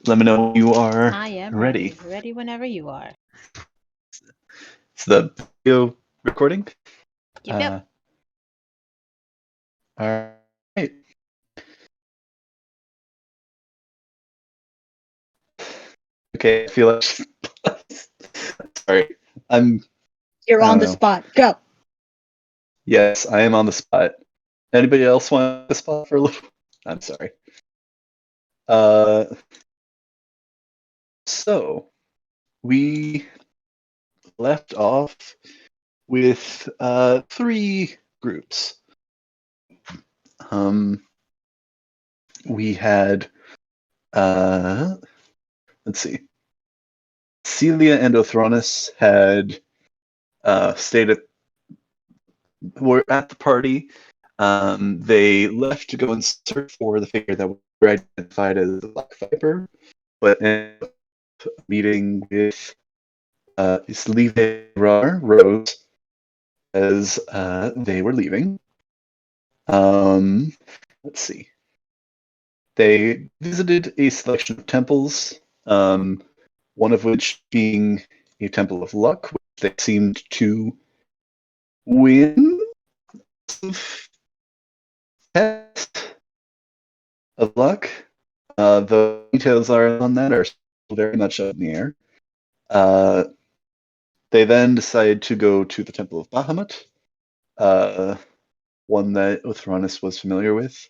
Let me know when you are I am ready. ready. Ready whenever you are. It's the video recording. Yep, yep. Uh, all right. Okay, I feel like sorry. I'm. You're I on don't the know. spot. Go. Yes, I am on the spot. Anybody else want the spot for a little? I'm sorry. Uh, so we left off with three groups. Um, we had let's see. Celia and Othronus had stayed at were at the party. They left to go and search for the figure that were identified as the Black Viper, but ended up meeting with Sleeve Rose as they were leaving. Let's see. They visited a selection of temples, one of which being a temple of luck, which they seemed to win test of luck. The details are on that are very much up in the air. Uh, they then decided to go to the Temple of Bahamut, uh, one that Othronus was familiar with.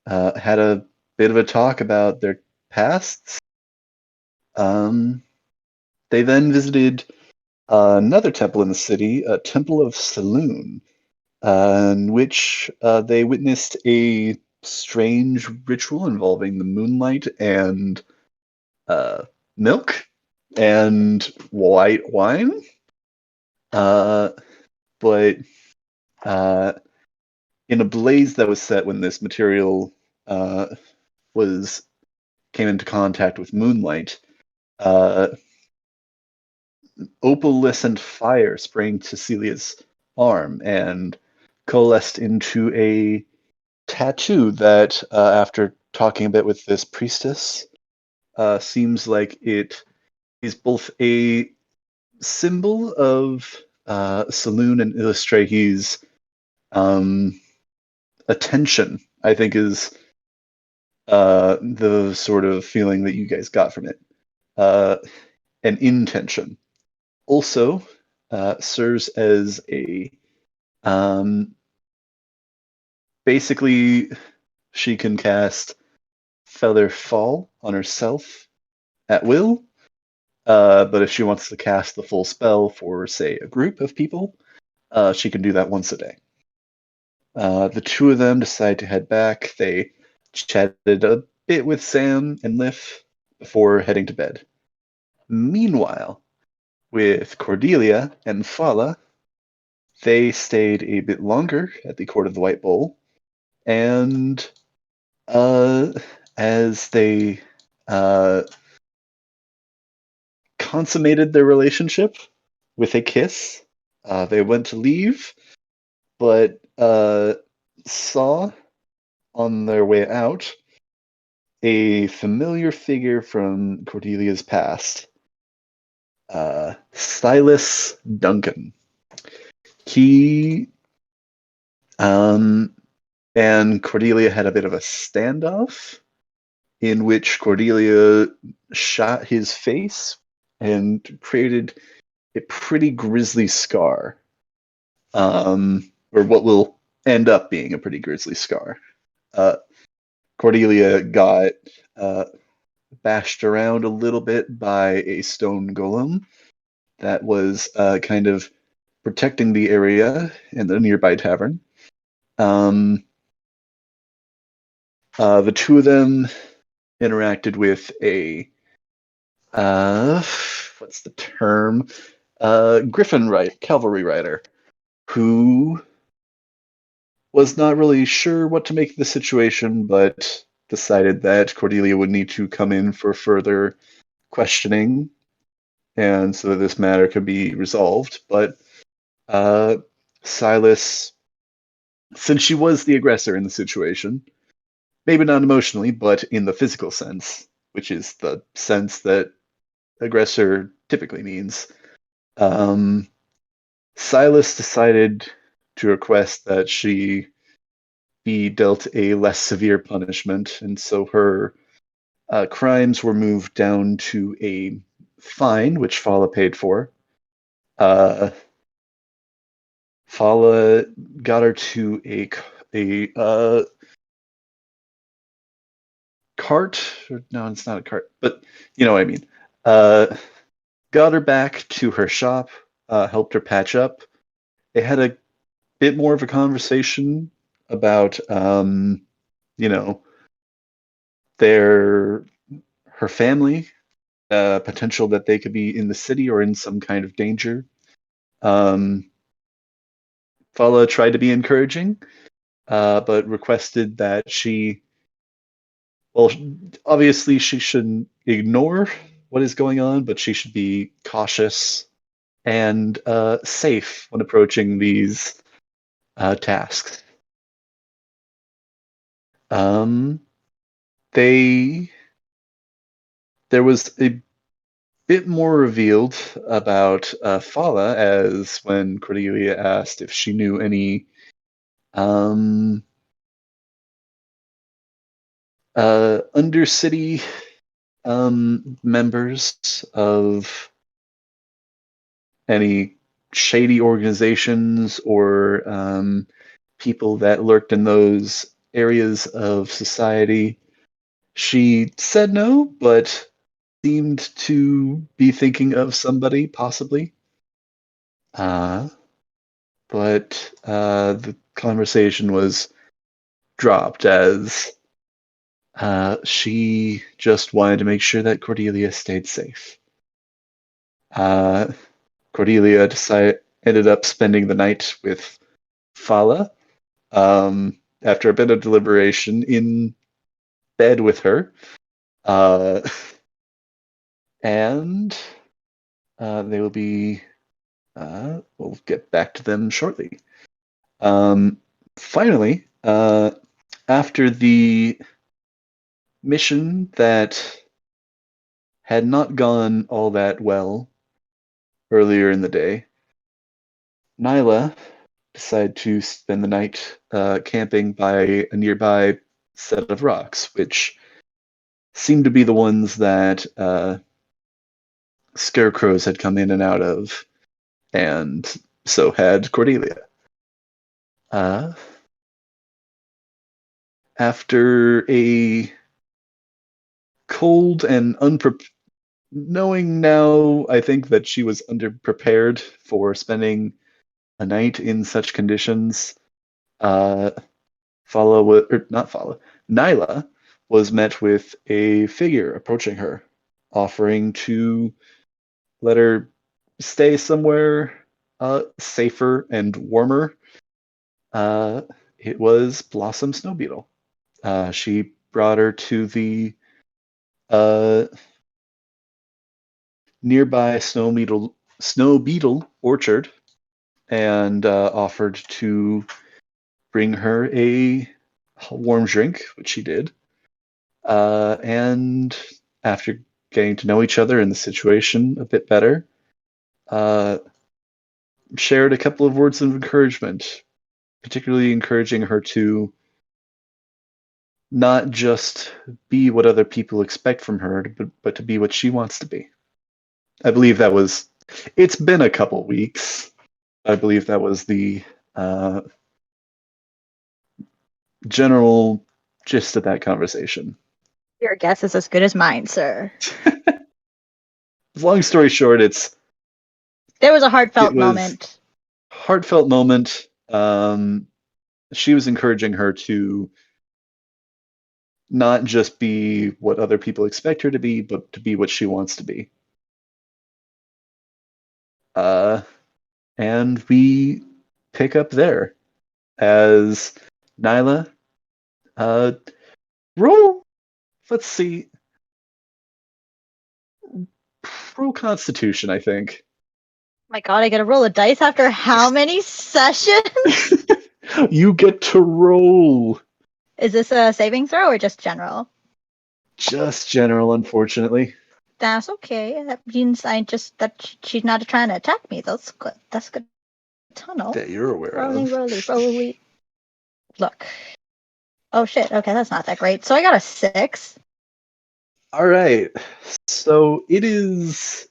Had a bit of a talk about their pasts. They then visited another temple in the city, a Temple of Saloon, in which they witnessed a strange ritual involving the moonlight and milk and white wine. But in a blaze that was set when this material was came into contact with moonlight, uh, opalescent fire sprang to Celia's arm and coalesced into a tattoo that, after talking a bit with this priestess, seems like it is both a symbol of Saloon and Illustrate's attention, I think, is the sort of feeling that you guys got from it. An intention. Also, serves as a um, basically she can cast Feather Fall on herself at will. But if she wants to cast the full spell for, say, a group of people, she can do that once a day. The two of them decide to head back. They chatted a bit with Sam and Liff before heading to bed. Meanwhile, with Cordelia and Fala, they stayed a bit longer at the Court of the White Bull, and as they consummated their relationship with a kiss, they went to leave, but saw on their way out a familiar figure from Cordelia's past, Silas Duncan. He and Cordelia had a bit of a standoff in which Cordelia shot his face and created a pretty grisly scar, or what will end up being a pretty grisly scar. Cordelia got bashed around a little bit by a stone golem that was kind of protecting the area in the nearby tavern. The two of them interacted with a what's the term? Cavalry rider, who was not really sure what to make of the situation, but decided that Cordelia would need to come in for further questioning, and so that this matter could be resolved. But Silas, since she was the aggressor in the situation, maybe not emotionally, but in the physical sense, which is the sense that aggressor typically means, Silas decided to request that she be dealt a less severe punishment, and so her crimes were moved down to a fine, which Fala paid for. Fala got her to a cart. No, it's not a cart, but you know what I mean. Got her back to her shop, helped her patch up. They had a bit more of a conversation about, you know, their her family, potential that they could be in the city or in some kind of danger. Fala tried to be encouraging, but requested that well, obviously she shouldn't ignore what is going on, but she should be cautious and safe when approaching these tasks. Um, they there was a bit more revealed about Fala as when Cordelia asked if she knew any um, Undercity members of any shady organizations or people that lurked in those areas of society. She said no, but seemed to be thinking of somebody, possibly. Uh, but the conversation was dropped as she just wanted to make sure that Cordelia stayed safe. Uh, Cordelia ended up spending the night with Fala after a bit of deliberation in bed with her. Uh, and they will be, we'll get back to them shortly. Finally, after the mission that had not gone all that well earlier in the day, Nyla decided to spend the night camping by a nearby set of rocks, which seemed to be the ones that scarecrows had come in and out of, and so had Cordelia. Uh, After a cold and knowing now, I think that she was underprepared for spending a night in such conditions. Uh, not follow. Nyla was met with a figure approaching her, offering to let her stay somewhere safer and warmer. Uh, it was Blossom Snow Beetle. She brought her to the uh, nearby snow beetle orchard and offered to bring her a warm drink, which she did. And after getting to know each other and the situation a bit better, uh, shared a couple of words of encouragement, particularly encouraging her to not just be what other people expect from her, but to be what she wants to be. I believe that was. It's been a couple weeks. I believe that was the uh, general gist of that conversation. Your guess is as good as mine, sir. Long story short, There was a heartfelt it was moment. heartfelt moment. She was encouraging her to not just be what other people expect her to be, but to be what she wants to be. Uh, and we pick up there as Nyla. Uh, roll. Let's see. Roll Constitution, I think. My god, I gotta roll a dice after how many sessions? You get to roll. Is this a saving throw or just general? Just general, unfortunately. That's okay. That means she's not trying to attack me. That's good. That's good to know. That you're aware Rolly, of. rolly, rolly. Look. Oh shit. Okay, that's not that great. So I got a 6. All right. So it is.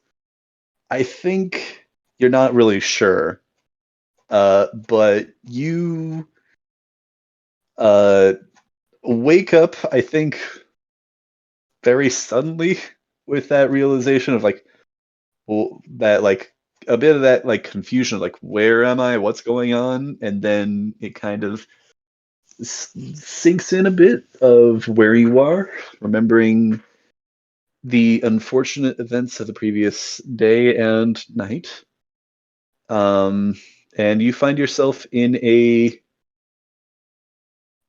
I think you're not really sure, but you uh, wake up. I think very suddenly with that realization of like that like a bit of that like confusion of like where am I, what's going on, and then it kind of sinks in a bit of where you are, remembering the unfortunate events of the previous day and night. Um, and you find yourself in a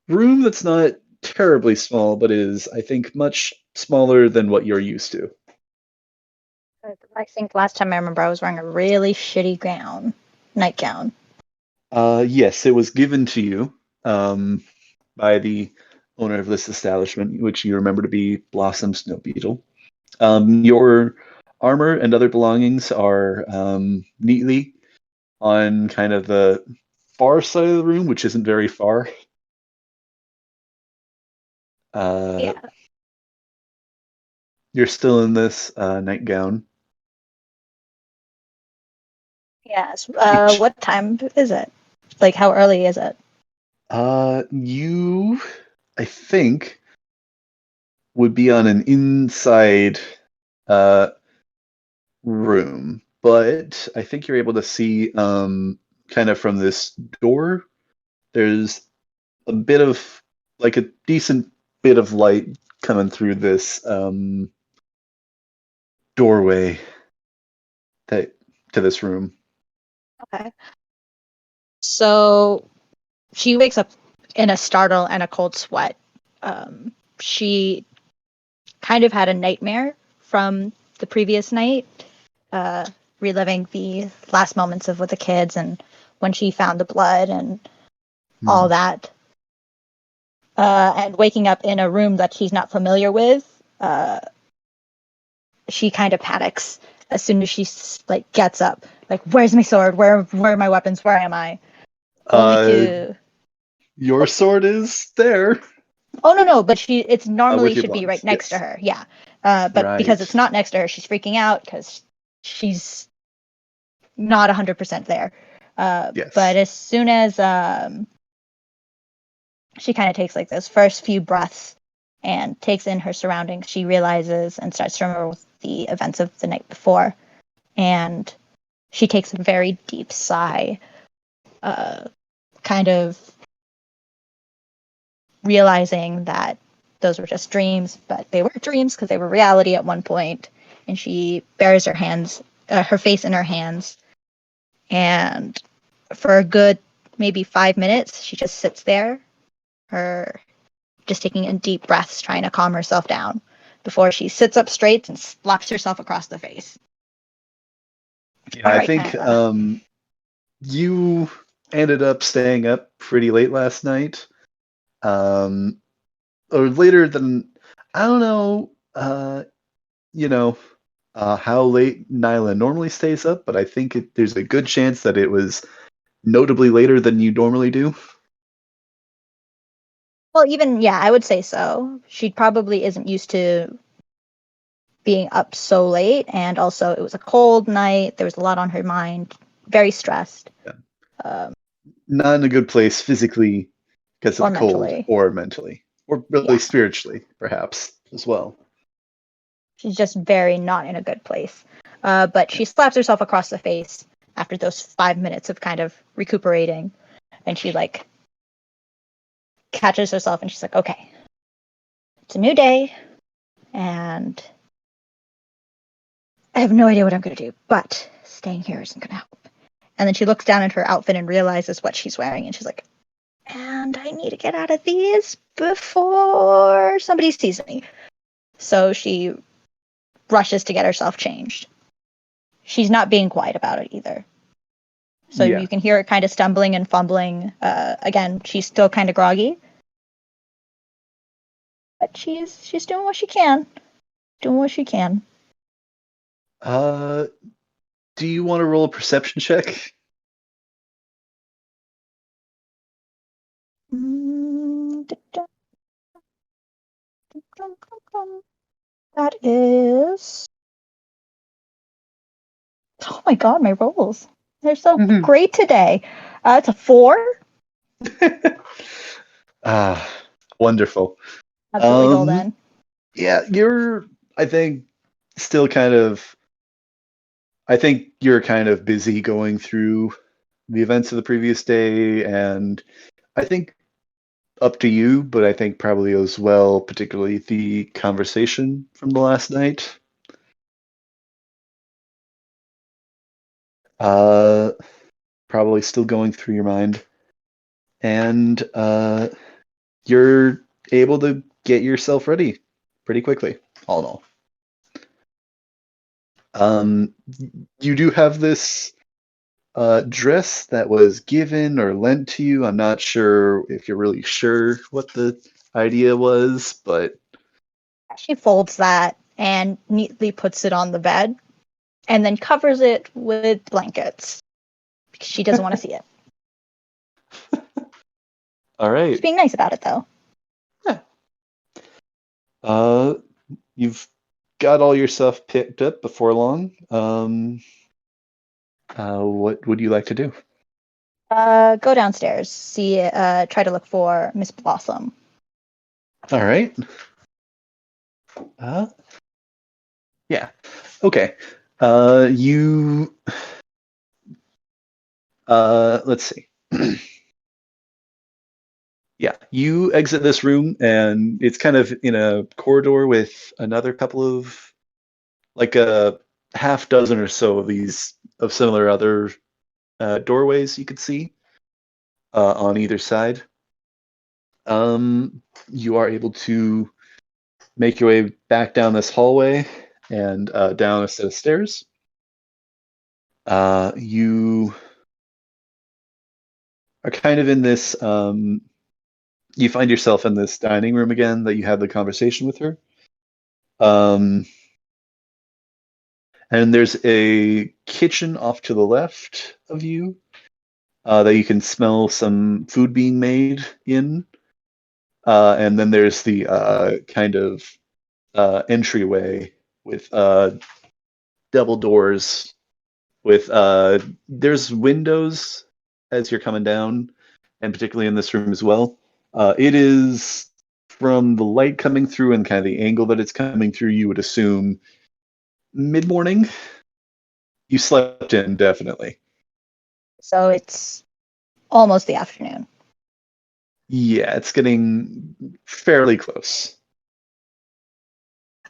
room that's not terribly small, but is, I think, much smaller than what you're used to. I think last time I remember I was wearing a really shitty nightgown. Yes, it was given to you by the owner of this establishment, which you remember to be Blossom Snow Beetle. Your armor and other belongings are neatly on kind of the far side of the room, which isn't very far. Uh, Yeah. you're still in this nightgown. Yes. Which What time is it? Like, how early is it? you, I think, would be on an inside uh, room, but I think you're able to see kind of from this door. There's a bit of like a decent bit of light coming through this doorway that to this room. Okay. So she wakes up in a startle and a cold sweat. She kind of had a nightmare from the previous night, uh, reliving the last moments of with the kids and when she found the blood and all Hmm. that. And waking up in a room that she's not familiar with, she kind of panics as soon as she like gets up. Like, where's my sword? Where are my weapons? Where am I? Only Uh, to your sword is there. Oh no, but it's normally With your should be right belongings. next to Yes. her. Yeah. But because Right. it's not next to her, she's freaking out because she's not 100% there. But Yes. as soon as she kind of takes like those first few breaths and takes in her surroundings, she realizes and starts to remember the events of the night before, and she takes a very deep sigh, kind of realizing that those were just dreams, but they were dreams because they were reality at one point. And she buries her face in her hands, and for a good maybe 5 minutes, she just sits there, her just taking in deep breaths, trying to calm herself down before she sits up straight and slaps herself across the face. Yeah, All I right, think Nyla. you ended up staying up pretty late last night. Um, or later than I don't know. You know, how late Nyla normally stays up, but I think there's a good chance that it was notably later than you normally do. Well, even yeah, I would say so. She probably isn't used to being up so late, and also it was a cold night. There was a lot on her mind, very stressed, Yeah. um, Not in a good place physically because of or the cold, mentally. or mentally, or really Yeah, spiritually, perhaps as well. she's just very not in a good place. But Yeah. she slaps herself across the face after those 5 minutes of kind of recuperating, and she like catches herself, and she's like, "Okay, it's a new day, and I have no idea what I'm gonna do, but staying here isn't gonna help." And then she looks down at her outfit and realizes what she's wearing, and she's like, and I need to get out of these before somebody sees me. So she rushes to get herself changed. She's not being quiet about it either. So Yeah. you can hear her kind of stumbling and fumbling. Again, she's still kind of groggy. But she's doing what she can. Doing what she can. Do you want to roll a perception check? That is. Oh my god, my rolls. They're so great today. It's a 4. Wonderful. Absolutely golden. Yeah, I think, still kind of. I think you're kind of busy going through the events of the previous day, and I think up to you, but I think probably as well, particularly the conversation from the last night. Uh, Probably still going through your mind, and you're able to get yourself ready pretty quickly, all in all. You do have this dress that was given or lent to you. I'm not sure if you're really sure what the idea was, but She folds that and neatly puts it on the bed and then covers it with blankets because she doesn't want to see it. all right. She's being nice about it, though. Yeah. You've got all your stuff picked up before long. What would you like to do? Go downstairs. Try to look for Miss Blossom. All right. Yeah. Okay. You. Let's see. Yeah, you exit this room, and it's kind of in a corridor with another couple of, like a half dozen or so of these of similar other doorways you could see on either side. You are able to make your way back down this hallway and down a set of stairs. You are kind of in this. You find yourself in this dining room again that you had the conversation with her. And there's a kitchen off to the left of you that you can smell some food being made in. And then there's the kind of entryway with double doors with there's windows as you're coming down, and particularly in this room as well. It is from the light coming through and kind of the angle that it's coming through, you would assume mid-morning. You slept in, definitely. So it's almost the afternoon. Yeah, it's getting fairly close.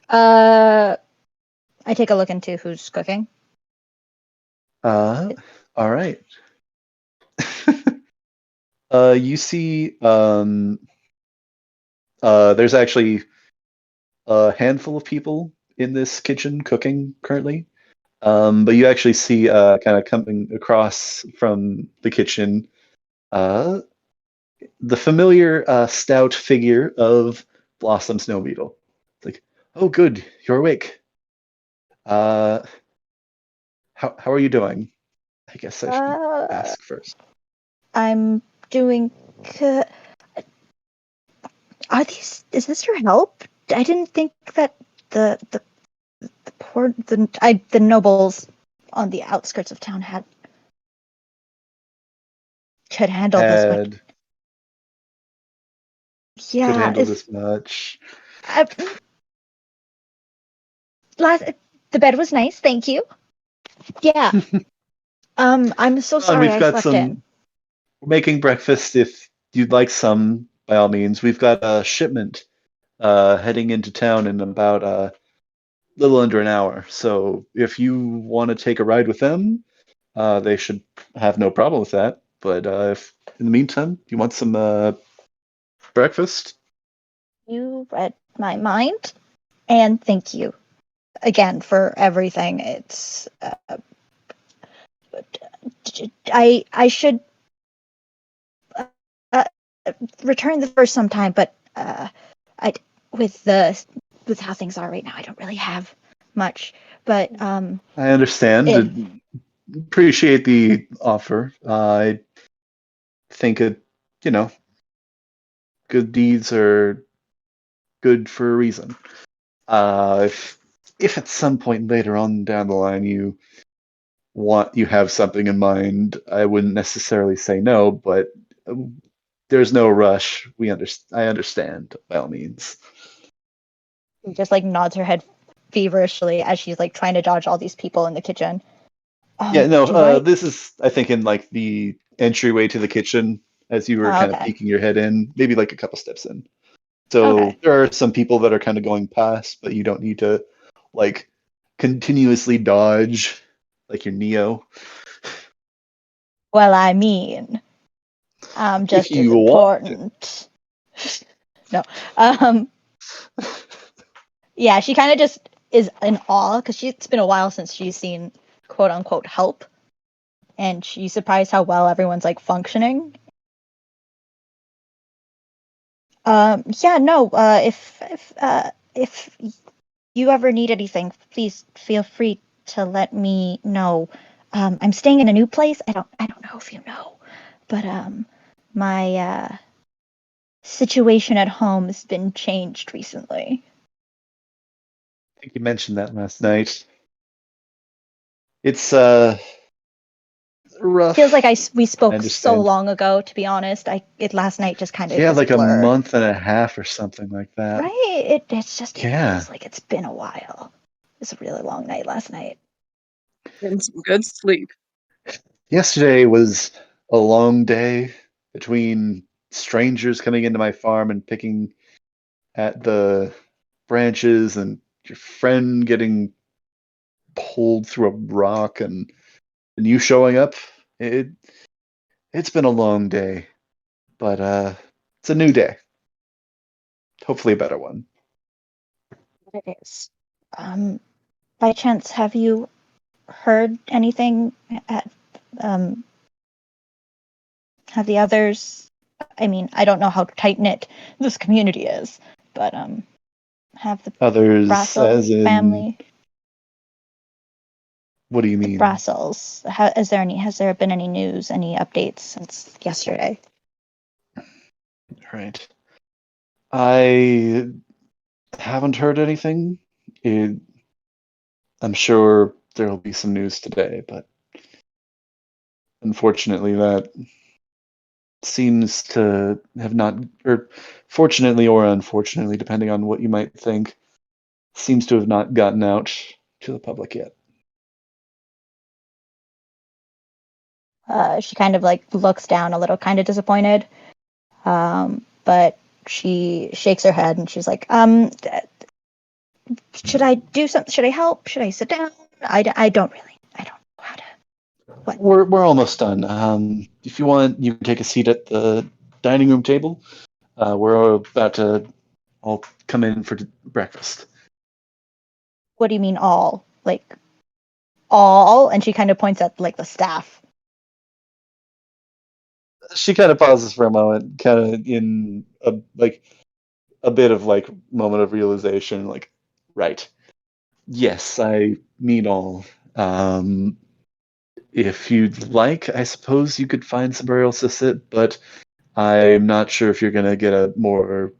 I take a look into who's cooking. All right. You see, there's actually a handful of people in this kitchen cooking currently. But you actually see, kind of coming across from the kitchen, uh, the familiar stout figure of Blossom Snow Beetle. It's like, oh, good, you're awake. Uh, how are you doing? I guess I should ask first. I'm doing. Are these? Is this your help? I didn't think that the poor the nobles on the outskirts of town could handle this much. Yeah, Could handle this much. The bed was nice, thank you. Yeah. I'm so sorry We've I got slept in. we're making breakfast if you'd like some, by all means. We've got a shipment heading into town in about a little under an hour. So if you want to take a ride with them, they should have no problem with that. But if in the meantime you want some breakfast, You read my mind, and thank you again for everything. It's I should return the first sometime, but I with how things are right now, I don't really have much. But I understand. it Appreciate the offer. I think you know, good deeds are good for a reason. If at some point later on down the line you have something in mind, I wouldn't necessarily say no, but there's no rush. I understand by all means. just like nods her head feverishly as she's like trying to dodge all these people in the kitchen. Yeah, no, Do I? this is, I think, in like the entryway to the kitchen as you were Oh, kind of okay. peeking your head in, maybe like a couple steps in. So Okay. there are some people that are kind of going past, but you don't need to like continuously dodge like you're Neo. Well, I mean, I'm If just as you want to. important. No. Um. Yeah, she kind of just is in awe because it's been a while since she's seen quote unquote help, and she's surprised how well everyone's like functioning. Yeah, no. If you ever need anything, please feel free to let me know. I'm staying in a new place. I don't know if you know, but my situation at home has been changed recently. I think you mentioned that last night. It's Feels like rough. we I spoke so understand. long ago. To be honest, it last night just kind of Yeah, was a like a blur. month and a half or something like that. Right? It Yeah. feels like it's been a while. It's a really long night last night. And some good sleep. Yesterday was a long day between strangers coming into my farm and picking at the branches and your friend getting pulled through a rock and you showing up. It it's been a long day, but it's a new day. Hopefully a better one. It is. Um, by chance, have you heard anything? At, um, have the others? I mean, I don't know how tight knit this community is, but have the Others Brassel as in, family, what do you the mean? Brassels, has there been any news, any updates since yesterday? Right. I haven't heard anything. It, I'm sure there will be some news today, but unfortunately, that seems to have not, or fortunately or unfortunately, depending on what you might think, seems to have not gotten out to the public yet. She kind of like looks down a little, kind of disappointed, but she shakes her head and she's like, should I do something? Should I help? Should I sit down? I don't really. I don't know how to. What? We're almost done. If you want, you can take a seat at the dining room table. We're about to all come in for breakfast. What do you mean all? Like all? And she kind of points at like the staff. She kind of pauses for a moment, kind of in a bit of like moment of realization, like, right. Yes, I mean all. Um, if you'd like, I suppose you could find somewhere else to sit, but I'm not sure if you're gonna get a more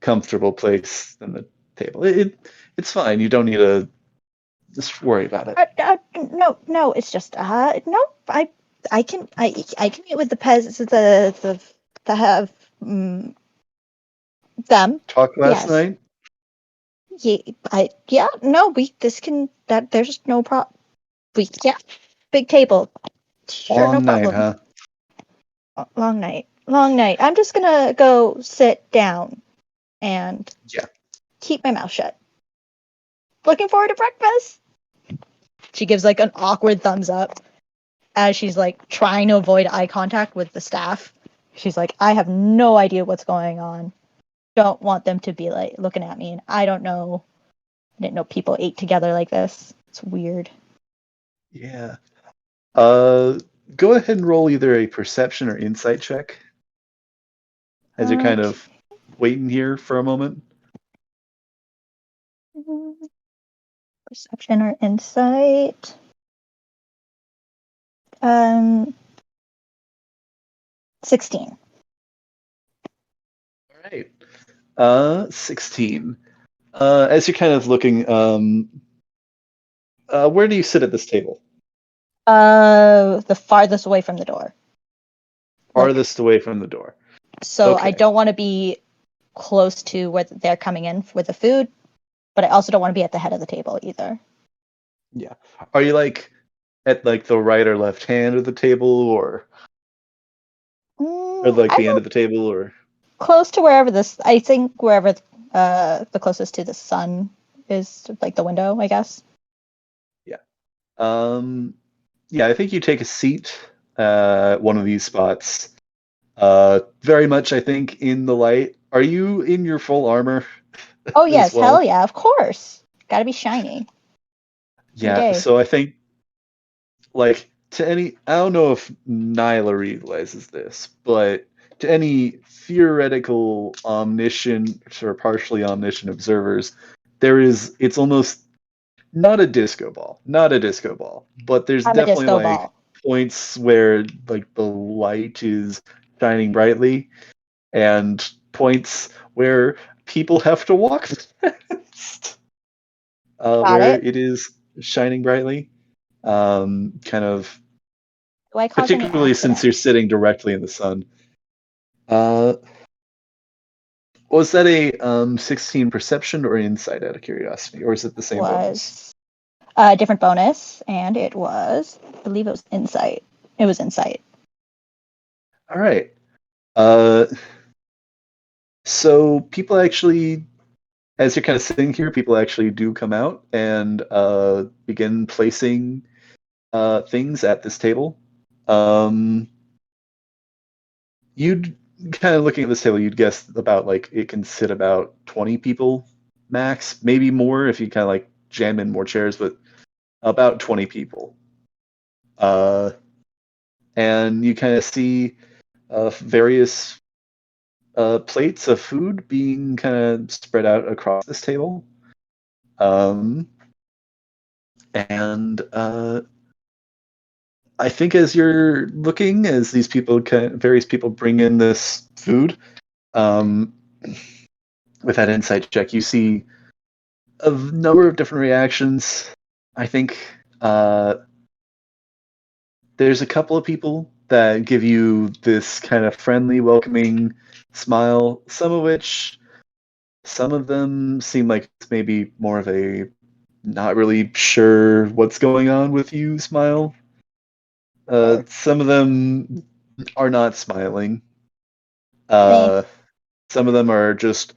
comfortable place than the table. It's fine. You don't need to just worry about it. No, it's just no. I can meet with the peasants, the have them. Talk last Yes. night. Yeah. No, we this can that there's no problem. We yeah, big table. Sure, no Long night, problem. huh? Long night. Long night. I'm just gonna go sit down and Yeah. keep my mouth shut. Looking forward to breakfast. She gives like an awkward thumbs up as she's like trying to avoid eye contact with the staff. She's like, I have no idea what's going on. Don't want them to be like looking at me, and I don't know. I didn't know people ate together like this. It's weird. Yeah. Uh, Go ahead and roll either a perception or insight check as you're kind Okay. of waiting here for a moment. Perception or insight. 16. All right. 16. As you're kind of looking, where do you sit at this table? The farthest away from the door. Like, Farthest away from the door. so I Okay. don't want to be close to where they're coming in with the food, but I also don't want to be at the head of the table either. Yeah. Are you like at like the right or left hand of the table, or like I'm the end of the table, or? close to wherever this. I think wherever the closest to the sun is, like the window, I guess. Yeah. Yeah, I think you take a seat one of these spots. Very much, I think, in the light. Are you in your full armor Oh as yes, hell well? yeah, of course. Got to be shiny every Yeah, day. so I think, like, to any, I don't know if Nyla realizes this, but to any theoretical omniscient or partially omniscient observers, it's almost not a disco ball, not a disco ball, but there's I'm a definitely disco like ball. points where like the light is shining brightly, and points where people have to walk past, Got where it. it is shining brightly. Kind of Do I cause any particularly since you're accidents? sitting directly in the sun. Uh, was that a 16 perception or insight out of curiosity, or is it the same bonus? Was a different bonus, and it was, I believe it was insight. It was insight. All right. Uh, so people actually, as you're kind of sitting here, people actually do come out and begin placing things at this table. Um, you'd kind of looking at this table, you'd guess about like it can sit about 20 people max, maybe more if you kind of like jam in more chairs, but about 20 people. Uh, and you kind of see various plates of food being kind of spread out across this table. Um, and I think as you're looking, as these people, various people bring in this food, um, with that insight check, you see a number of different reactions. I think there's a couple of people that give you this kind of friendly, welcoming smile, some of them seem like it's maybe more of a not really sure what's going on with you smile. Some of them are not smiling. Same. Uh, some of them are just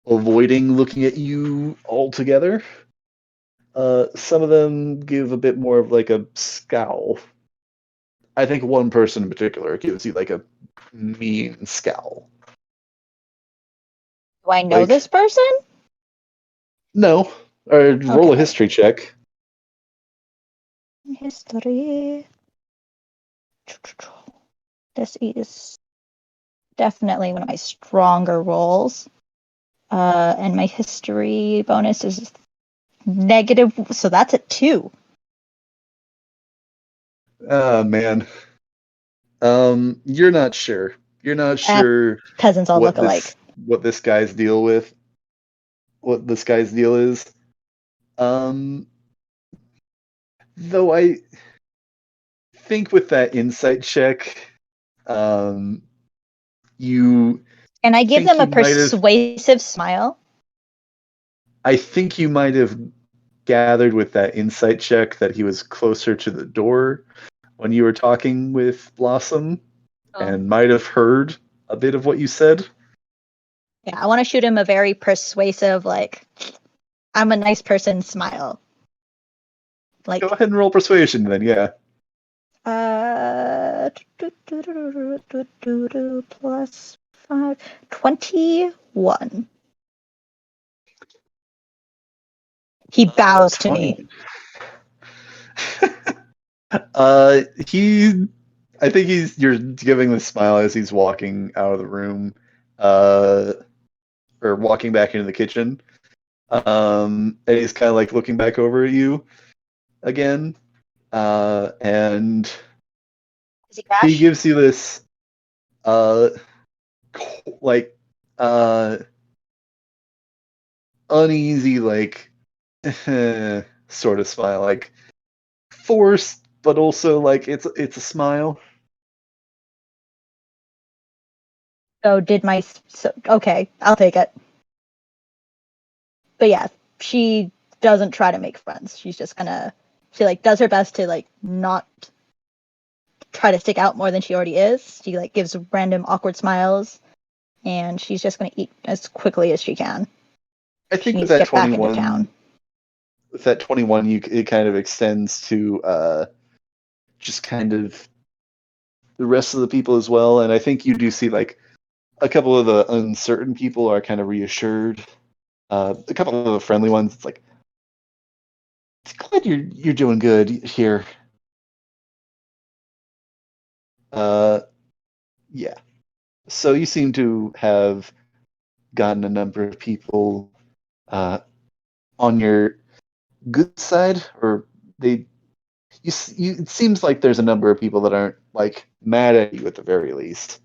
avoiding looking at you altogether. Some of them give a bit more of like a scowl. I think one person in particular gives you like a mean scowl. Do I know Like, this person? no, or roll a Okay. history check. History. This is definitely one of my stronger rolls. And my history bonus is negative, so that's a 2. Oh man. You're not sure. You're not Ah, sure peasants all look what alike. what this guy's deal with what this guy's deal is. Um, though I think with that insight check, um, you And I give think them a you might have persuasive smile. I think you might have gathered with that insight check that he was closer to the door when you were talking with Blossom, and might have heard a bit of what you said. Yeah, I want to shoot him a very persuasive, like, I'm a nice person smile. Like, Go ahead and roll persuasion then, yeah. plus 5, 21. He bows to 20. me. He I think you're giving the smile as he's walking out of the room, or walking back into the kitchen. And he's kind of like looking back over at you again, and Does he he crash? gives you this uh like uneasy like sort of smile, like forced, but also like it's a smile. So did my okay, I'll take it. But yeah, she doesn't try to make friends. She's just gonna she like does her best to like not try to stick out more than she already is. She like gives random awkward smiles, and she's just gonna eat as quickly as she can. I She think needs to get back into town. with that 21, it kind of extends to just kind of the rest of the people as well. And I think you do see like a couple of the uncertain people are kind of reassured. A couple of the friendly ones, it's like, glad you're doing good here. Uh, yeah. So you seem to have gotten a number of people on your good side, or they. It seems like there's a number of people that aren't like mad at you at the very least.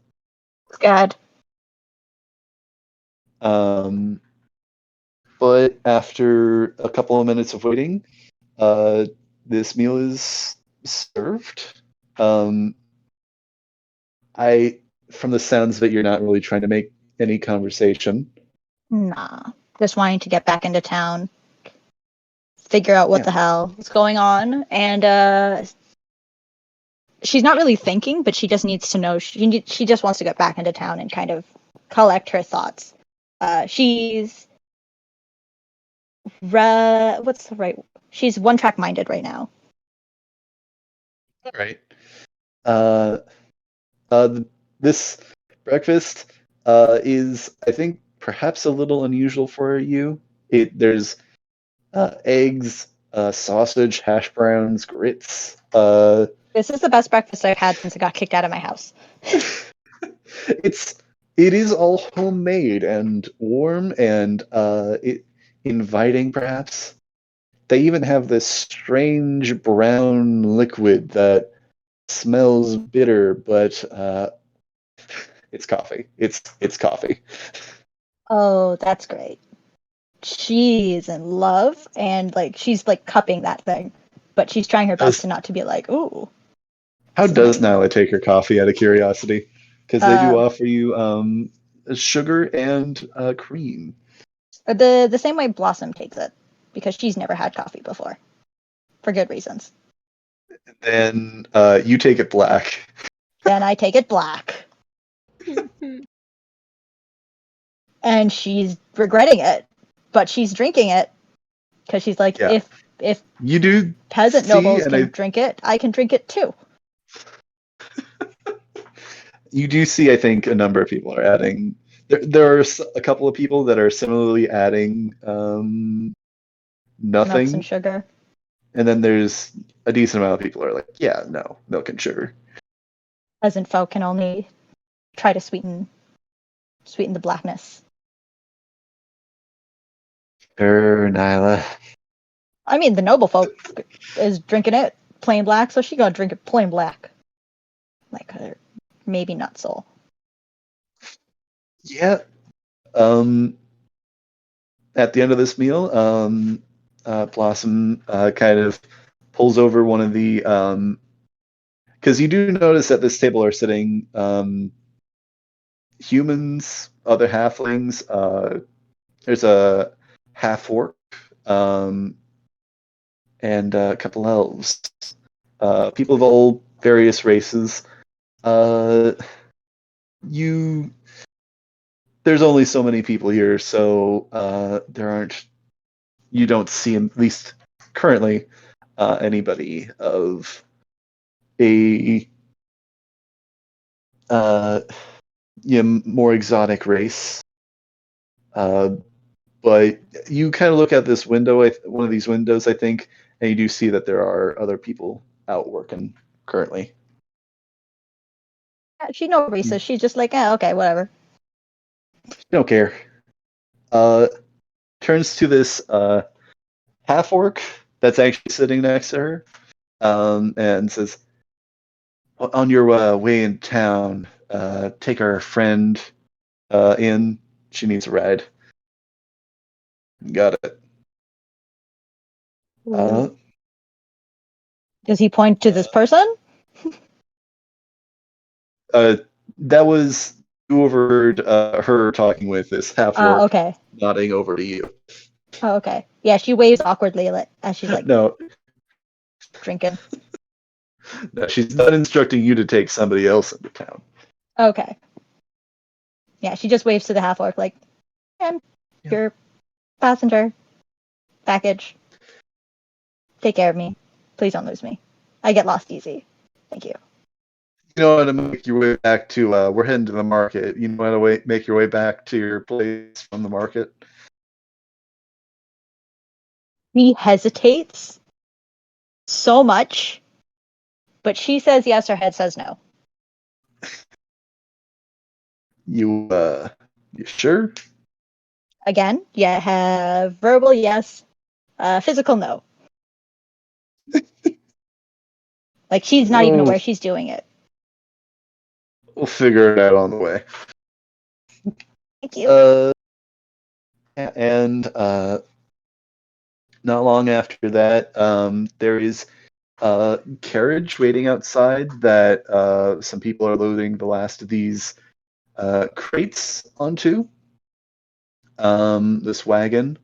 God. Um, but after a couple of minutes of waiting, uh, this meal is served. Um, I, from the sounds of it, you're not really trying to make any conversation. Nah. Just wanting to get back into town, figure out what Yeah. the hell is going on, and she's not really thinking, but she just needs to know. She just wants to get back into town and kind of collect her thoughts. She's what's the right? She's one track minded right now. All right. Uh, this breakfast is, I think, perhaps a little unusual for you. There's eggs, sausage, hash browns, grits. This is the best breakfast I've had since I got kicked out of my house. it's it is all homemade and warm and inviting, perhaps. They even have this strange brown liquid that smells bitter, but it's coffee. It's coffee. Oh, that's great. She's in love, and like she's like cupping that thing, but she's trying her best Does to not to be like, ooh, How this is does my Nyla take her coffee out of curiosity? Because they do uh offer you sugar and cream. the same way Blossom takes it, because she's never had coffee before, for good reasons. Then you take it black. Then I take it black, and she's regretting it, but she's drinking it because she's like, Yeah, if you do peasant see, nobles and can drink it, I can drink it too. you do see. I think a number of people are adding. There are a couple of people that are similarly adding Nuts and nothing, sugar. and then there's a decent amount of people are like, yeah, no, milk and sugar. Peasant folk can only try to sweeten the blackness. Sure, Nyla. I mean, the noble folk is drinking it plain black, so she gotta drink it plain black. Like her, maybe not soul. Yeah. Um, at the end of this meal, Blossom kind of pulls over one of the because you do notice at this table are sitting humans, other halflings. There's a half orc um, and a couple elves. People of all various races. Uh, you there's only so many people here, so there aren't. You don't see, at least currently, anybody of a uh, more exotic race. Uh, but you kind of look at this window, one of these windows, I think, and you do see that there are other people out working currently. She no racist. She's just like, okay, whatever. Don't care. Uh, turns to this half orc that's actually sitting next to her, and says, "On your way in town, take our friend in. She needs a ride." Got it. Does he point to this person? That was you overheard her talking with this half orc, Okay. nodding over to you. Oh, okay. Yeah, she waves awkwardly as she's like No, drinking. no, she's not instructing you to take somebody else into town. Okay. Yeah, she just waves to the half orc like, "I'm your passenger package. Take care of me. Please don't lose me. I get lost easy. Thank you." You know how to make your way back to, we're heading to the market. You know how to make your way back to your place from the market? He hesitates so much, but she says yes, her head says no. You sure? Again, you have verbal yes, physical no. Like she's not even aware she's doing it. We'll figure it out on the way. Thank you. And not long after that, there is a carriage waiting outside that some people are loading the last of these crates onto. This wagon.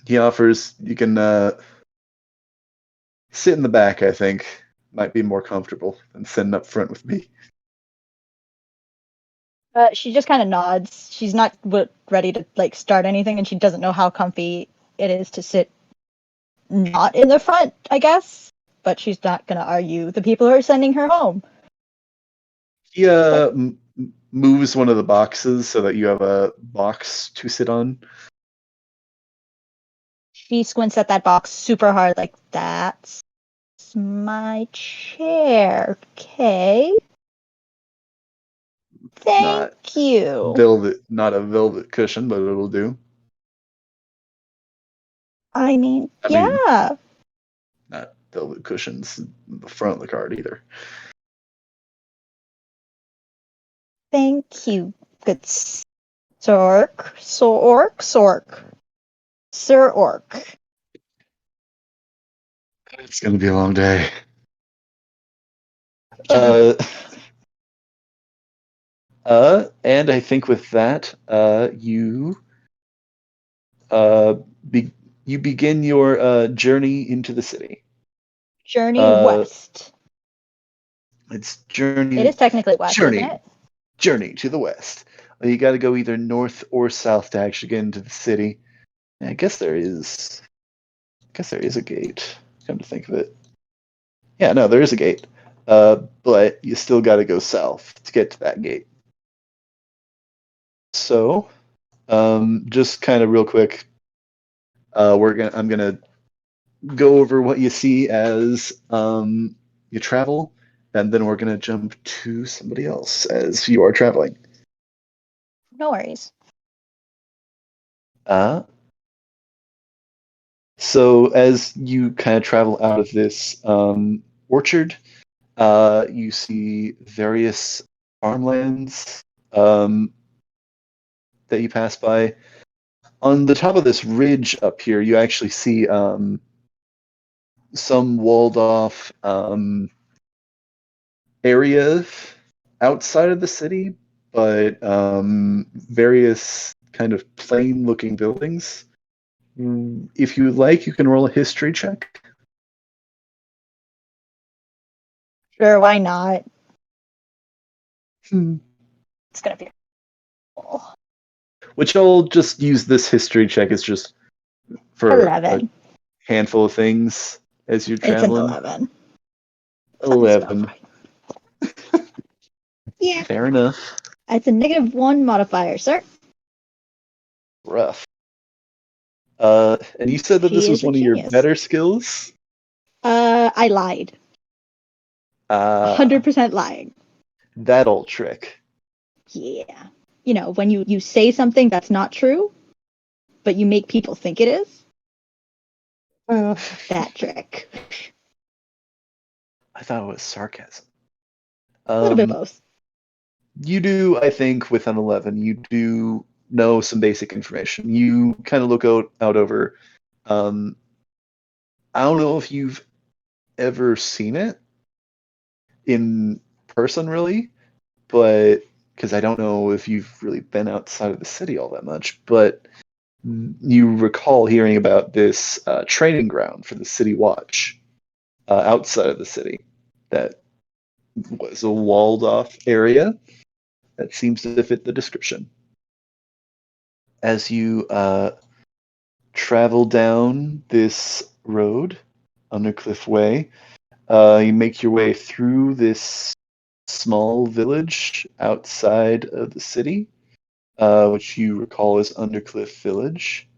He offers you can sit in the back. I think might be more comfortable than sitting up front with me. She just kind of nods. She's not ready to like start anything, and she doesn't know how comfy it is to sit not in the front, I guess. But she's not going to argue the people who are sending her home. He moves one of the boxes so that you have a box to sit on. She squints at that box super hard, like, "That's my chair, okay? Thank you." Not a velvet cushion, but it'll do. I mean, yeah. Not velvet cushions in the front of the card either. Thank you, good Sork. Sir Orc. It's gonna be a long day. And I think with that, you begin your journey into the city. Journey west. It's journey. It is technically west, journey, isn't it? Journey to the west. You got to go either north or south to actually get into the city. And I guess there is. A gate. Come to think of it. Yeah, no, there is a gate. But you still got to go south to get to that gate. So, just kind of real quick, I'm gonna go over what you see as you travel, and then we're gonna jump to somebody else as you are traveling. No worries. So as you kind of travel out of this orchard, you see various farmlands that you pass by. On the top of this ridge up here, you actually see some walled off area outside of the city, but various kind of plain looking buildings. If you like, you can roll a history check. Sure, why not? It's gonna be cool. Which I'll just use this history check as just for 11. A handful of things as you're traveling. It's an 11. 11. Yeah. Fair enough. It's a -1 modifier, sir. Rough. And you said that this was one of your better skills? I lied. 100% lying. That old trick. Yeah. when you say something that's not true, but you make people think it is. That trick. I thought it was sarcasm. A little bit of both. You do, I think, with an 11, you do know some basic information. You kind of look out over. Um, I don't know if you've ever seen it in person, really, but because I don't know if you've really been outside of the city all that much, but you recall hearing about this training ground for the City Watch outside of the city that was a walled off area that seems to fit the description. As you travel down this road, Undercliff Way, you make your way through this small village outside of the city, which you recall as Undercliff Village.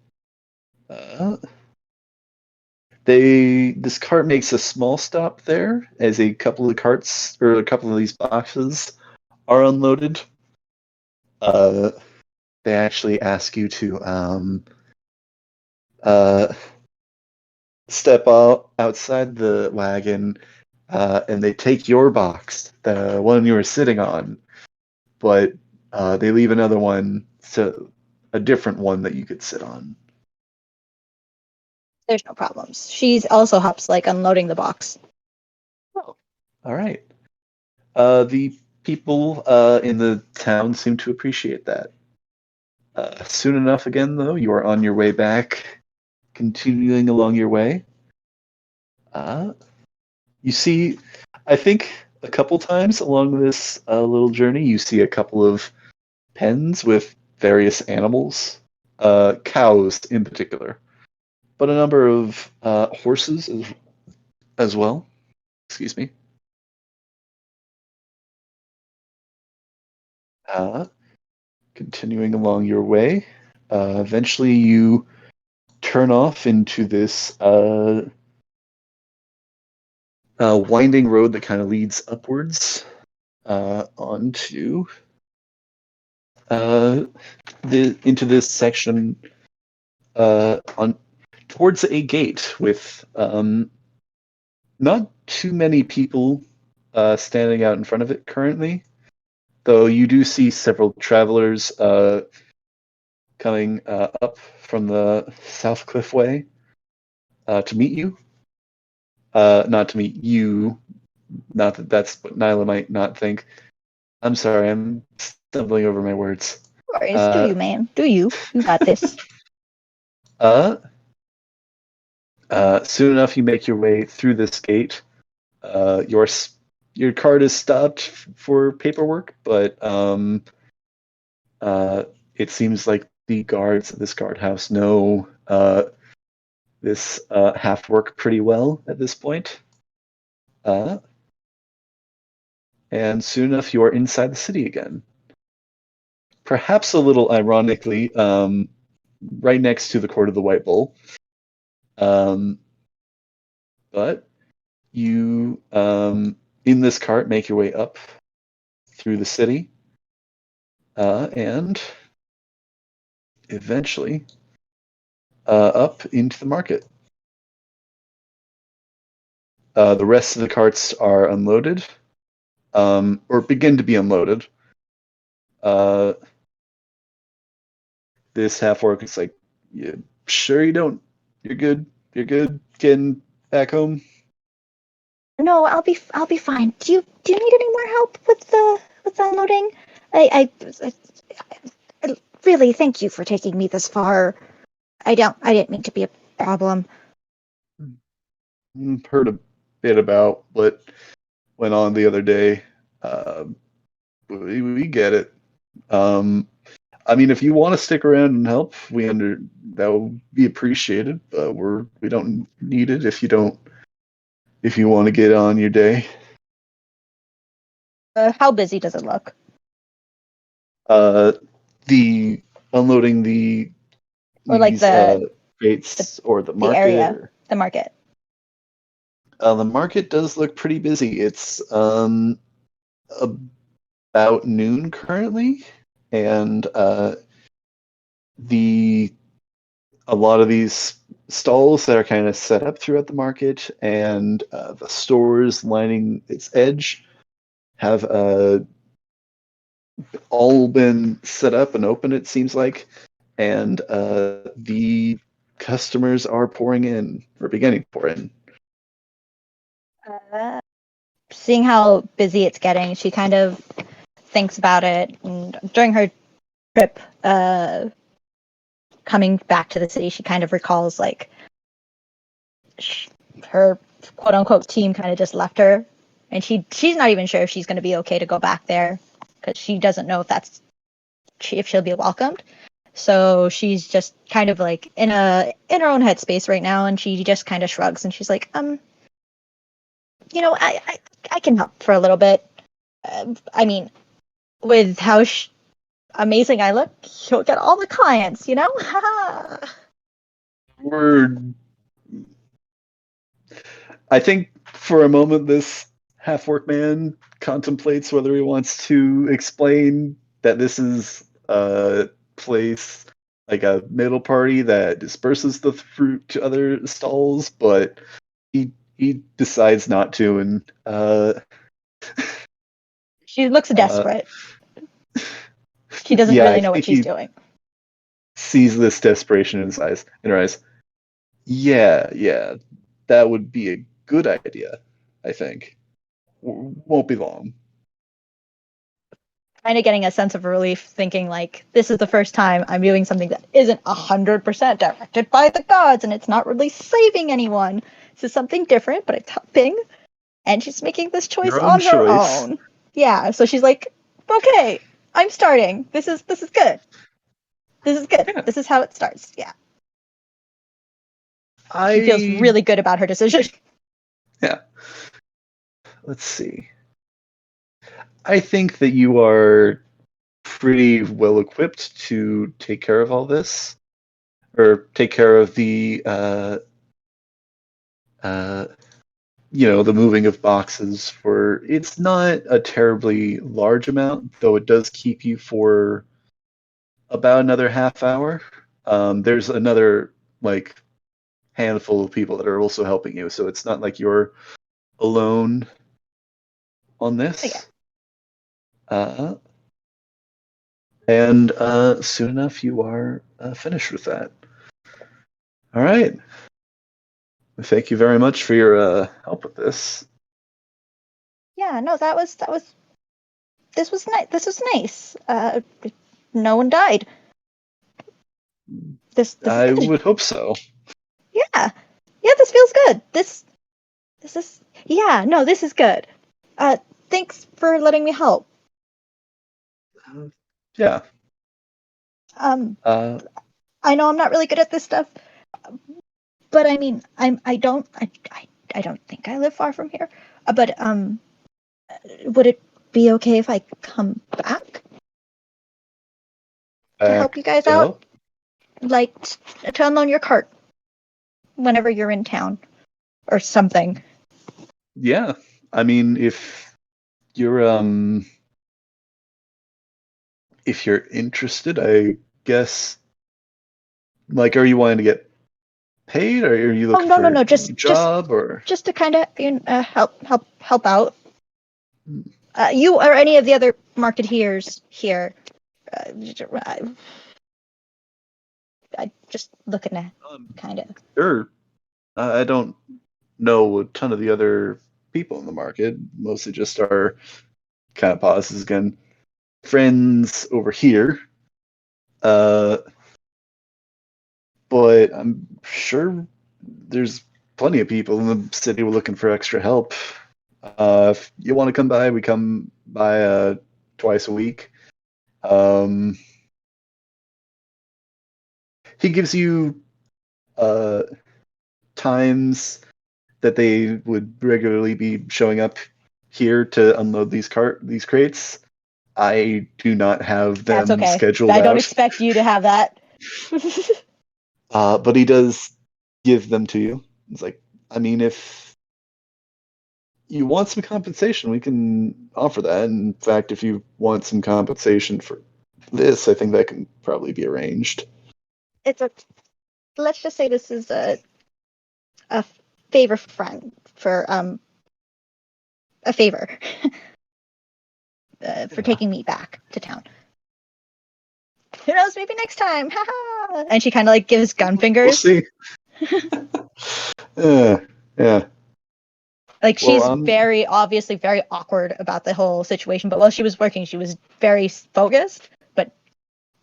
This cart makes a small stop there as a couple of carts or a couple of these boxes are unloaded. They actually ask you to uh, step out outside the wagon, and they take your box, the one you were sitting on, but they leave another one, so a different one that you could sit on. There's no problems. She also helps unloading the box. Oh, all right. The people in the town seem to appreciate that. Soon enough, again, though, you are on your way back, continuing along your way. You see, I think a couple times along this little journey, you see a couple of pens with various animals, cows in particular, but a number of horses as well. Excuse me. Continuing along your way, eventually you turn off into this winding road that kind of leads upwards onto into this section on towards a gate with not too many people standing out in front of it currently, though you do see several travelers coming up from the South Cliff Way to meet you. Not to meet you. Not that that's what Nyla might not think. I'm sorry, I'm stumbling over my words. No worries. Do you, man? Do you? You got this. Soon enough, you make your way through this gate. Your cart is stopped for paperwork, but it seems like the guards at this guardhouse know this half work pretty well at this point. And soon enough, you are inside the city again. Perhaps a little ironically, right next to the Court of the White Bull. But you, in this cart, make your way up through the city, and eventually up into the market. The rest of the carts are unloaded, or begin to be unloaded. This half orc is like, "Yeah, sure you don't. You're good. You're good. Getting back home." No, I'll be fine. Do you need any more help with the unloading? I really thank you for taking me this far. I didn't mean to be a problem. Heard a bit about what went on the other day. We get it. I mean, if you want to stick around and help, that will be appreciated. But we don't need it if you don't. If you want to get on your day. How busy does it look? The unloading the Or like these crates or the market. The area, or, the market. the market does look pretty busy. It's about noon currently. and a lot of these stalls that are kind of set up throughout the market and the stores lining its edge have all been set up and open, it seems like, and the customers are pouring in or beginning to pour in. Seeing how busy it's getting, she kind of thinks about it. And during her trip coming back to the city, she kind of recalls like her quote unquote team kind of just left her, and she's not even sure if she's going to be okay to go back there because she doesn't know if she'll be welcomed. So she's just kind of like in her own headspace right now, and she just kind of shrugs and she's like, I can help for a little bit. I mean, with how amazing I look, you'll get all the clients, you know? I think for a moment this half-orc man contemplates whether he wants to explain that this is a place, like a middle party that disperses the fruit to other stalls, but he decides not to, and She looks desperate. She doesn't yeah, I really know what think she's he doing. sees this desperation in her eyes. Yeah, that would be a good idea, I think. Won't be long. Kind of getting a sense of relief, thinking like, this is the first time I'm doing something that isn't 100% directed by the gods, and it's not really saving anyone. This is something different, but it's helping. And she's making this choice Your own on her choice. own. Yeah, so she's like, okay, I'm starting. This is good. This is good. Yeah. This is how it starts. Yeah. I She feels really good about her decision. Yeah. Let's see. I think that you are pretty well equipped to take care of all this, or take care of the the moving of boxes. For it's not a terribly large amount, though it does keep you for about another half hour. There's another like handful of people that are also helping you, so it's not like you're alone on this. Yeah. And soon enough, you are finished with that. All right. Thank you very much for your help with this. Yeah, no, this was nice. This was nice. No one died. This is I good. would hope so. Yeah, this feels good. This is yeah. No, this is good. Thanks for letting me help. Yeah. Um, Uh, I know I'm not really good at this stuff, but I mean, I don't think I live far from here. But would it be okay if I come back to help you guys to out? help? Like to unload your cart whenever you're in town or something. Yeah. I mean, if you're interested, I guess. Like, are you wanting to get paid, or are you Oh looking no, for a just job, or? just to kind of help out. You or any of the other marketeers here. I just looking to kind of. Sure. I don't know a ton of the other people in the market. Mostly just our kind of pauses again. Friends over here. Uh, but I'm sure there's plenty of people in the city who are looking for extra help. If you want to come by, we come by twice a week. He gives you times that they would regularly be showing up here to unload these crates. I do not have That's them okay. scheduled I don't out, expect you to have that. but he does give them to you. It's like, I mean, if you want some compensation, we can offer that. In fact, if you want some compensation for this, I think that can probably be arranged. It's a. Let's just say this is a favor friend for a favor for taking me back to town. Who knows? Maybe next time. Haha. And she kind of like gives gun We'll fingers. see. Yeah. Like she's Well, very obviously very awkward about the whole situation. But while she was working, she was very focused. But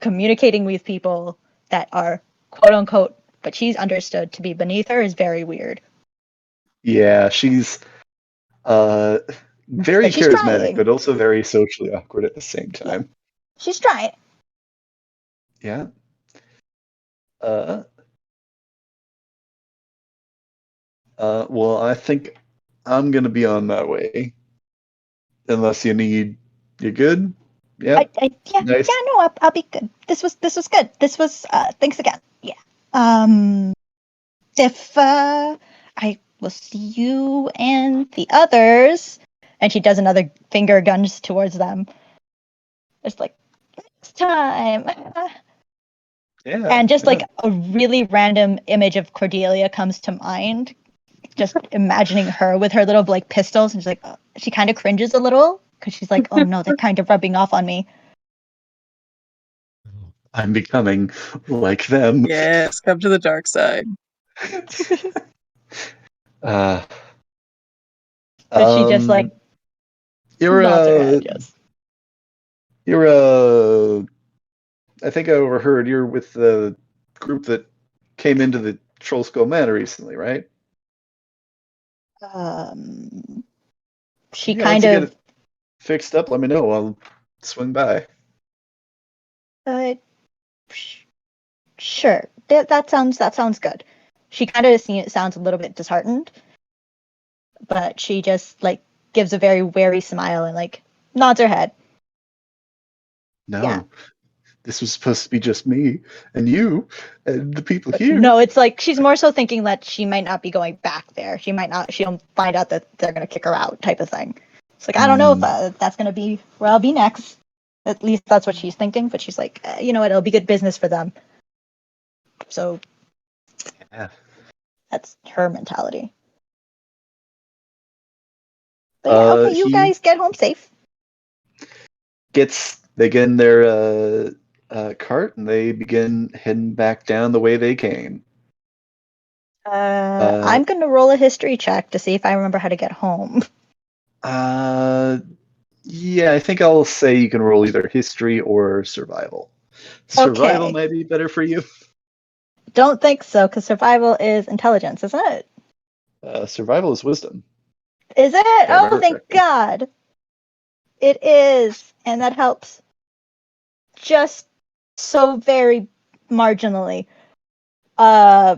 communicating with people that are quote unquote, but she's understood to be beneath her is very weird. yeah, she's very But she's charismatic, trying. but also very socially awkward at the same time. She's trying. Yeah. Uh, well, I think I'm gonna be on my way. Unless you need, you good? Yep. Yeah, Nice. yeah, no, I'll be good. This was good. This was thanks again. Yeah. If I will see you and the others, and she does another finger guns towards them. It's like next time. Yeah. And just yeah. like a really random image of Cordelia comes to mind. Just imagining her with her little like pistols, and she's like, she kind of cringes a little because she's like, oh no, they're kind of rubbing off on me. I'm becoming like them. Yes, come to the dark side. Uh, But she just like you're nods her head. Yes. I think I overheard you're with the group that came into the Troll Skull Manor recently, right? She Yeah, kind once you get of it fixed up, let me know. I'll swing by. Sure. That sounds good. She kind of sounds a little bit disheartened, but she just like gives a very wary smile and like nods her head. No, Yeah. this was supposed to be just me and you and the people But here. no, it's like she's more so thinking that she might not be going back there. She might not. She'll find out that they're gonna kick her out, type of thing. It's like I don't know if that's gonna be where I'll be next. At least that's what she's thinking. But she's like, you know what? It'll be good business for them. So Yeah. that's her mentality. But yeah, okay, you He guys get home safe. they get in their cart and they begin heading back down the way they came. I'm gonna roll a history check to see if I remember how to get home. Yeah, I think I'll say you can roll either history or survival. Survival Okay. might be better for you. Don't think so, because survival is intelligence, isn't it? Survival is wisdom. Is it? I Oh, remember thank correctly. God. It is, and that helps just so very marginally. Uh,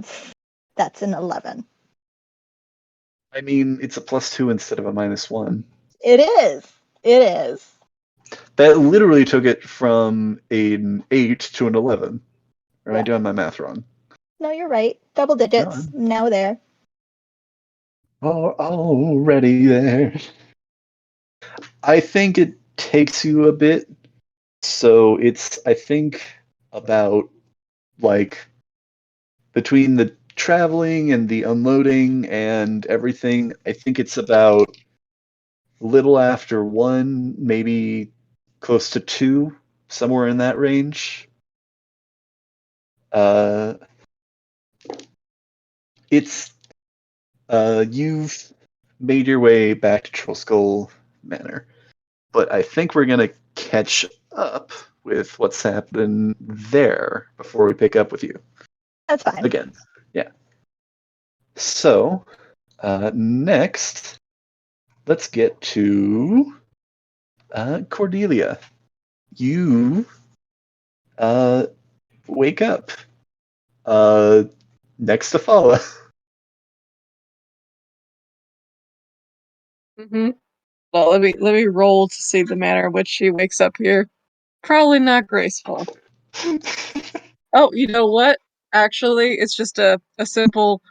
that's an 11. I mean, it's a +2 instead of a -1. It is. It is. That literally took it from an 8 to an 11. Or am I Yeah. doing my math wrong? No, you're right. Double digits. No, Now there. I'm already there. I think it takes you a bit. So it's, I think, about like between the traveling and the unloading and everything, I think it's about little after 1, maybe close to 2, somewhere in that range. Uh, it's you've made your way back to Troll Skull Manor, but I think we're gonna catch up with what's happening there before we pick up with you That's fine. again. Yeah. So next, let's get to Cordelia. You wake up next to Fala. Mm-hmm. Well, let me roll to see the manner in which she wakes up here. Probably not graceful. Oh, you know what? Actually, it's just a simple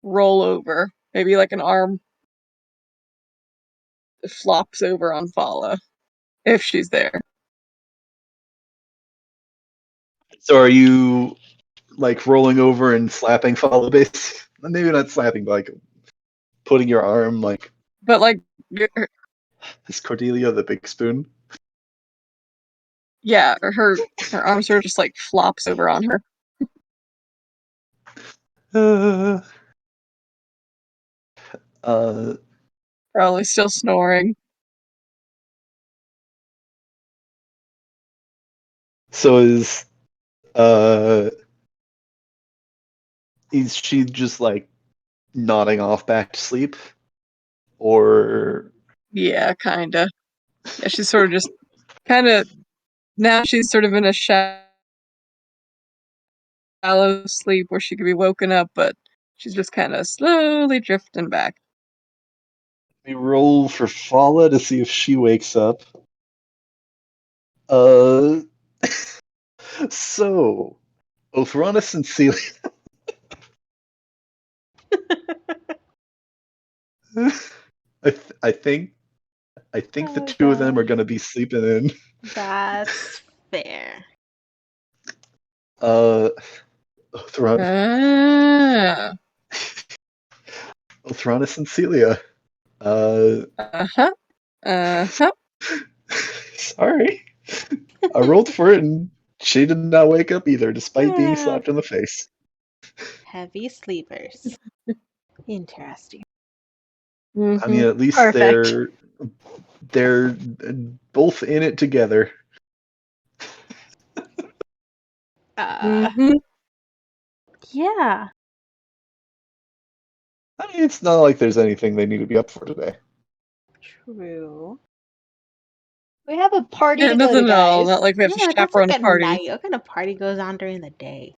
rollover. Maybe like an arm flops over on Fala if she's there. So are you like rolling over and slapping follow base? Maybe not slapping, but like putting your arm like But like, is Cordelia the big spoon? yeah, her arm sort of just like flops over on her. Uh, uh, Probably still snoring. so is she just like nodding off back to sleep? Or Yeah, kinda. Yeah, she's sort of just kinda now she's sort of in a shallow sleep where she could be woken up, but she's just kinda slowly drifting back. we roll for Fala to see if she wakes up. Uh, so Othronus and Celia. I think the Oh, two of them are gosh. gonna be sleeping in. That's fair. Uh, Othron- Ah. Othronus and Celia. Uh, Uh-huh. Uh-huh. sorry, I rolled for it and she did not wake up either, despite being Ah, slapped in the face. heavy sleepers. Interesting. I mean, Mm-hmm. at least Perfect. they're both in it together. Uh, Mm-hmm. yeah. I mean, it's not like there's anything they need to be up for today. True. We have a party Yeah, to go to, nothing at all. guys. Not like we have to Yeah, that's like chaperone a at party. night. What kind of party goes on during the day?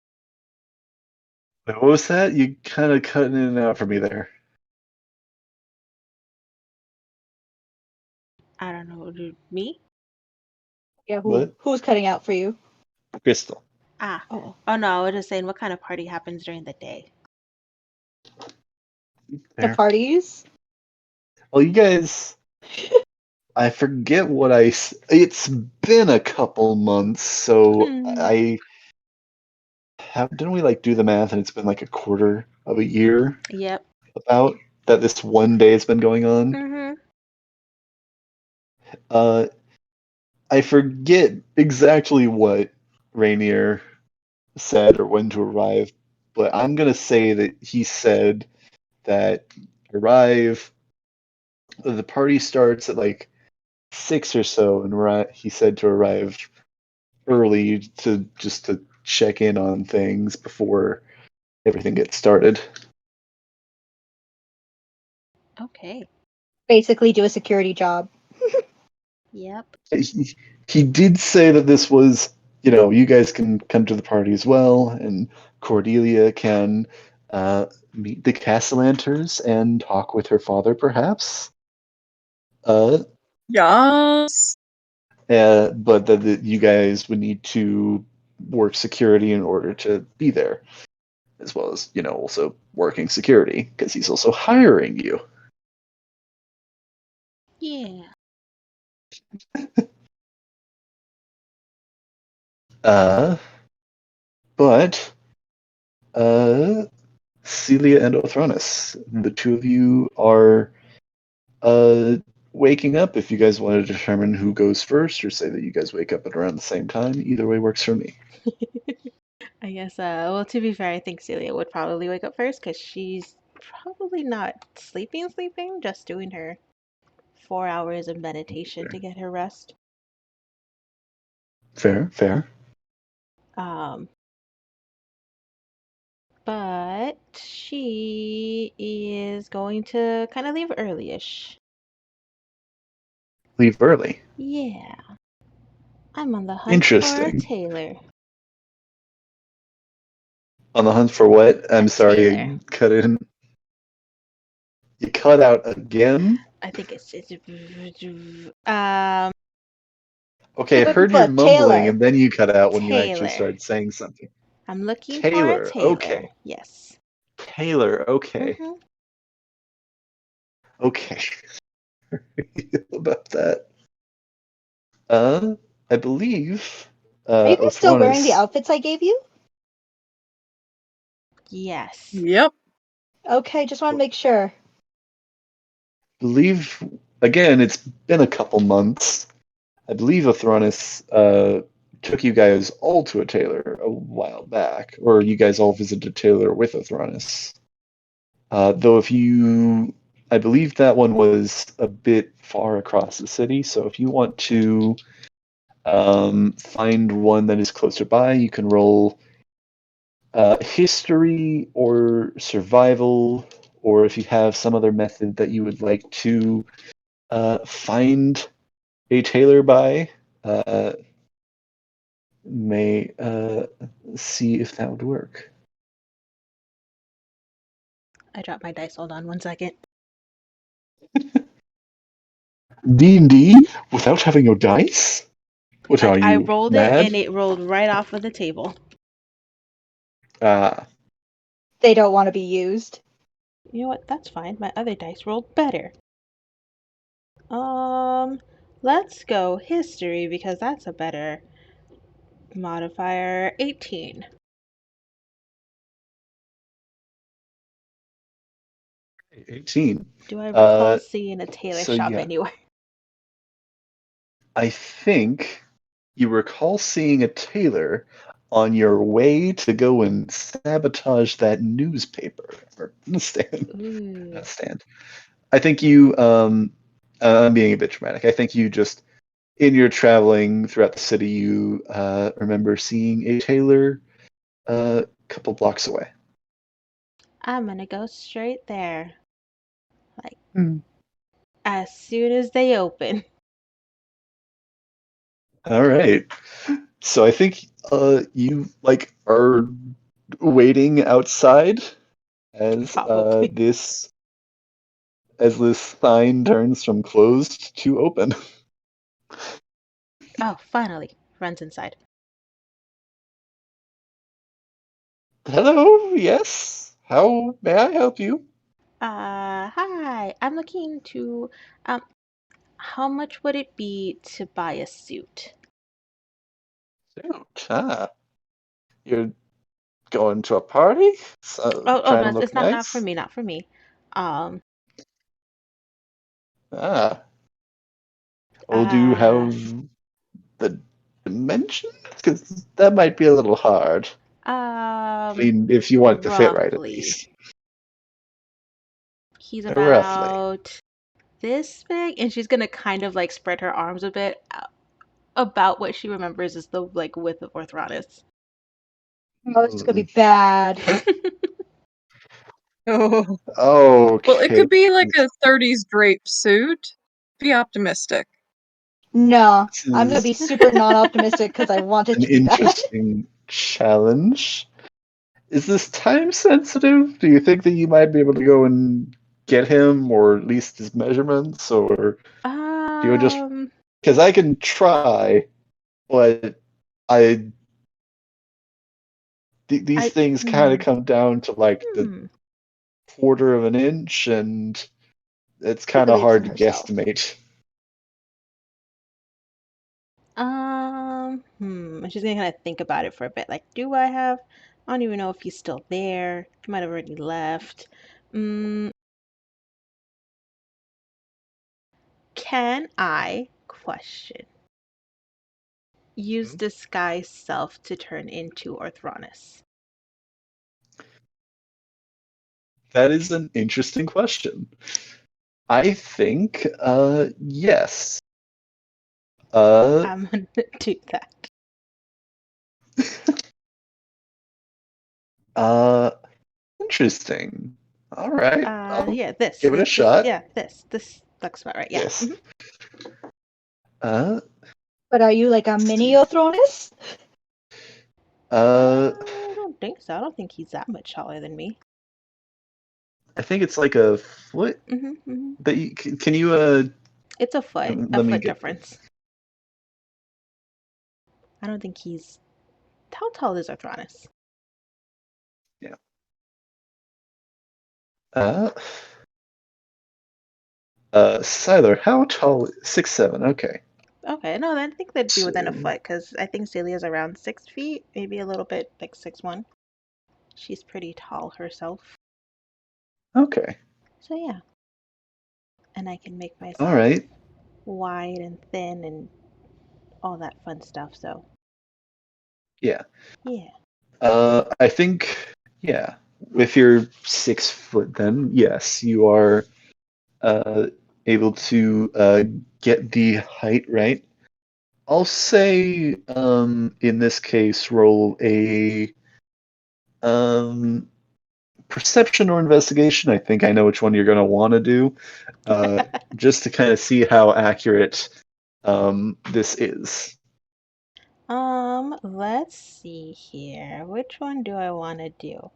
Wait, what was that? You kind of cutting in and out for me there. I don't know. Me? Yeah, What? who's cutting out for you? Crystal. Ah. Oh, Oh no, I was just saying what kind of party happens during the day. the There. parties. Well, you guys, I forget what it's been a couple months, so Hmm. I have, didn't we like do the math and it's been like a quarter of a year Yep. about that this one day has been going on? Mm-hmm. Uh, I forget exactly what Rainier said or when to arrive, but I'm gonna say that he said that arrive. The party starts at like 6 or so, and he said to arrive early to check in on things before everything gets started. Okay. Basically, do a security job. Yep. He did say that this was, you guys can come to the party as well, and Cordelia can meet the Castellanters and talk with her father, perhaps. Uh, Yes. but that you guys would need to work security in order to be there, as well as, also working security, because he's also hiring you. Yeah. Uh, but Celia and Othronus, the two of you are uh, waking up. If you guys want to determine who goes first, or say that you guys wake up at around the same time, either way works for me. I guess, well, to be fair, I think Celia would probably wake up first because she's probably not sleeping, just doing her 4 hours of meditation to get her rest. Fair, fair. Um, but she is going to kind of leave early-ish. Leave early. Yeah, I'm on the hunt for a Interesting. tailor. On the hunt for what? A I'm sorry, tailor. I cut in. You cut out again? I think um Okay, I heard your But mumbling, Taylor. and then you cut out when you actually tailor. started saying something. I'm looking for a Taylor, tailor. okay. Yes. Taylor, okay. Mm-hmm. Okay. About that. I believe Are you guys still wearing the Othronus, outfits I gave you? Yes. Yep. Okay, just want to make sure. believe again, it's been a couple months. I believe Othronus took you guys all to a tailor a while back, or you guys all visited a tailor with Othronus. Though if you, I believe that one was a bit far across the city, so if you want to find one that is closer by, you can roll history or survival, or if you have some other method that you would like to find a tailor by, may see if that would work. I dropped my dice. Hold on 1 second. D&D without having your dice? What are I you, rolled it mad? and it rolled right off of the table. Ah, They don't want to be used. You know what? That's fine. My other dice rolled better. Let's go history because that's a better modifier. 18. 18. Do I recall Uh, seeing a tailor so shop yeah, anywhere? I think you recall seeing a tailor on your way to go and sabotage that newspaper or stand. Ooh. Not stand. I think you. I'm being a bit dramatic. I think you just in your traveling throughout the city, you remember seeing a tailor a couple blocks away. I'm gonna go straight there. Like, Hmm. as soon as they open. All right. So I think you like are waiting outside as Probably. this sign turns from closed to open. Oh, finally. Runs inside. Hello, yes. How may I help you? Hi. I'm looking to, um, how much would it be to buy a suit? Shoot, you're going to a party? So, Oh, trying no, to it's look not for nice? me, not for me. Um, Ah, well, do you uh, have the dimensions? Because that might be a little hard. I um, mean, if you want it to fit right, at roughly. least. He's Roughly. about this big, and she's gonna kind of like spread her arms a bit about what she remembers is the like width of Orthronus. Oh, this is gonna Hmm. be bad. Oh. Well, it Okay. could be like a 30s drape suit. Be optimistic. No, This I'm gonna be is super non-optimistic because I want it an to be bad. interesting challenge. Is this time sensitive? Do you think that you might be able to go and get him, or at least his measurements, or do you just um, because I can try, but I these I things kind of come down to like the hmm. quarter of an inch, and it's She kind of believes hard in to herself. guesstimate. And she's gonna kind of think about it for a bit. Like, do I have? I don't even know if he's still there. He might have already left. Mm, can I question use disguise self to turn into Orthronus? That is an interesting question. I think, yes. Uh, I'm gonna do that. uh, Interesting. All right, I'll Yeah, this, give it a this, this, shot. yeah, this looks about right. Yeah. Yes. Uh, But are you like a let's mini see. Othronus? Uh, I don't think so. I don't think he's that much taller than me. I think it's like a foot Hmm. that you can you It's a let me foot get difference. I don't think he's. How tall is Arthronus? yeah. Uh, Siler, how tall? 6'7". Okay. Okay, no, I think they'd be within a So, foot because I think Celia's around 6 feet, maybe a little bit like 6'1". She's pretty tall herself. okay. So yeah, and I can make All myself right. wide and thin and all that fun stuff. So Yeah. yeah. I think, yeah, if you're 6 foot, then yes, you are uh, able to get the height right. I'll say, in this case, roll a um, perception or investigation. I think I know which one you're going to want to do, uh, just to kind of see how accurate this is. Let's see here. Which one do I want to do?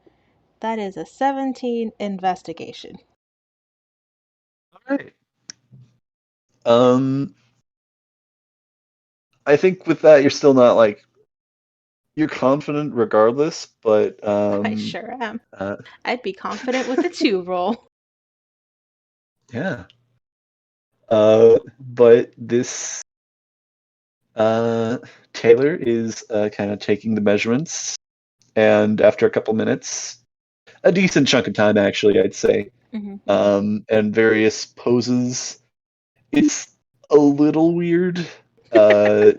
That is a 17 investigation. All right. Um, I think with that, you're still not like you're confident regardless, but I sure am. uh, I'd be confident with a 2 roll. yeah. But this uh, Taylor is kind of taking the measurements, and after a couple minutes, a decent chunk of time actually, I'd say, Mm-hmm. and various poses, it's a little weird uh,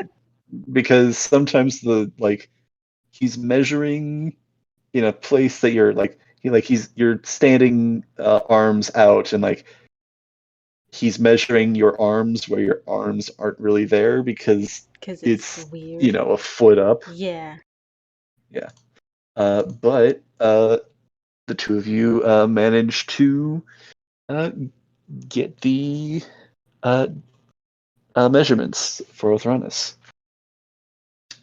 because sometimes the like he's measuring in a place that you're like you're standing arms out and like he's measuring your arms where your arms aren't really there because Because it's it's weird. a foot up. Yeah. Yeah. But the two of you manage to uh, get the uh, measurements for Othronus.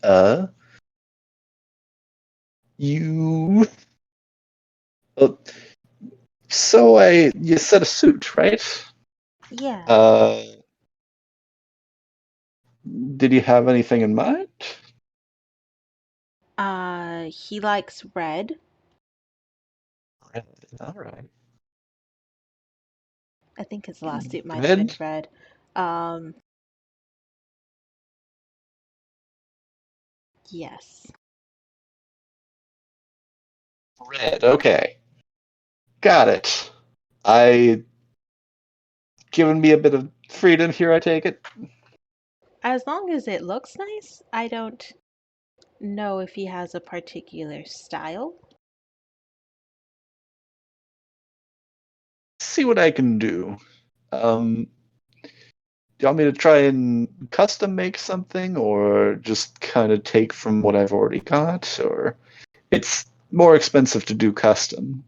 Uh, you uh, so I you said a suit, right? Yeah. Uh, did you have anything in mind? He likes red. All right. I think his last suit might have been Red, red. Um, yes. red. Okay, got it. I given me a bit of freedom here. I take it. As long as it looks nice, I don't know if he has a particular style. See what I can do. Do you want me to try and custom make something, or just kind of take from what I've already got, or it's more expensive to do custom.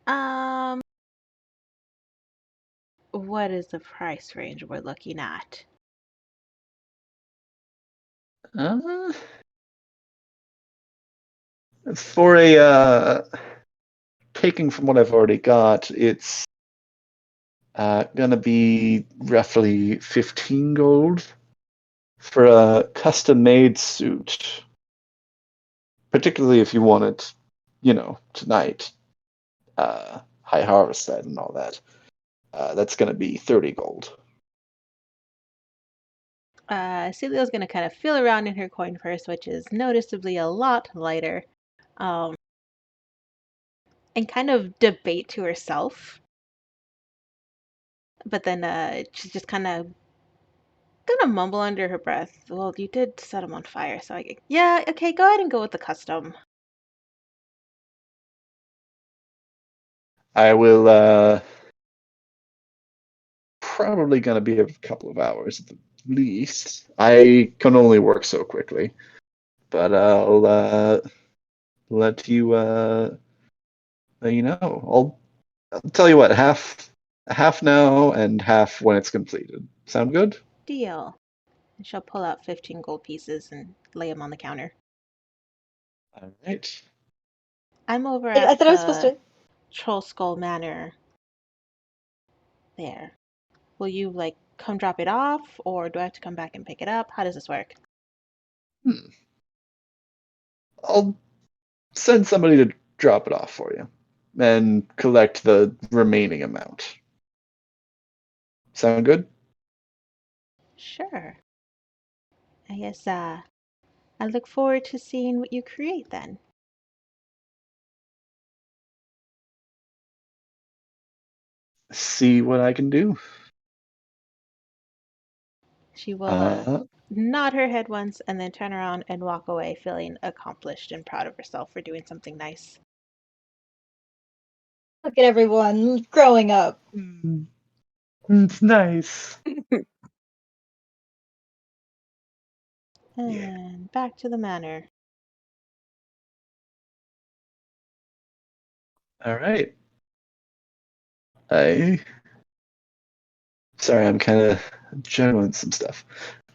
Um, what is the price range we're looking at? Uh, for a taking from what I've already got, it's gonna be roughly 15 gold for a custom made suit, particularly if you want it, tonight. High harvest set and all that. That's gonna be 30 gold. Celia's gonna kind of feel around in her coin purse, which is noticeably a lot lighter, um, and kind of debate to herself. But then she's just kind of gonna mumble under her breath. Well, you did set him on fire, so yeah, okay, go ahead and go with the custom. I will probably gonna be a couple of hours at the least. I can only work so quickly, but I'll let you let you know. I'll tell you what, half now and half when it's completed. Sound good? Deal. And she'll pull out 15 gold pieces and lay them on the counter. All right. I'm over I at thought I was supposed the to. Troll Skull Manor there. Will you like come drop it off, or do I have to come back and pick it up? How does this work? Hmm. I'll send somebody to drop it off for you and collect the remaining amount. Sound good? Sure. I guess I look forward to seeing what you create then. See what I can do. She will Uh, nod her head once and then turn around and walk away feeling accomplished and proud of herself for doing something nice. Look at everyone growing up. it's nice. And back to the manor. All right. Sorry, I'm kind of juggling some stuff.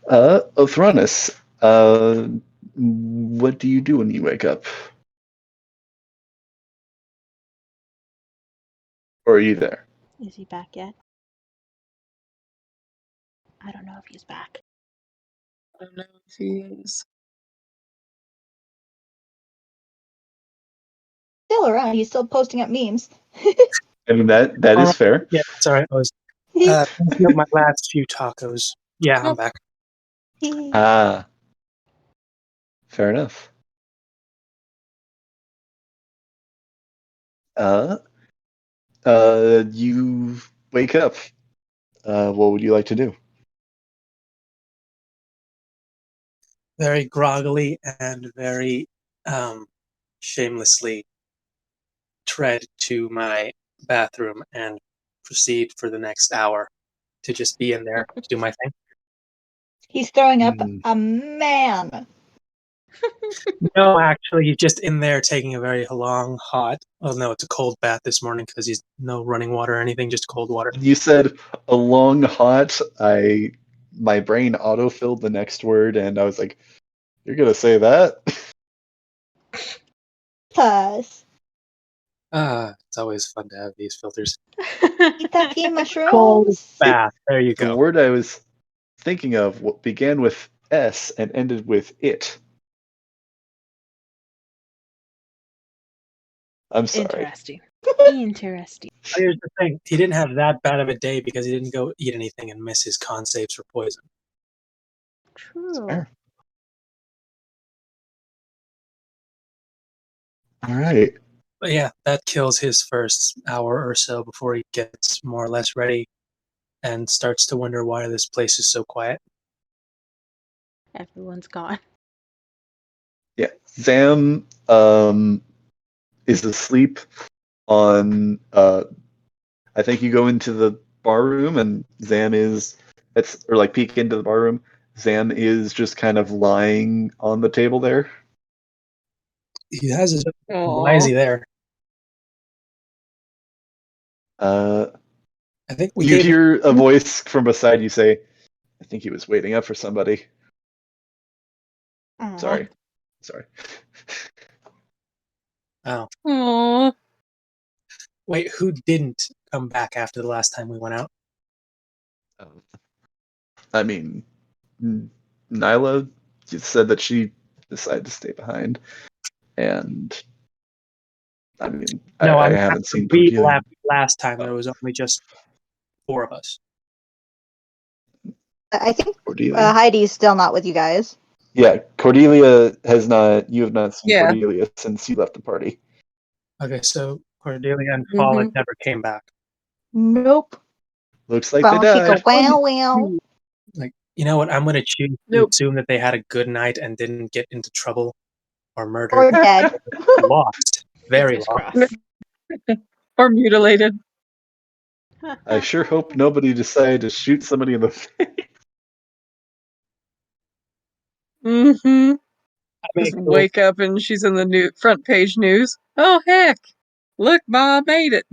Othronus, what do you do when you wake up? Or are you there? Is he back yet? I don't know if he's back. I don't know if he is. Still around. He's still posting up memes. I mean, that All is right. fair. Yeah, sorry. I was finishing up my last few tacos. Yeah, I'm Nope. back. Ah, fair enough. Uh, you wake up. What would you like to do? Very groggily and very shamelessly tread to my bathroom and proceed for the next hour to just be in there to do my thing. He's throwing up Hmm. a man. No, actually, he's just in there taking a very long, hot. Oh no, it's a cold bath this morning because he's no running water or anything, just cold water. You said a long hot. My brain autofilled the next word, and I was like, "You're gonna say that?" Plus, It's always fun to have these filters. Itaki Cold mushrooms. bath. There you The go. word I was thinking of what began with S and ended with it. I'm sorry. Interesting. Interesting. Here's the thing: he didn't have that bad of a day because he didn't go eat anything and miss his con saves for poison. True. Fair. All right. But yeah, that kills his first hour or so before he gets more or less ready and starts to wonder why this place is so quiet. Everyone's gone. Yeah. Zam is asleep on I think you go into the bar room and Zam is it's or like peek into the bar room. Zam is just kind of lying on the table there. He has his. Why is Aw. he there? Uh I think we you gave him. hear a voice from beside you say, I think he was waiting up for somebody. Aw. Sorry. Oh, Aw. wait, who didn't come back after the last time we went out? I mean, Nyla said that she decided to stay behind, and I mean, No, I I'm haven't after seen we Cordelia. left last time. There was only just four of us. I think Cordelia. Heidi's still not with you guys. Yeah, Cordelia has not. You have not seen Yeah. Cordelia since you left the party. Okay, so Cordelia and Mhm. Pollock never came back. Nope. Looks like they Gonna take a died. wow. Like, you know what? I'm going to choose to Nope. assume that they had a good night and didn't get into trouble or murdered Or dead. or lost. Very Fingers lost. crossed. Or mutilated. I sure hope nobody decided to shoot somebody in the face. Mm-hmm. I mean, Just wake up and she's in the front page news. Oh heck! Look, Ma made it.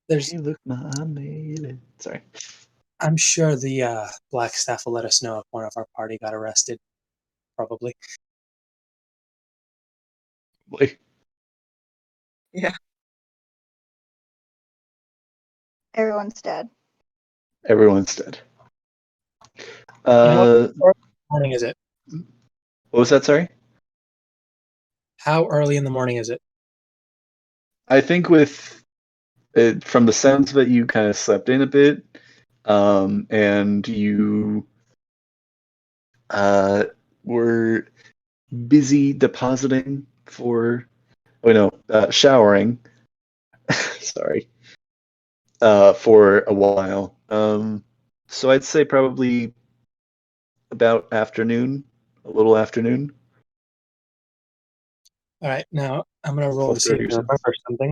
there's. Hey, look, I made it. Sorry. I'm sure the black staff will let us know if one of our party got arrested. Probably. Boy, Yeah. Everyone's dead. everyone's dead. You know what? Uh, What morning is it? what was that? Sorry. How early in the morning is it? I think with it, from the sounds of it, you kind of slept in a bit. and you were busy depositing for, oh no, showering. Sorry, for a while. So I'd say probably about afternoon, a little afternoon, All right, now I'm gonna roll to see if 12:30 or I so. remember something.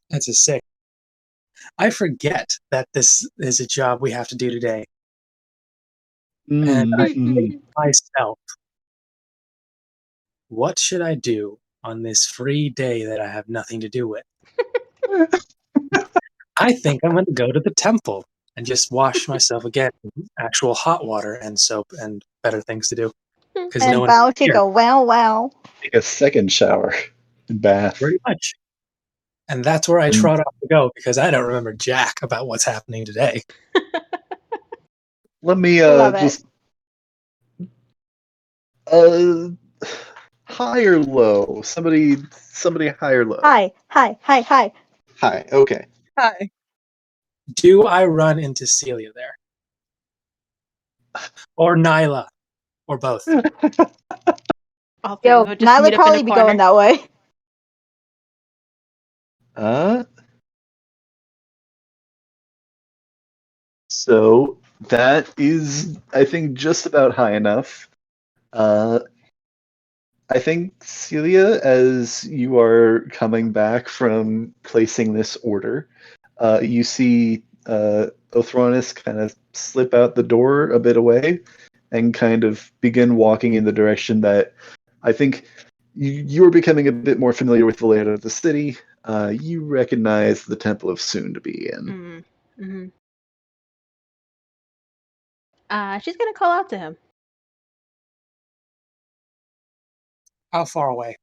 That's a 6. I forget that this is a job we have to do today, and I think Mm-hmm. to myself, what should I do on this free day that I have nothing to do with? I think I'm going to go to the temple and just wash myself again in actual hot water and soap and better things to do because no And one else Bao is take here. a wow. Take a second shower and bath. Pretty much. And that's where I And trot off to go because I don't remember jack about what's happening today. let me Love it. just uh high or low. Somebody high or low. Hi, hi, hi, hi. High. Okay. Hi. Do I run into Celia there? Or Nyla? Or both? All three Yo, will just meet Nyla up in a probably be going corner. that way. Uh so that is, I think, just about high enough. Uh I think, Celia, as you are coming back from placing this order, you see Othronus kind of slip out the door a bit away and kind of begin walking in the direction that I think you're becoming a bit more familiar with the layout of the city. You recognize the Temple of Soon to be in. Mm-hmm. She's gonna call out to him. How far away?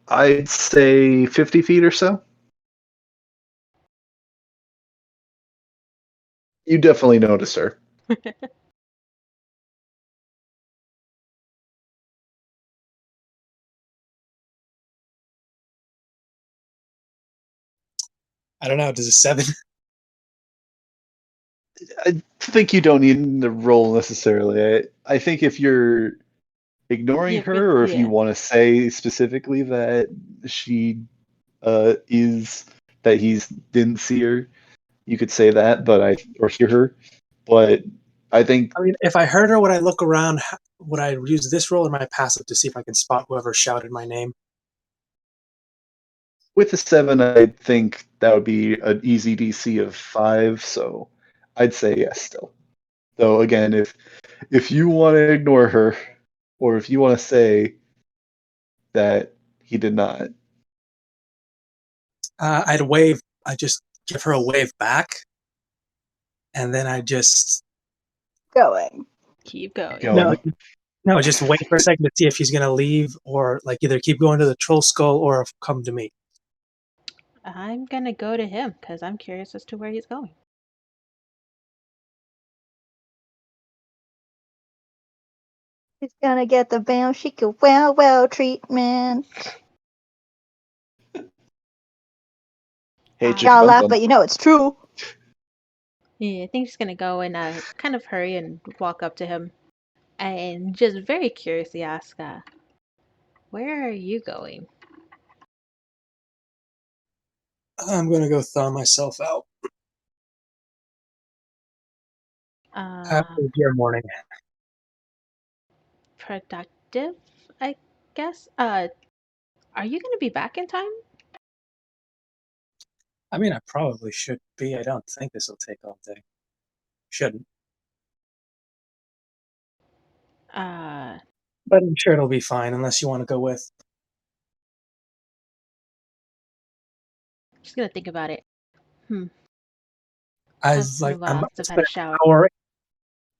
I'd say 50 feet or so. You definitely notice her. I don't know. Does a 7? I think you don't need the roll necessarily. I think if you're ignoring Yeah, her, or if you yeah. want to say specifically that she is that he's didn't see her, you could say that, but I or hear her. But I think I mean, if I heard her, would I look around? Would I use this roll or my passive to see if I can spot whoever shouted my name? with a 7, I think that would be an easy DC of 5. So I'd say yes still. Though again, if you want to ignore her, or if you want to say that he did not, I'd wave. I just give her a wave back, and then I just Going. Keep going. no, going. no, just wait for a second to see if he's gonna leave or like either keep going to the troll skull or come to me. I'm gonna go to him because I'm curious as to where he's going. He's gonna get the Bao Shika well treatment. Hey, Uh, chicka Y'all bum laugh, bum. but you know it's true. yeah, I think she's gonna go and kind of hurry and walk up to him and just very curiously ask, "Where are you going?" I'm gonna go thaw myself out. Have Uh, a dear morning. Productive, I guess. Are you gonna be back in time? I mean, I probably should be. I don't think this will take all day. Shouldn't, Uh, but I'm sure it'll be fine unless you want to go with. just gonna think about it. Hmm. I Has been a like. while since I've had a Spent shower. an hour.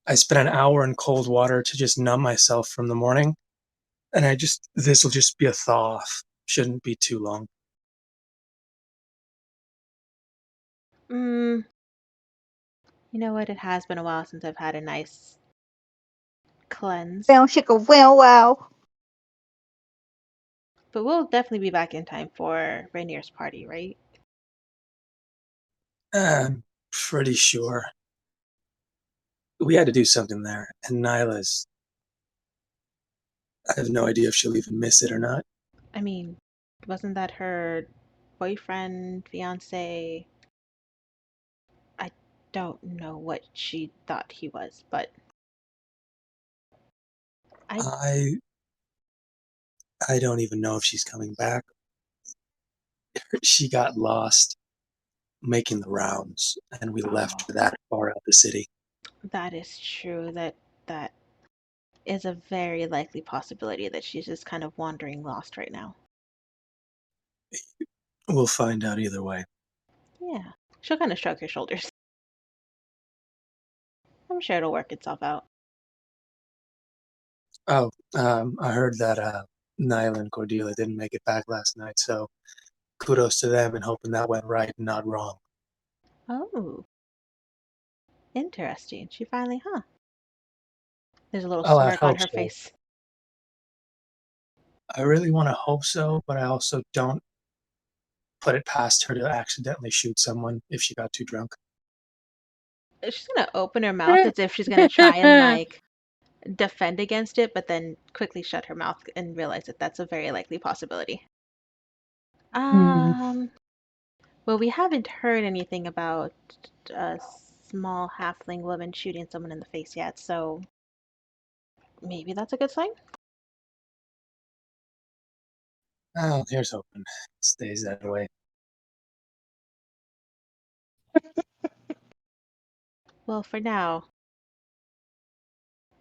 I spent an hour in cold water to just numb myself from the morning, and I just this will just be a thaw off. Shouldn't be too long. You know what? It has been a while since I've had a nice cleanse. Wow, chicka, wow. But we'll definitely be back in time for Rainier's party, right? I'm pretty sure. We had to do something there, and Nyla's. I have no idea if she'll even miss it or not. I mean, wasn't that her boyfriend, fiance? I don't know what she thought he was, but I don't even know if she's coming back. She got lost making the rounds, and we left her that far out the city. that is true. That is a very likely possibility that she's just kind of wandering lost right now. We'll find out either way. Yeah. She'll kind of shrug her shoulders. I'm sure it'll work itself out. Oh, I heard that Nyla and Cordelia didn't make it back last night, so kudos to them and hoping that went right and not wrong. Oh, interesting. She finally, huh? There's a little Oh, I smirk on hope her so. face. I really want to hope so, but I also don't put it past her to accidentally shoot someone if she got too drunk. She's gonna open her mouth as if she's gonna try and like defend against it, but then quickly shut her mouth and realize that that's a very likely possibility. Um, well, we haven't heard anything about a small halfling woman shooting someone in the face yet, so maybe that's a good sign. Oh, here's hoping. It stays that way. Well, for now,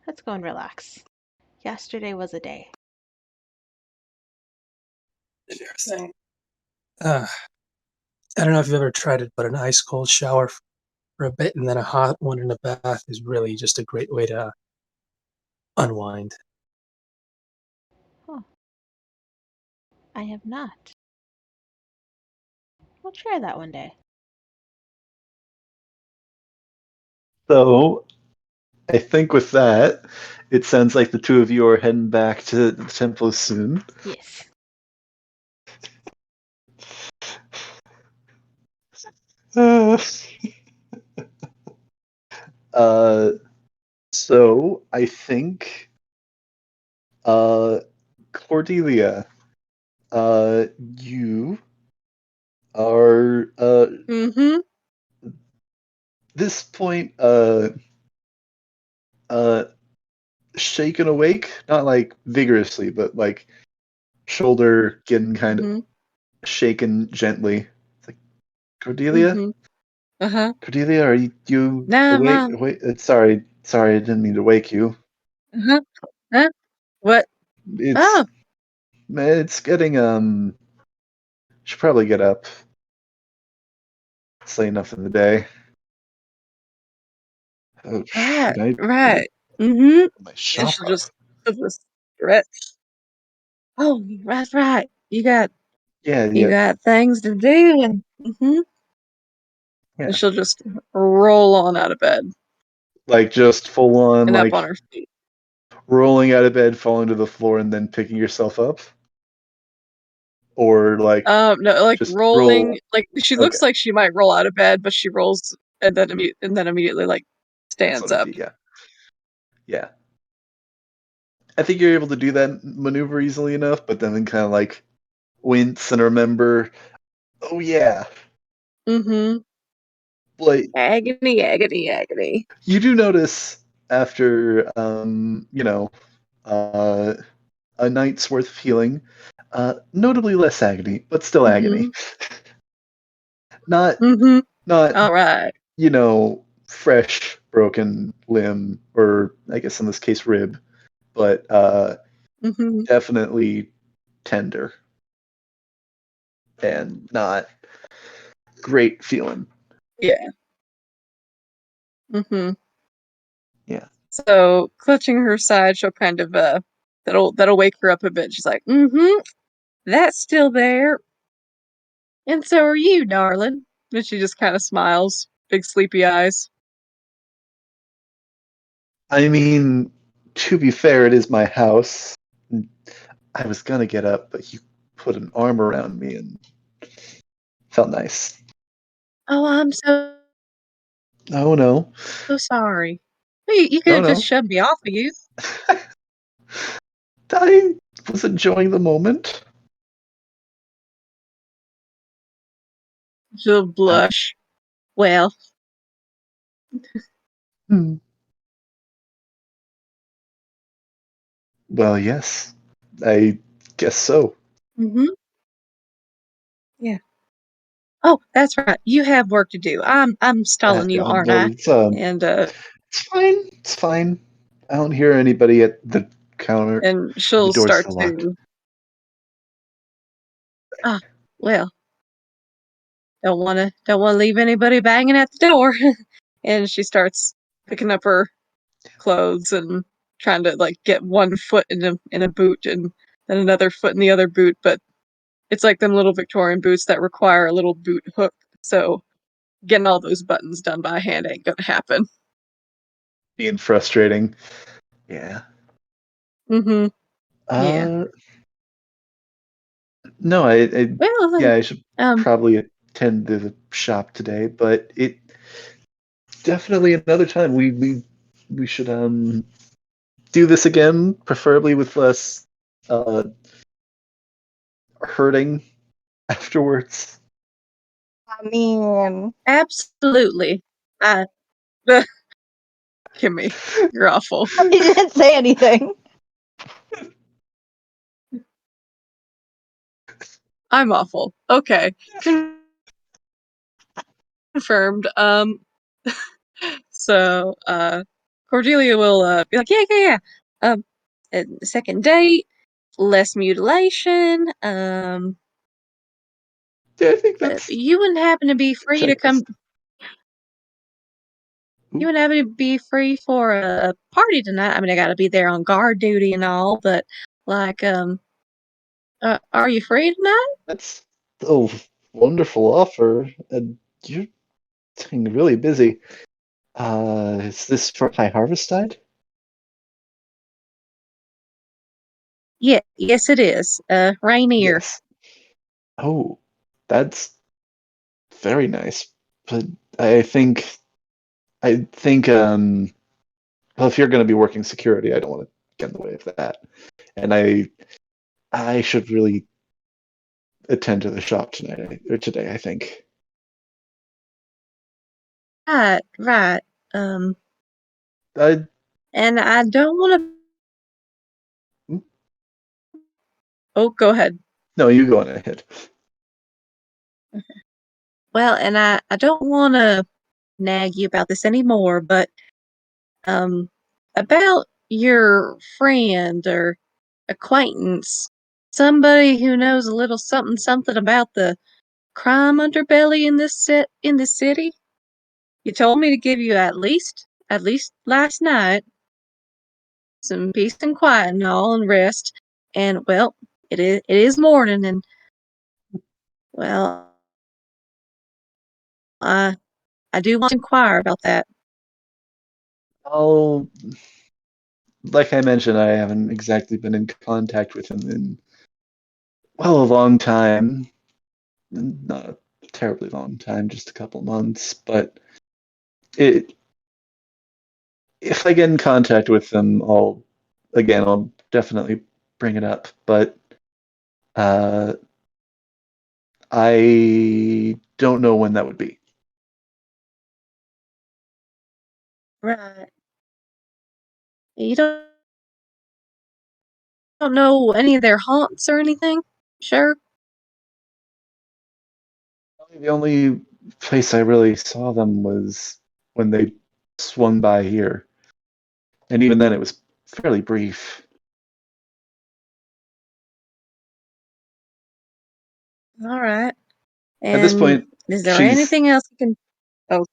let's go and relax. Yesterday was a day. Sure thing. I don't know if you've ever tried it, but an ice cold shower for a bit and then a hot one in a bath is really just a great way to unwind. Oh, I have not. We'll try that one day. So I think with that, it sounds like the two of you are heading back to the temple soon. Yes. Uh, uh, so I think Cordelia, you are Mm-hmm. this point uh shaken awake, not like vigorously, but like shoulder getting kind of Mm-hmm. shaken gently. It's like Cordelia, Mm-hmm. Uh-huh. Cordelia, are you Nah, awake? Mom. Wait, sorry, I didn't mean to wake you. Uh-huh. Huh? What? It's Oh, it's getting should probably get up. It's late enough in the day. Oh right, shoot, I better right. Mm-hmm. put my And shop up. she'll just stretch. Oh, right, right. Yeah, You yeah, got things to do, and yeah. she'll just roll on out of bed Like just full on and up on like her feet. rolling out of bed, falling to the floor, and then picking yourself up, or like No, like just rolling. roll. Like she Okay, looks like she might roll out of bed, but she rolls and then immediately like that's what stands it'd up. be. Yeah, yeah. I think you're able to do that maneuver easily enough, but then kind of like wince and remember. Oh yeah, Mm-hmm. like Agony, agony, agony. you do notice after uh, a night's worth of healing, notably less agony, but still agony. Mm-hmm. Not Mm-hmm. not All right. fresh broken limb or I guess in this case rib, but Mm-hmm. definitely tender and not great feeling. Yeah. Mm-hmm. Yeah. So clutching her side, she'll kind of that'll wake her up a bit. She's like, mm-hmm, that's still there. And so are you, darling. But she just kind of smiles, big sleepy eyes. I mean, to be fair, it is my house. I was gonna get up, but you put an arm around me and felt nice. Oh, I'm so Oh no. sorry. Well, you could Oh have just no. shoved me off of you. I was enjoying the moment. She'll blush. Well, Hmm. Well, yes. I guess so. mm-hmm. Yeah. Oh, that's right. You have work to do. I'm stalling you, aren't Well, I? And it's fine. It's fine. I don't hear anybody at the counter. The she'll door's start still locked. to ah well, don't wanna leave anybody banging at the door. And she starts picking up her clothes and trying to like get one foot in a boot and then another foot in the other boot, but it's like them little Victorian boots that require a little boot hook. So getting all those buttons done by hand ain't gonna happen. Being frustrating. Yeah. Mm-hmm. Yeah. Uh, no, Well, yeah, I should um, probably attend to the shop today, but it definitely another time we should do this again, preferably with less uh hurting afterwards. I mean, absolutely. I Kimmy, you're awful. I didn't say anything. I'm awful. Okay. Confirmed. So Cordelia will be like, yeah. Second date, less mutilation. Yeah, I think that's You wouldn't happen to be free to come. checklist. You Ooh, wouldn't happen to be free for a party tonight. I mean, I got to be there on guard duty and all, but like, are you free tonight? that's a wonderful offer, and you're getting really busy. Is this for High Harvestide? Yeah, yes, it is. Rainier. Yes. Oh, that's very nice. But I think I think well, if you're going to be working security, I don't want to get in the way of that. And I should really attend to the shop tonight or today, I think. Right. Um, I and I don't want to. Oh, go ahead. No, you go on ahead. Well, and I don't want to nag you about this anymore, but um, about your friend or acquaintance, somebody who knows a little something about the crime underbelly in in this city. You told me to give you at least last night, some peace and quiet and all and rest. And well, it is morning, and well, I I do want to inquire about that. I'll like I mentioned, I haven't exactly been in contact with him in well a long time. Not a terribly long time, just a couple months, but it if I get in contact with them, I'll definitely bring it up. But uh, I don't know when that would be. Right. You don't know any of their haunts or anything? Sure. The only place I really saw them was when they swung by here, and even then it was fairly brief. All right. At this And point, is there she's anything else you can? Oh,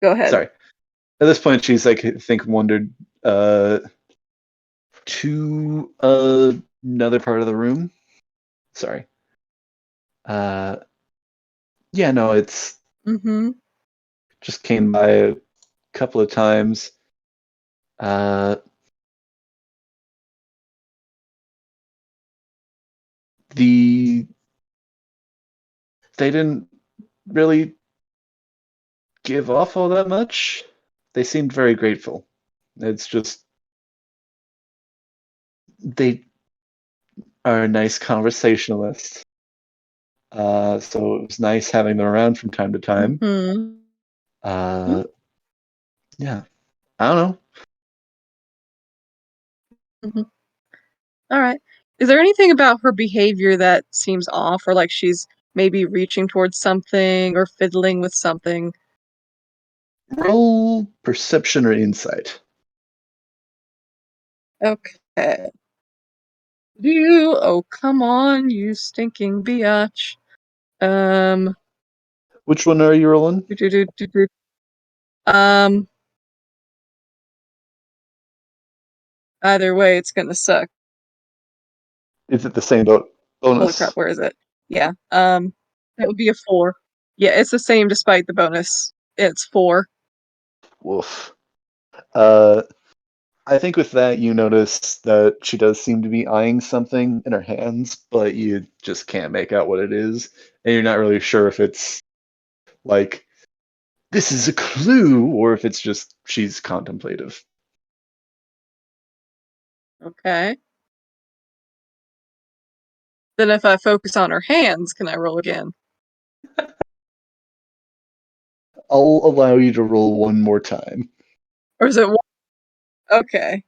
go ahead. sorry. At this point, she's like I think wandered uh, to another part of the room. Sorry. Uh, yeah, no, it's Mm-hmm. Just came by a couple of times. Uh, the they didn't really give off all that much. They seemed very grateful. It's just they are a nice conversationalist. So it was nice having them around from time to time. Mm-hmm. Uh, yeah, I don't know. Mm-hmm. All right. Is there anything about her behavior that seems off, or like she's maybe reaching towards something or fiddling with something? Roll perception or insight. Okay. You, oh, come on, you stinking biatch. Which one are you rolling? Do. Um, Either way, it's gonna suck. Is it the same Holy crap, bonus? where is it? Yeah, that would be a 4. Yeah, it's the same despite the bonus. It's 4. Woof. Uh, I think with that, you notice that she does seem to be eyeing something in her hands, but you just can't make out what it is. And you're not really sure if it's like, this is a clue, or if it's just she's contemplative. Okay. Then if I focus on her hands, can I roll again? I'll allow you to roll one more time. Or is it 1? Okay.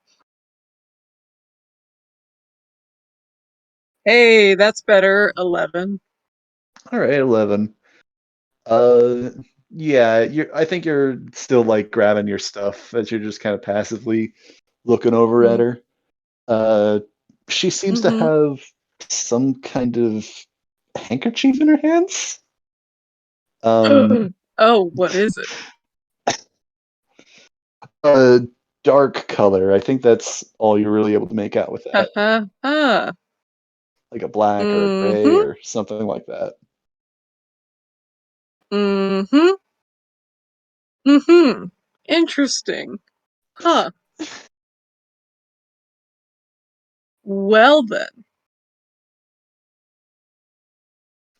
Hey, that's better. 11. All right, 11. Yeah, I think you're still like grabbing your stuff as you're just kind of passively looking over at her. Uh, she seems to Mm-hmm. have some kind of handkerchief in her hands. Oh, what is it? A dark color. I think that's all you're really able to make out with Ha that. ha ha. Like a black or a gray Mm-hmm. or something like that. Mm-hmm. Mm-hmm. Interesting. Huh. Well then.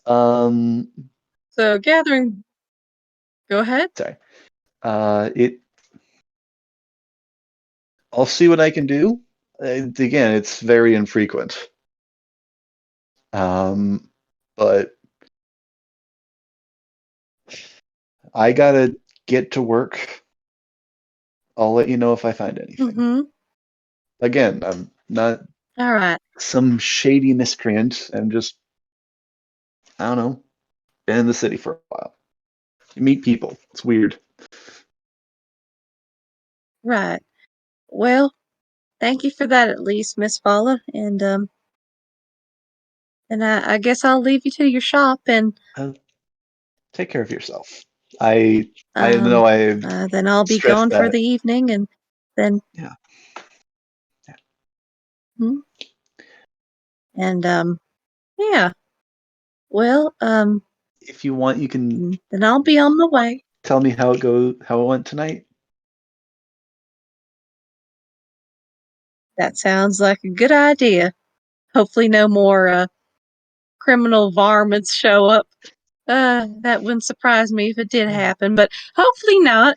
Um, So gathering. Go ahead. sorry. It. I'll see what I can do. Again, it's very infrequent. But I gotta get to work. I'll let you know if I find anything. Mm-hmm. Again, I'm not All right. some shady miscreant. I'm just, I don't know, been in the city for a while. You meet people. It's weird. Right. Well, thank you for that at least, Miss Fala. And I guess I'll leave you to your shop and Uh, Take care of yourself. I I um know I then I'll be stressed gone for that. the evening and then Yeah. Yeah. hmm, and yeah. Well, If you want, you can then I'll be on my way. tell me how it went tonight. That sounds like a good idea. Hopefully no more criminal varmints show up. That wouldn't surprise me if it did happen, but hopefully not.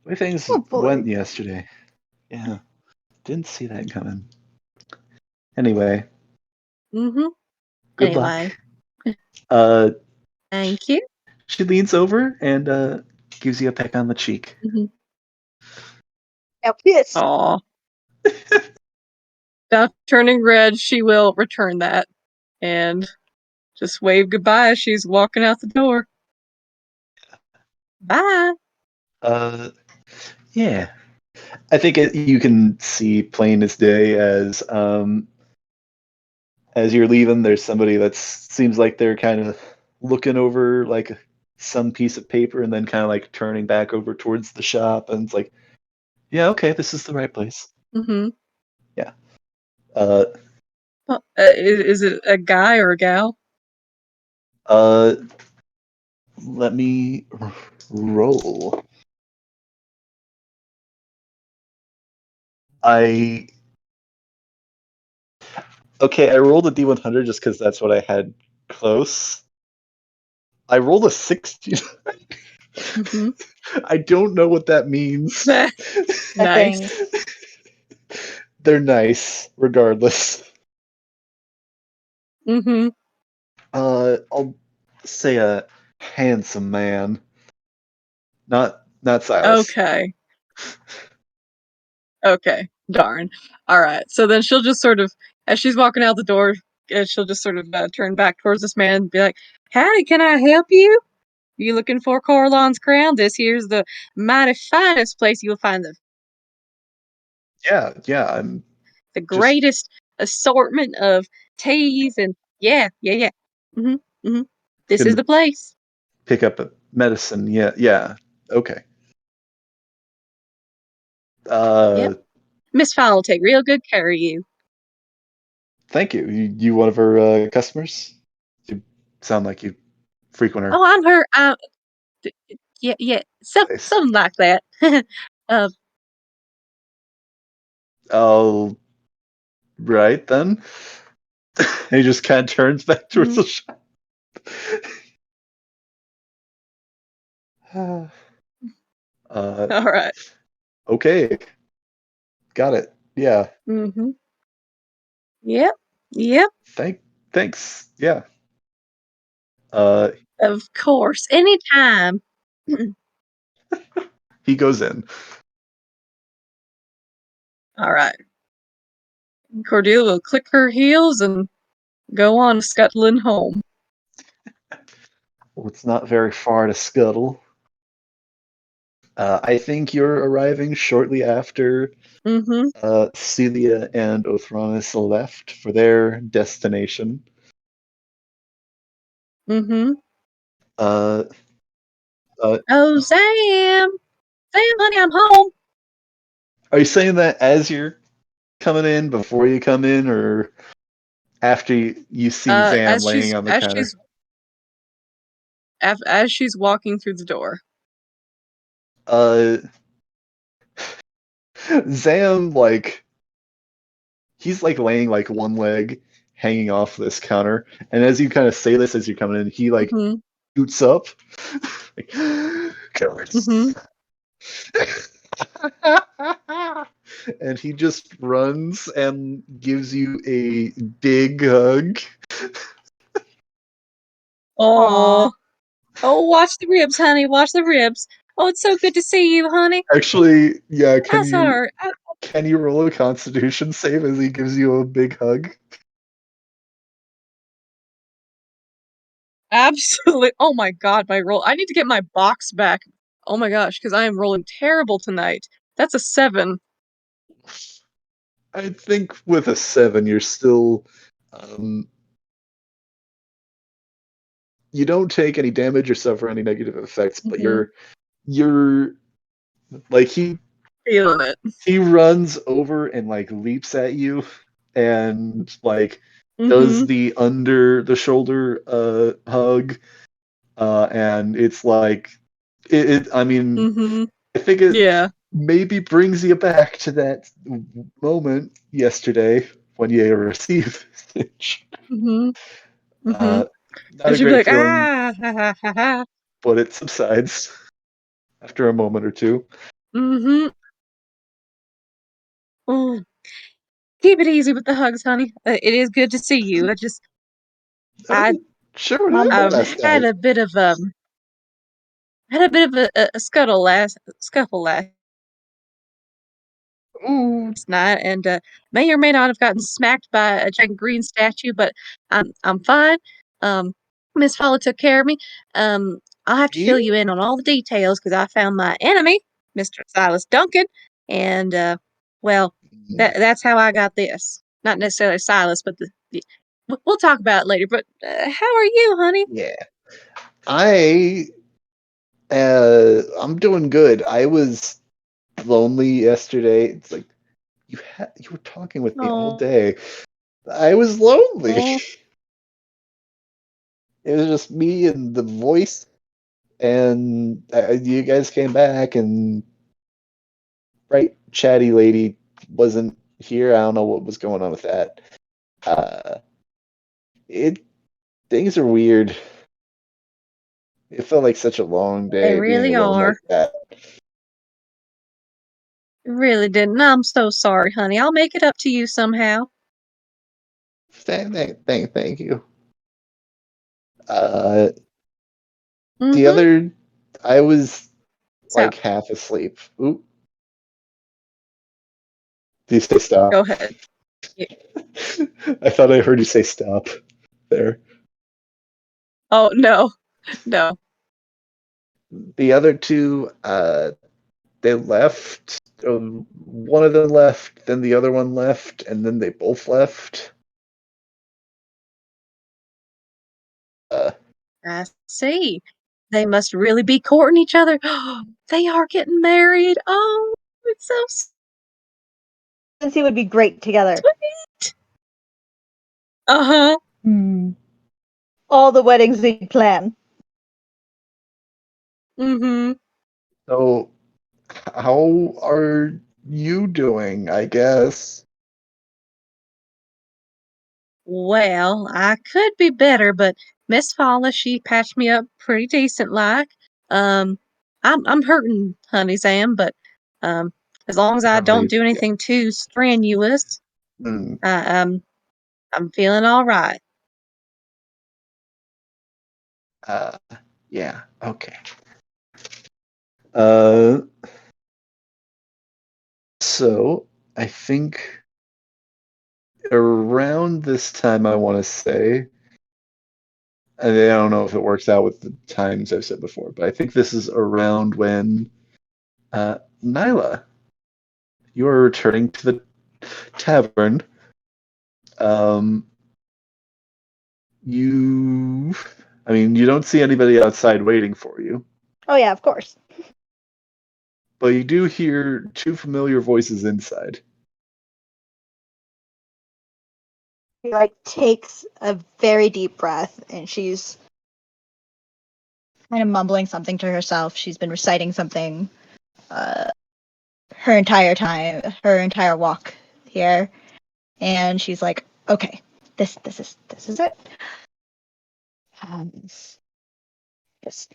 The way things Oh boy. went yesterday. Yeah. Didn't see that coming. Anyway, Mm-hmm. good luck. Anyway, Uh, thank you. she leans over and gives you a peck on the cheek. Mm-hmm. Now kiss. Aw. Now turning red, she will return that and just wave goodbye as she's walking out the door. Bye. Uh, yeah. I think you can see plain as day as you're leaving. There's somebody that seems like they're kind of looking over like some piece of paper and then kind of like turning back over towards the shop, and it's like, yeah, okay, this is the right place. Mm-hmm. Yeah. Uh, Well, is it a guy or a gal? uh, Let me roll. I I rolled a D100 just because that's what I had close. I rolled a 16. Mm-hmm. I don't know what that means. Nice. They're nice, regardless. Mm-hmm. I'll say a handsome man, not Silas. Okay. Okay. Darn. All right. So then she'll just sort of, as she's walking out the door, she'll just sort of turn back towards this man and be like, "Howdy, can I help you? You looking for Coralon's Crown? This here's the mighty finest place you'll find Yeah. I'm the just greatest assortment of teas and yeah. Mm-hmm. Mm-hmm. This is gonna the place. pick up a medicine. Yeah. Okay. Yep. Uh, Miss Fowle will take real good care of you. Thank you. You one of her customers? You sound like you frequent her Oh, I'm her. Yeah. place. Something like that. uh, All right then. He just kind of turns back towards mhm. the shop. uh, All right. okay, got it. Yeah, Mm-hmm. Yep. Yep. thank, thanks. Yeah. Uh, Of course. Anytime. he goes in. All right. Cordelia will click her heels and go on scuttling home. Well, it's not very far to scuttle. I think you're arriving shortly after Mm-hmm. Celia and Othronus left for their destination. Mm-hmm. Uh, uh, Oh, Sam! Sam, honey, I'm home. are you saying that as you're coming in, before you come in, or after you see Zam As laying on the counter? she's walking through the door. Uh, Zam, like, he's like laying like one leg hanging off this counter, and as you kind of say this as you're coming in, he like Mm-hmm. shoots up. Like, cowards. Mm-hmm. And he just runs and gives you a big hug. Oh. Oh, watch the ribs, honey. Watch the ribs. Oh, it's so good to see you, honey. Actually, yeah, I saw her. can you roll a constitution save as he gives you a big hug? Absolutely. Oh my god, my roll. I need to get my box back. Oh my gosh, because I am rolling terrible tonight. That's a 7. I think with a 7 you're still um, you don't take any damage or suffer any negative effects, but Mm-hmm. you're like Feeling it. he runs over and like leaps at you and like does Mm-hmm. the under the shoulder hug, and it's like I mean, Mm-hmm. I think it Yeah. maybe brings you back to that moment yesterday when you received the stitch. Mm-hmm. Mm-hmm. uh, Not And a she'd be great like, feeling, ah, ha, ha, ha, ha. but it subsides after a moment or two. Mm-hmm. Oh, keep it easy with the hugs, honey. It is good to see you. I, Sure, whatever, I've Mumbles. nice had guy. a bit of a scuffle last Ooh, night, and may or may not have gotten smacked by a giant green statue, but I'm fine. Um, Miss Follow took care of me. I'll have to yeah. fill you in on all the details because I found my enemy, Mr. Silas Duncan, and well, that's how I got this. Not necessarily Silas, but we'll talk about it later. But how are you, honey? Yeah. I I'm doing good. I was lonely yesterday. It's like you were talking with me all Oh, day. I was lonely. It was just me and the voice. and you guys came back, and chatty lady wasn't here. I don't know what was going on with that. Uh, it Things are weird. It felt like such a long They day being really alone are. like that. Really didn't. I'm so sorry, honey. I'll make it up to you somehow. Thank you. Uh, the Mm-hmm. other, I was So, like half asleep. Oop. Do you say stop? go ahead. Yeah. I thought I heard you say stop there. Oh, no. No. The other two, they left. One of them left, then the other one left, and then they both left. Uh, I see. They must really be courting each other. They are getting married. Oh, it's so Since he would be great together. sweet. Uh-huh. All the weddings they plan. Mm-hmm. so, how are you doing? I guess. Well, I could be better, but Miss Fala, she patched me up pretty decent like. Um, I'm hurting, honey Sam, but um, as long as I don't Probably, do yeah. anything too strenuous, Mm, I, I'm feeling all right. uh, yeah. Okay. Uh, so I think around this time, I want to say, and I don't know if it works out with the times I've said before, but I think this is around when Nyla, you are returning to the tavern. Um, you, I mean, you don't see anybody outside waiting for you, Oh yeah, of course. but you do hear two familiar voices inside. She like takes a very deep breath and she's kind of mumbling something to herself. She's been reciting something her entire walk here, and she's like, "Okay, this is it. Um, just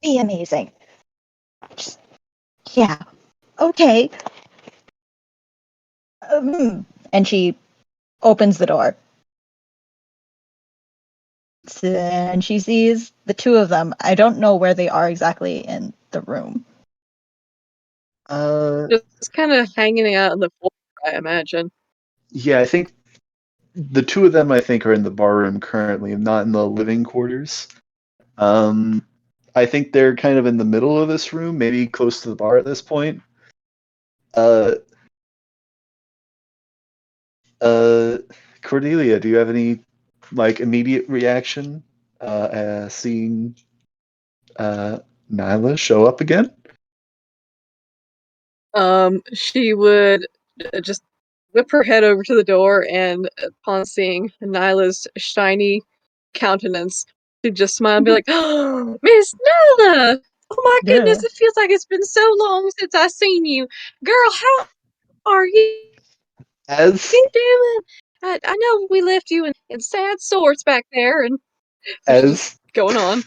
be amazing. Just yeah, okay." And she opens the door, and she sees the two of them. I don't know where they are exactly in the room. Uh, Just kind of hanging out in the floor, I imagine. yeah, I think the two of them, I think, are in the bar room currently, not in the living quarters. Um, I think they're kind of in the middle of this room, maybe close to the bar at this point. Uh, uh, Cordelia, do you have any like immediate reaction seeing Nyla show up again? She would just whip her head over to the door, and upon seeing Nyla's shiny countenance, she'd just smile and be like, "Oh, Miss Nyla! Oh my Yeah. goodness, it feels like it's been so long since I seen you. Girl, how are you As doing? I know we left you in sad sorts back there," and so she's just as going on.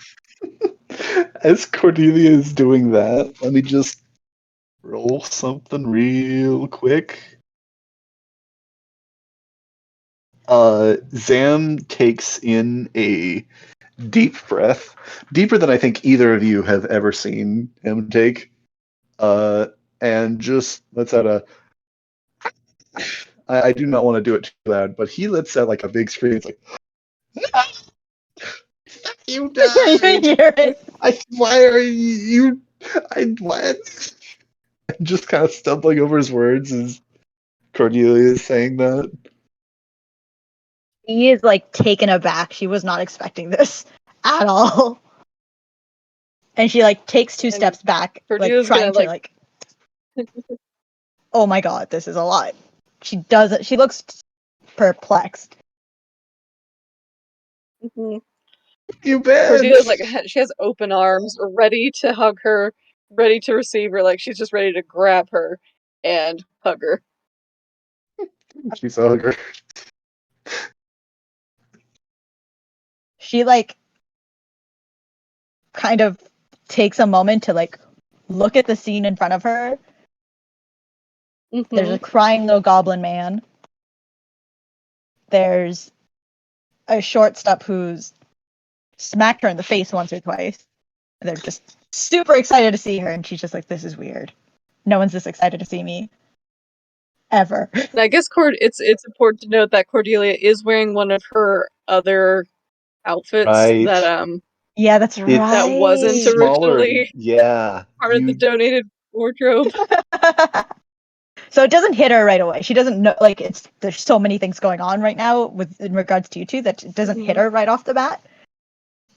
as Cordelia is doing that, let me just roll something real quick. Zam takes in a deep breath, deeper than I think either of you have ever seen him take. Uh, and just lets out a. I do not want to do it too loud, but he lets out like a big scream. It's like, "You You died! hear it. Why are you? I what?" Just kind of stumbling over his words as Cordelia is saying that. He is like taken aback. She was not expecting this at all. And she like takes two And steps back, like Cordelia's gonna trying to like, oh my god, this is a lot. She doesn't. She looks perplexed. mhm. You been? Cordelia's like, she has open arms, ready to hug her, ready to receive her, like she's just ready to grab her and hug her. She's a hugger. She like kind of takes a moment to like look at the scene in front of her. There's a crying little goblin man. There's a shortstop who's smacked her in the face once or twice. And they're just super excited to see her, and she's just like, "This is weird. No one's this excited to see me ever." And I guess it's important to note that Cordelia is wearing one of her other outfits Right. that Yeah, that's right. that wasn't Smaller. originally Yeah. part of the donated wardrobe. So it doesn't hit her right away. She doesn't know, like, there's so many things going on right now in regards to you two that it doesn't hit her right off the bat.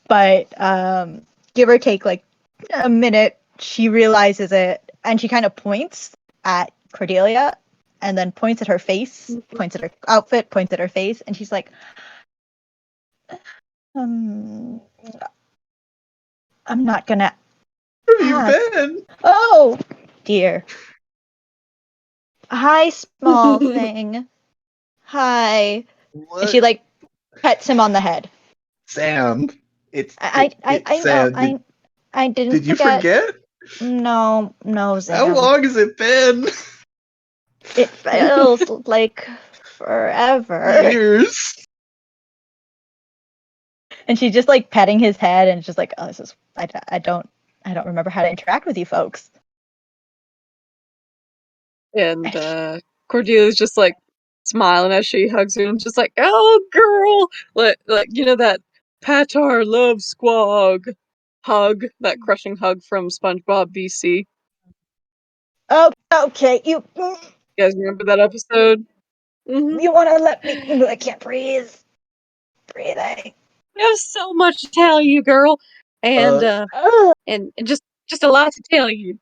But give or take like a minute, she realizes it, and she kind of points at Cordelia, and then points at her face, points at her outfit, points at her face, and she's like, I'm not gonna Where have you ask. been? Oh, dear. Hi, small thing. Hi. What? And she like pets him on the head. Sam. It's I know. Sam. I didn't Did you forget? No, Sam. How long has it been? It feels like forever. Years. And she's just like petting his head, and just like, oh, this is I don't remember how to interact with you folks. And Cordelia's just like smiling as she hugs her and just like, "Oh, girl!" Like you know that Patar Love Squog hug, that crushing hug from SpongeBob BC. Oh, okay. You You guys remember that episode? you want to let me? I can't breathe. Breathing. I have so much to tell you, girl, and and just a lot to tell you.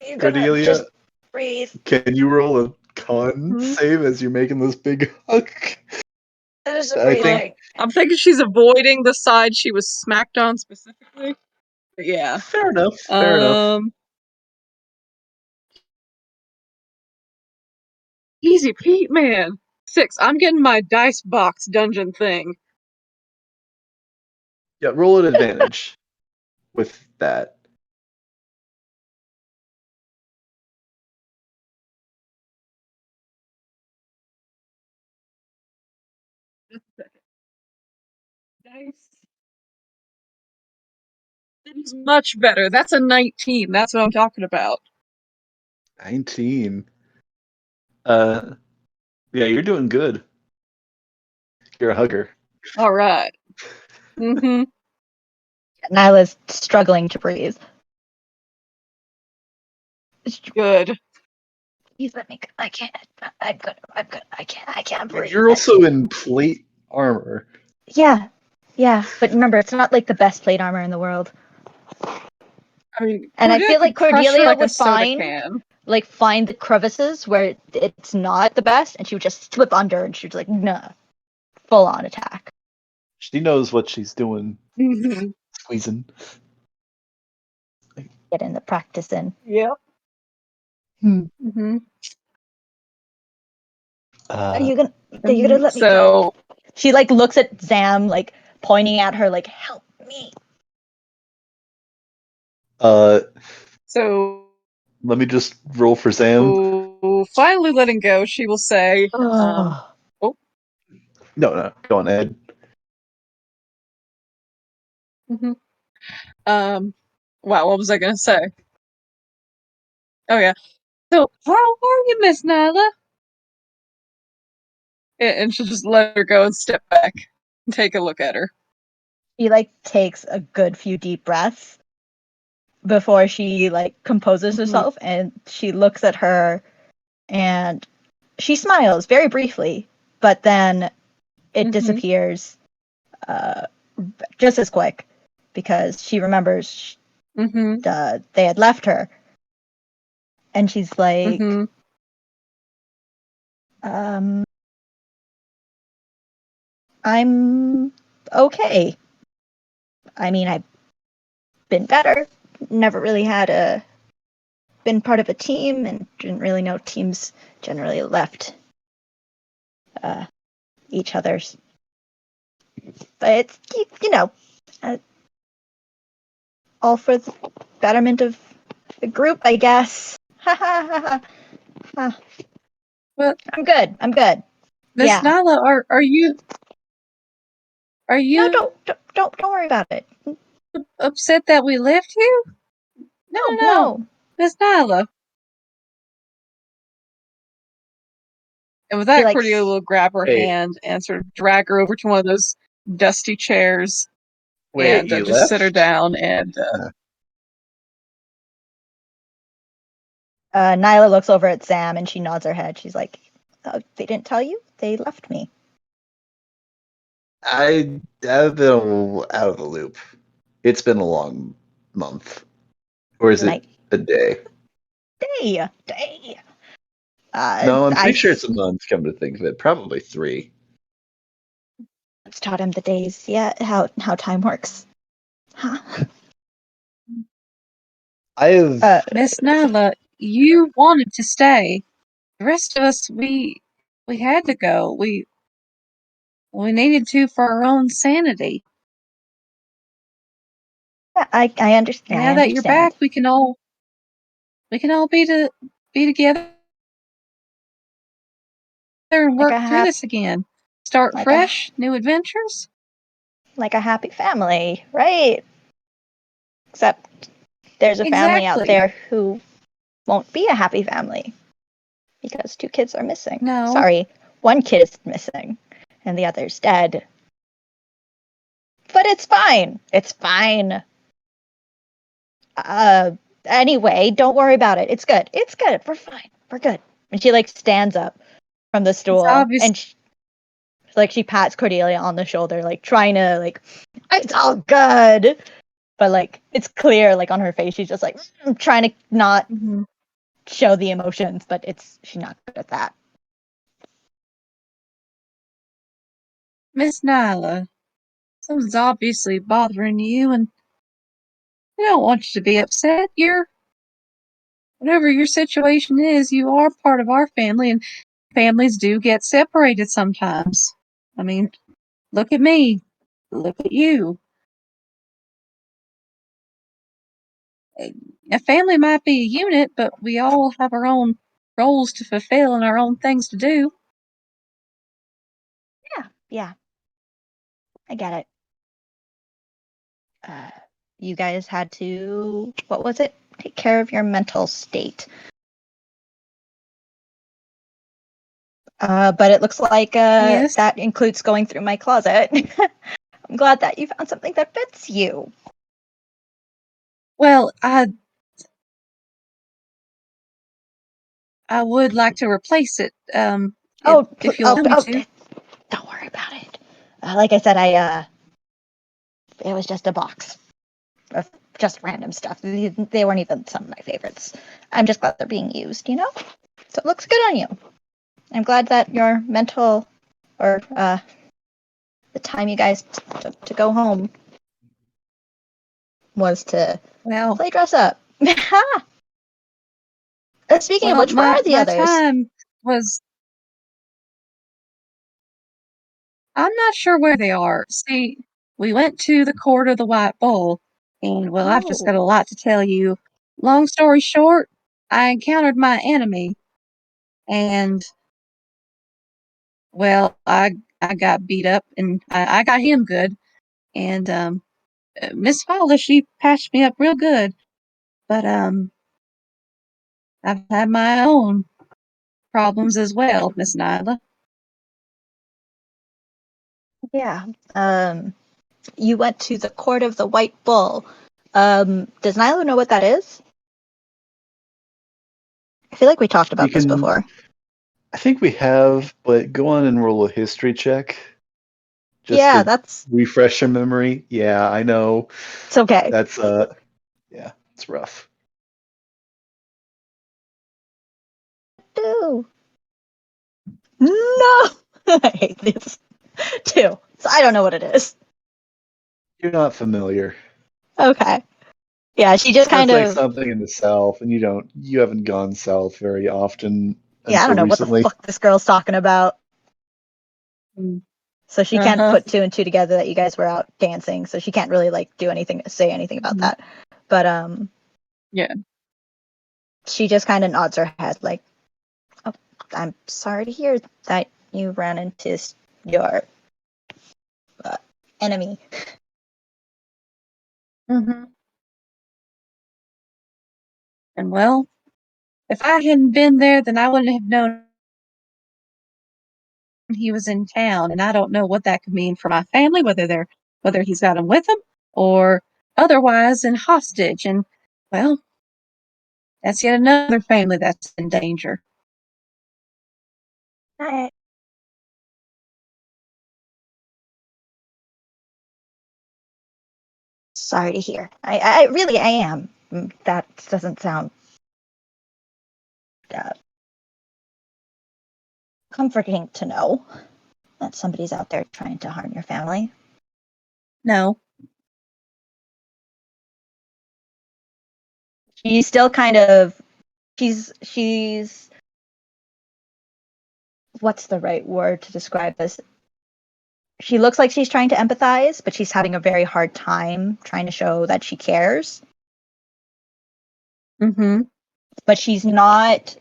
You gotta Cordelia, just breathe. can you roll a con save as you're making this big hug? Just I think I'm thinking she's avoiding the side she was smacked on specifically. But yeah. fair enough. Fair enough. Easy Pete, man. 6. I'm getting my dice box dungeon thing. Yeah, roll an advantage with that. Just a second. Dice. That is much better. That's a 19. That's what I'm talking about. 19. Yeah, you're doing good. You're a hugger. All right. Nyla's struggling to breathe. Good. Please let me. I can't. I'm good. I can't breathe. You're also in plate armor. Yeah. But remember, it's not like the best plate armor in the world. I mean, And I feel like could crush her Cordelia like a would soda can. find the crevices where it's not the best, and she would just slip under, and she'd like, nah, full on attack. She knows what she's doing. Squeezing. Get in the practice in. Yep. Are you gonna let me go? She like looks at Zam, like pointing at her, like, help me. So Let me just roll for Sam. Finally letting go, she will say, Oh. No, go on, Ed. Wow, what was I gonna say? Oh yeah. So how are you, Miss Nyla? And she'll just let her go and step back and take a look at her. She like takes a good few deep breaths before she like composes herself, and she looks at her, and she smiles very briefly, but then it disappears just as quick, because she remembers they had left her, and she's like, I'm okay. I mean, I've been better. Never really been part of a team, and didn't really know teams generally left each other's. But it's, uh, all for the betterment of the group, I guess. Ha ha ha. But I'm good. Miss Yeah. Nyla, are you No, don't worry about it. upset that we left you? No. Miss Nyla. And with He that, likes. Cordelia will grab her Wait, hand and sort of drag her over to one of those dusty chairs wait, and you just sit her left? down. And Nyla looks over at Sam and she nods her head. She's like, oh, "They didn't tell you? They left me." I've been out of the loop. It's been a long month. Or is it Night. a day? Day. No, I'm I pretty sure it's a month, come to think of it. Probably 3. taught him the days. Yeah, how time works. Huh? I've Miss Nyla, you wanted to stay. The rest of us, we had to go. We needed to for our own sanity. Yeah, I understand. Now that you're back, we can all be together and Like work through this again. Start like fresh, new adventures. a happy family, right? Except there's a family out Exactly. there who won't be a happy family because 2 kids are missing. No. Sorry, 1 kid is missing and the other's dead. But it's fine. It's fine. Anyway, don't worry about it. It's good. We're fine. We're good. And she like stands up from the stool obvious- and she pats Cordelia on the shoulder, like trying to like, it's all good. But like it's clear, like on her face, she's just like trying to not show the emotions, but she's not good at that. Miss Nyla, something's obviously bothering you, and I don't want you to be upset. Whatever your situation is, you are part of our family, and families do get separated sometimes. I mean, look at me. Look at you. A family might be a unit, but we all have our own roles to fulfill and our own things to do. Yeah. I get it. You guys had to, what was it? Take care of your mental state. But it looks like Yes. that includes going through my closet. I'm glad that you found something that fits you. Well, I would like to replace it. If you'll allow me to. Don't worry about it. Like I said, it was just a box of just random stuff. They weren't even some of my favorites. I'm just glad they're being used, you know? So it looks good on you. I'm glad that your mental, or the time you guys took to go home was to play dress up. Speaking of which, where are the others? Time was. I'm not sure where they are. See, we went to the court of the White Bull, and well, I've just got a lot to tell you. Long story short, I encountered my enemy, and well, I got beat up, and I got him good. And Miss Fowler, she patched me up real good, but I've had my own problems as well, Miss Nyla. Yeah. You went to the court of the White Bull. Does Nyla know what that is? I feel like we talked about this before. I think we have, but go on and roll a history check. Just to refresh your memory. Yeah, I know. It's okay. That's yeah, it's rough. No. I hate this. 2. So I don't know what it is. You're not familiar. Okay. Yeah, she just Sounds kind like of. something in the south, and you haven't gone south very often Yeah, I until don't know what the recently. fuck this girl's talking about. Mm. So she can't Uh-huh. put two and two together that you guys were out dancing. So she can't really like do anything, say anything about Mhm. that. But Yeah. she just kind of nods her head, like, "Oh, I'm sorry to hear that you ran into your enemy." Mm-hmm. And well, if I hadn't been there, then I wouldn't have known he was in town, and I don't know what that could mean for my family, whether he's got him with him or otherwise in hostage. And well, that's yet another family that's in danger. I- Sorry to hear. I really I am. That doesn't sound uh, comforting to know that somebody's out there trying to harm your family. No. She's still kind of. She's. What's the right word to describe this? She looks like she's trying to empathize, but she's having a very hard time trying to show that she cares. Mm-hmm. But she's not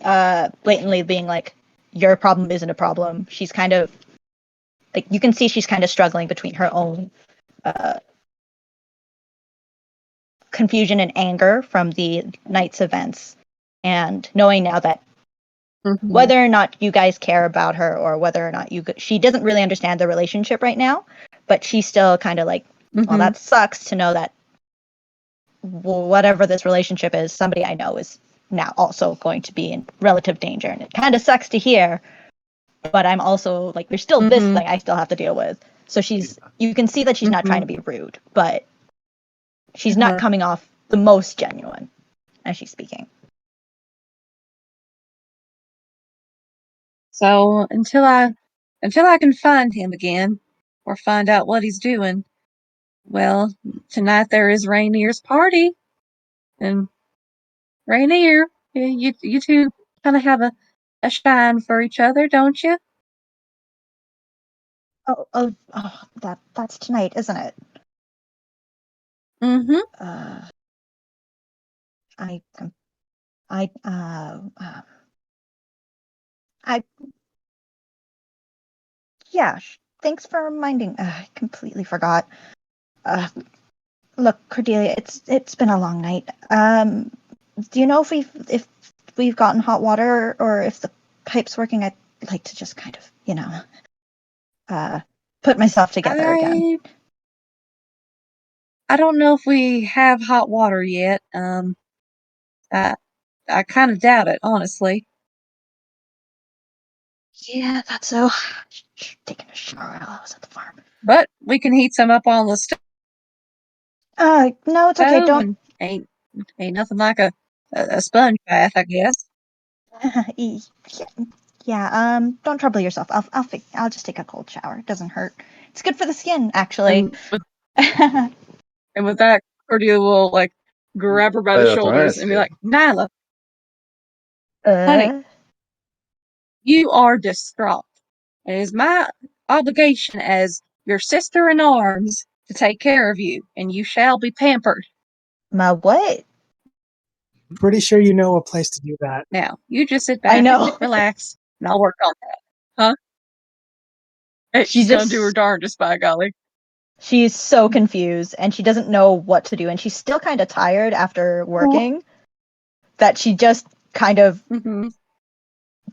blatantly being like, your problem isn't a problem. She's kind of like, you can see she's kind of struggling between her own confusion and anger from the night's events, and knowing now that Mm-hmm. whether or not you guys care about her, or whether or not she doesn't really understand the relationship right now, but she's still kind of like, well, Mm-hmm. that sucks to know that whatever this relationship is, somebody I know is now also going to be in relative danger. And it kind of sucks to hear, but I'm also like, there's still this Mm-hmm. thing I still have to deal with. So you can see that she's not trying to Mm-hmm. be rude, but she's not Uh-huh. coming off the most genuine as she's speaking. So until I can find him again or find out what he's doing, well, tonight there is Rainier's party. And Rainier, you two kind of have a shine for each other, don't you? Oh, that's tonight, isn't it? Mm-hmm. Uh, I, I, I, yeah. Thanks for reminding. I completely forgot. Uh, Look, Cordelia, it's been a long night. Do you know if we've gotten hot water or if the pipe's working? I'd like to just kind of, put myself together again. I don't know if we have hot water yet. I kind of doubt it, honestly. Yeah, that's so. Taking a shower while I was at the farm. But we can heat some up on the stove, No, it's okay. Don't. and ain't nothing like a sponge bath, I guess. Yeah. Don't trouble yourself. I'll just take a cold shower. It doesn't hurt. It's good for the skin, actually. And with that, Cordelia will like grab her by the That's shoulders and be like, "Nyla, honey, you are distraught. It is my obligation as your sister in arms to take care of you, and you shall be pampered. My what? Pretty sure you know a place to do that. Now, you just sit I back and know. relax, and I'll work on that." Huh? Hey, She she's gonna do her just darndest, by golly. she's so confused and she doesn't know what to do, and she's still kind of tired after working, that she just kind of Mm-hmm.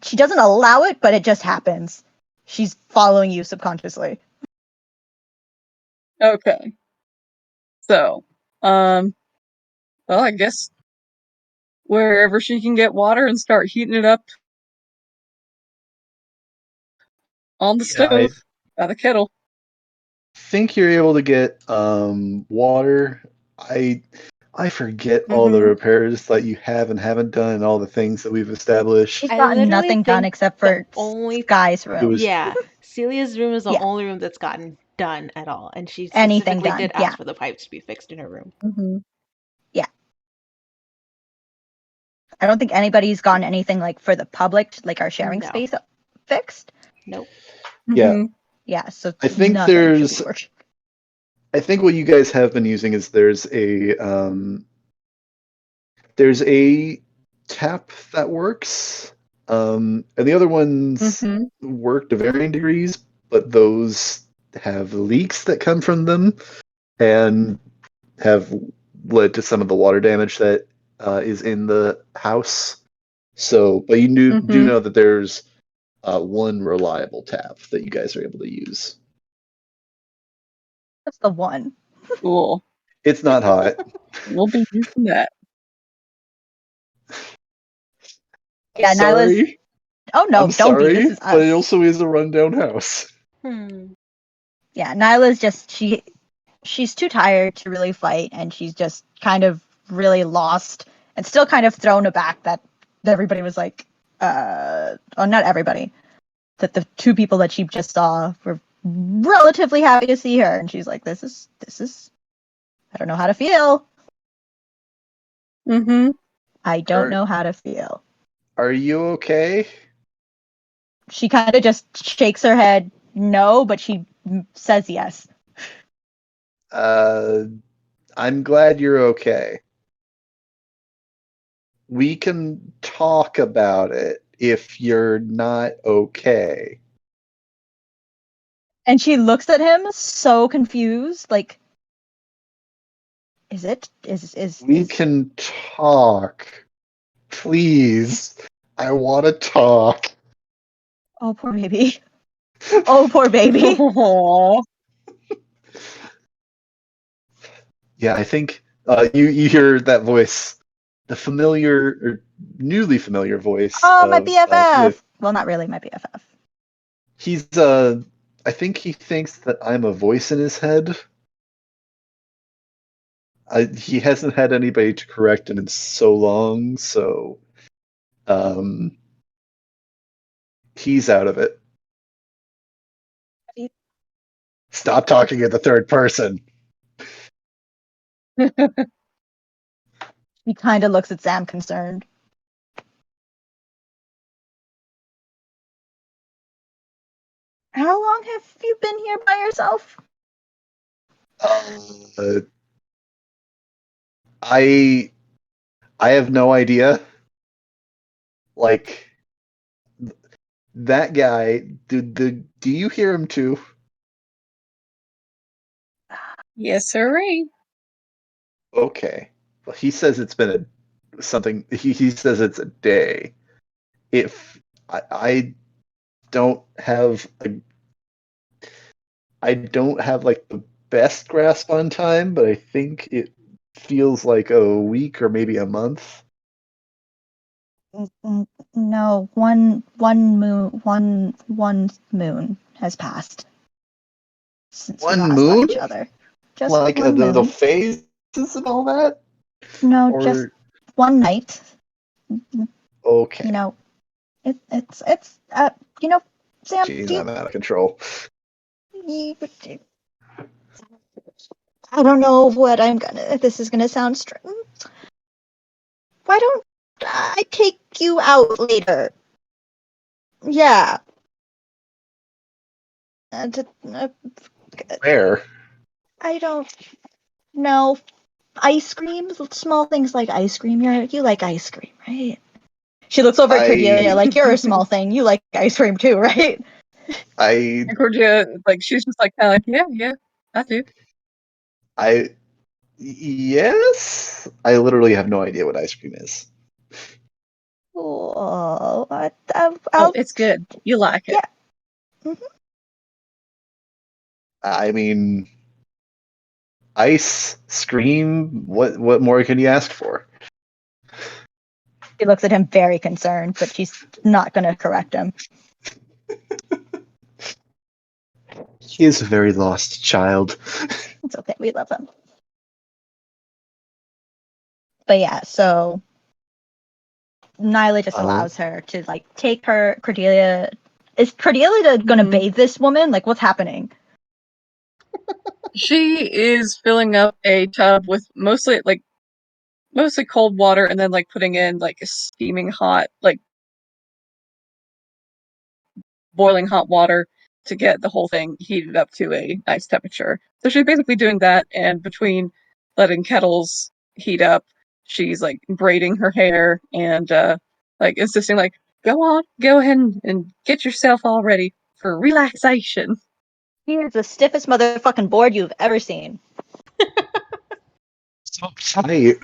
she doesn't allow it, but it just happens. She's following you subconsciously. Okay. So, well, I guess wherever she can get water and start heating it up on the Yeah, I stove by the kettle. think you're able to get water. I forget all the Mm-hmm. repairs that you have and haven't done and all the things that we've established. She's I gotten literally nothing done think except the for only Sky's It room. was yeah, Celia's room is the Yeah. only room that's gotten done at all. And she Anything specifically done, did yeah. ask for the pipes to be fixed in her room. Mm-hmm. I don't think anybody's gotten anything like for the public, like our sharing No. space fixed. Nope. Yeah. Mm-hmm. Yeah, so I think nothing should be working. I think what you guys have been using is there's a tap that works, and the other ones Mm-hmm. work to varying degrees, but those have leaks that come from them and have led to some of the water damage that is in the house. So, but you do Mm-hmm. know that there's one reliable tap that you guys are able to use. That's the one. Cool. It's not hot. We'll be using that. Yeah, Nyla's. Sorry. Oh no, I'm don't be. This sorry, is but it us. also is a rundown house. Yeah, Nyla's just she's too tired to really fight, and she's just kind of really lost and still kind of thrown aback that everybody was like, oh, not everybody, that the two people that she just saw were relatively happy to see her, and she's like, this is, I don't know how to feel. Mm-hmm. I don't know how to feel. Are you okay? She kind of just shakes her head no, but she says yes. I'm glad you're okay. We can talk about it if you're not okay. And she looks at him so confused, like, is it? We can talk. Please. I want to talk. Oh, poor baby. Oh, poor baby. Aww. Yeah, I think you hear that voice, the familiar or newly familiar voice Oh, my of BFF. with Well, not really my BFF. he's I think he thinks that I'm a voice in his head. He hasn't had anybody to correct him in so long, so um, he's out of it. Stop talking in the third person. He kind of looks at Sam concerned. How long have you been here by yourself? I have no idea. Like that guy. Do you hear him too? Yes, sirree. Okay. Well, he says it's been something. He says it's a day. If I don't have I don't have like the best grasp on time, but I think it feels like a week or maybe a month. No, one moon has passed since we One last saw moon, each other. Just like one the moon. phases and all that, No, or just one night. okay. You know, it's you know, Sam, Jeez, I'm out of control. I don't know what this is gonna sound strange. Why don't I take you out later? Yeah. Where? I don't know. Ice cream, small things like ice cream. You like ice cream, right? She looks over at Cordelia like, you're a small thing. You like ice cream too, right? And Cordelia, like, she's just like, kind of like, yeah, I do. Yes. I literally have no idea what ice cream is. Oh, Oh, it's good. You like it. Yeah. Mm-hmm. I mean, ice scream. What more can you ask for? She looks at him very concerned, but she's not going to correct him. He is a very lost child. It's okay. We love him. But yeah, so Nyla just allows her to like take her. Cordelia, is Cordelia going to bathe this woman? Like, what's happening? She is filling up a tub with mostly cold water, and then putting in a steaming hot, boiling hot water to get the whole thing heated up to a nice temperature. So she's basically doing that, and between letting kettles heat up, she's braiding her hair and insisting go ahead and get yourself all ready for relaxation. Here's the stiffest motherfucking board you've ever seen. So tight.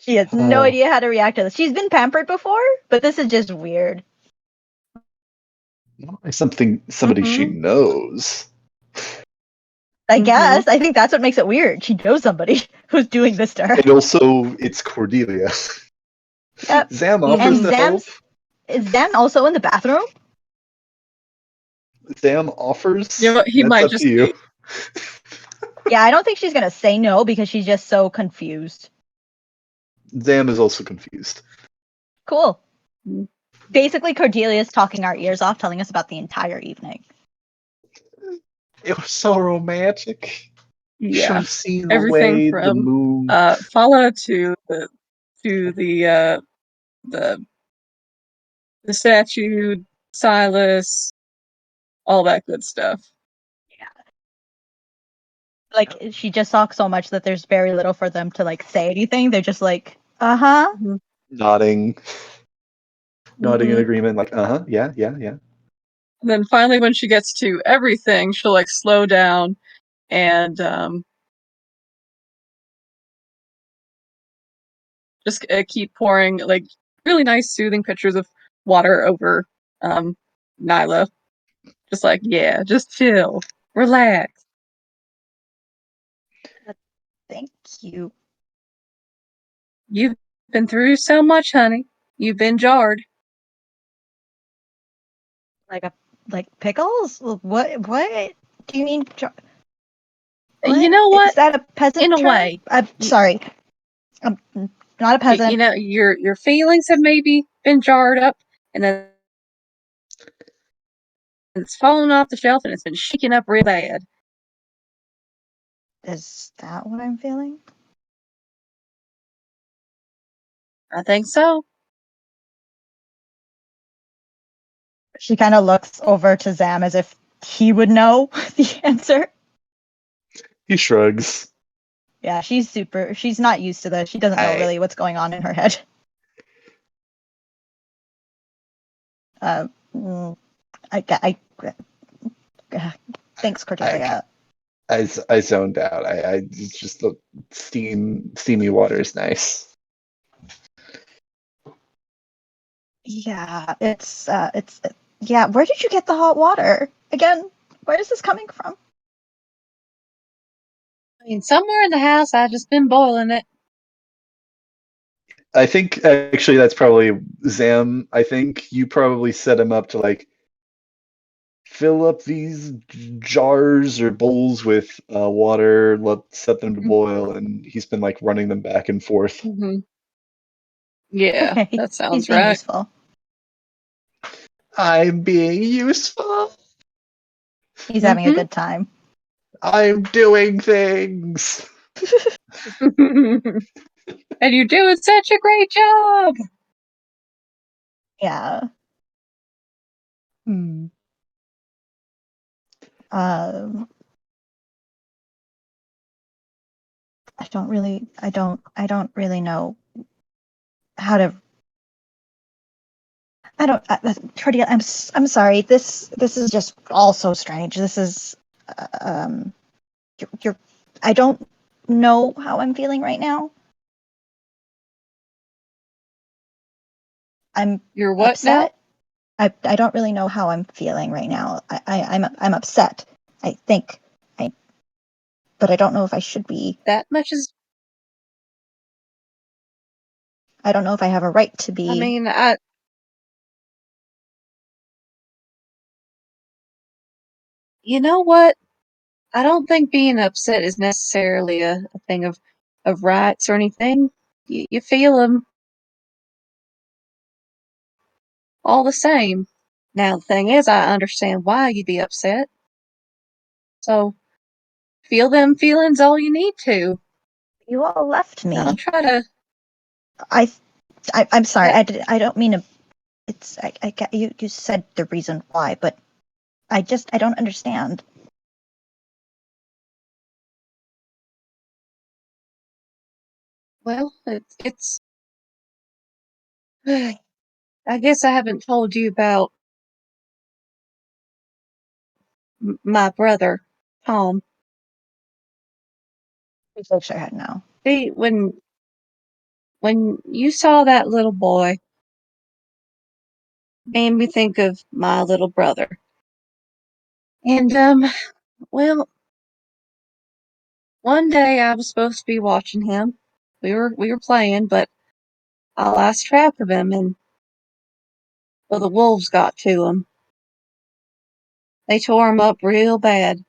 She has no idea how to react to this. She's been pampered before, but this is just weird. Somebody she knows. I guess. I think that's what makes it weird. She knows somebody who's doing this to her. And also, it's Cordelia. Yep. Zam offers to help. Is Zam also in the bathroom? Zam offers. You know what? He That's might up just to you. be. Yeah, I don't think she's gonna say no because she's just so confused. Zam is also confused. Cool. Basically, Cordelia's talking our ears off, telling us about the entire evening. It was so romantic. You should Yeah, have seen the everything way the from moon. Fala to the statue, Silas, all that good stuff. Like, she just talks so much that there's very little for them to say anything. They're just uh-huh. Nodding in agreement, yeah. And then finally, when she gets to everything, she'll slow down and just keep pouring really nice, soothing pictures of water over Nyla. Just yeah, just chill, relax. Thank you. You've been through so much, honey. You've been jarred. Like pickles? What do you mean? You know what? Is that a peasant In a term? way. I'm sorry. I'm not a peasant. You know, your feelings have maybe been jarred up, and then it's fallen off the shelf, and it's been shaken up real bad. Is that what I'm feeling? I think so. She kind of looks over to Zam as if he would know the answer. He shrugs. Yeah, she's not used to this. She doesn't know really what's going on in her head. Thanks, Cordelia. I zoned out. I just the steamy water is nice. Yeah, it's yeah. Where did you get the hot water again? Where is this coming from? I mean, somewhere in the house, I've just been boiling it. I think actually that's probably Zam. I think you probably set him up to fill up these jars or bowls with water, set them to boil, and he's been running them back and forth. Yeah, Okay, that sounds he's being right. useful. I'm being useful. He's having a good time. I'm doing things. And you're doing such a great job. Yeah. I don't really know how to. Cordelia, I'm sorry. This is just all so strange. This is you're I don't know how I'm feeling right now. You're what upset. Now? I don't really know how I'm feeling right now. I'm upset. I think but I don't know if I should be. That much is. I don't know if I have a right to be. I mean, you know what? I don't think being upset is necessarily a thing of rights or anything. You feel them all the same. Now, the thing is, I understand why you'd be upset. So, feel them feelings all you need to. You all left I'll me. try to. I'm sorry. That- I don't mean to. It's I get you. You said the reason why, but I don't understand. Well, it's. I guess I haven't told you about my brother, Tom. She shakes her head no. See, when you saw that little boy, made me think of my little brother. And well, one day I was supposed to be watching him. We were playing, but I lost track of him, and well, the wolves got to him. They tore him up real bad,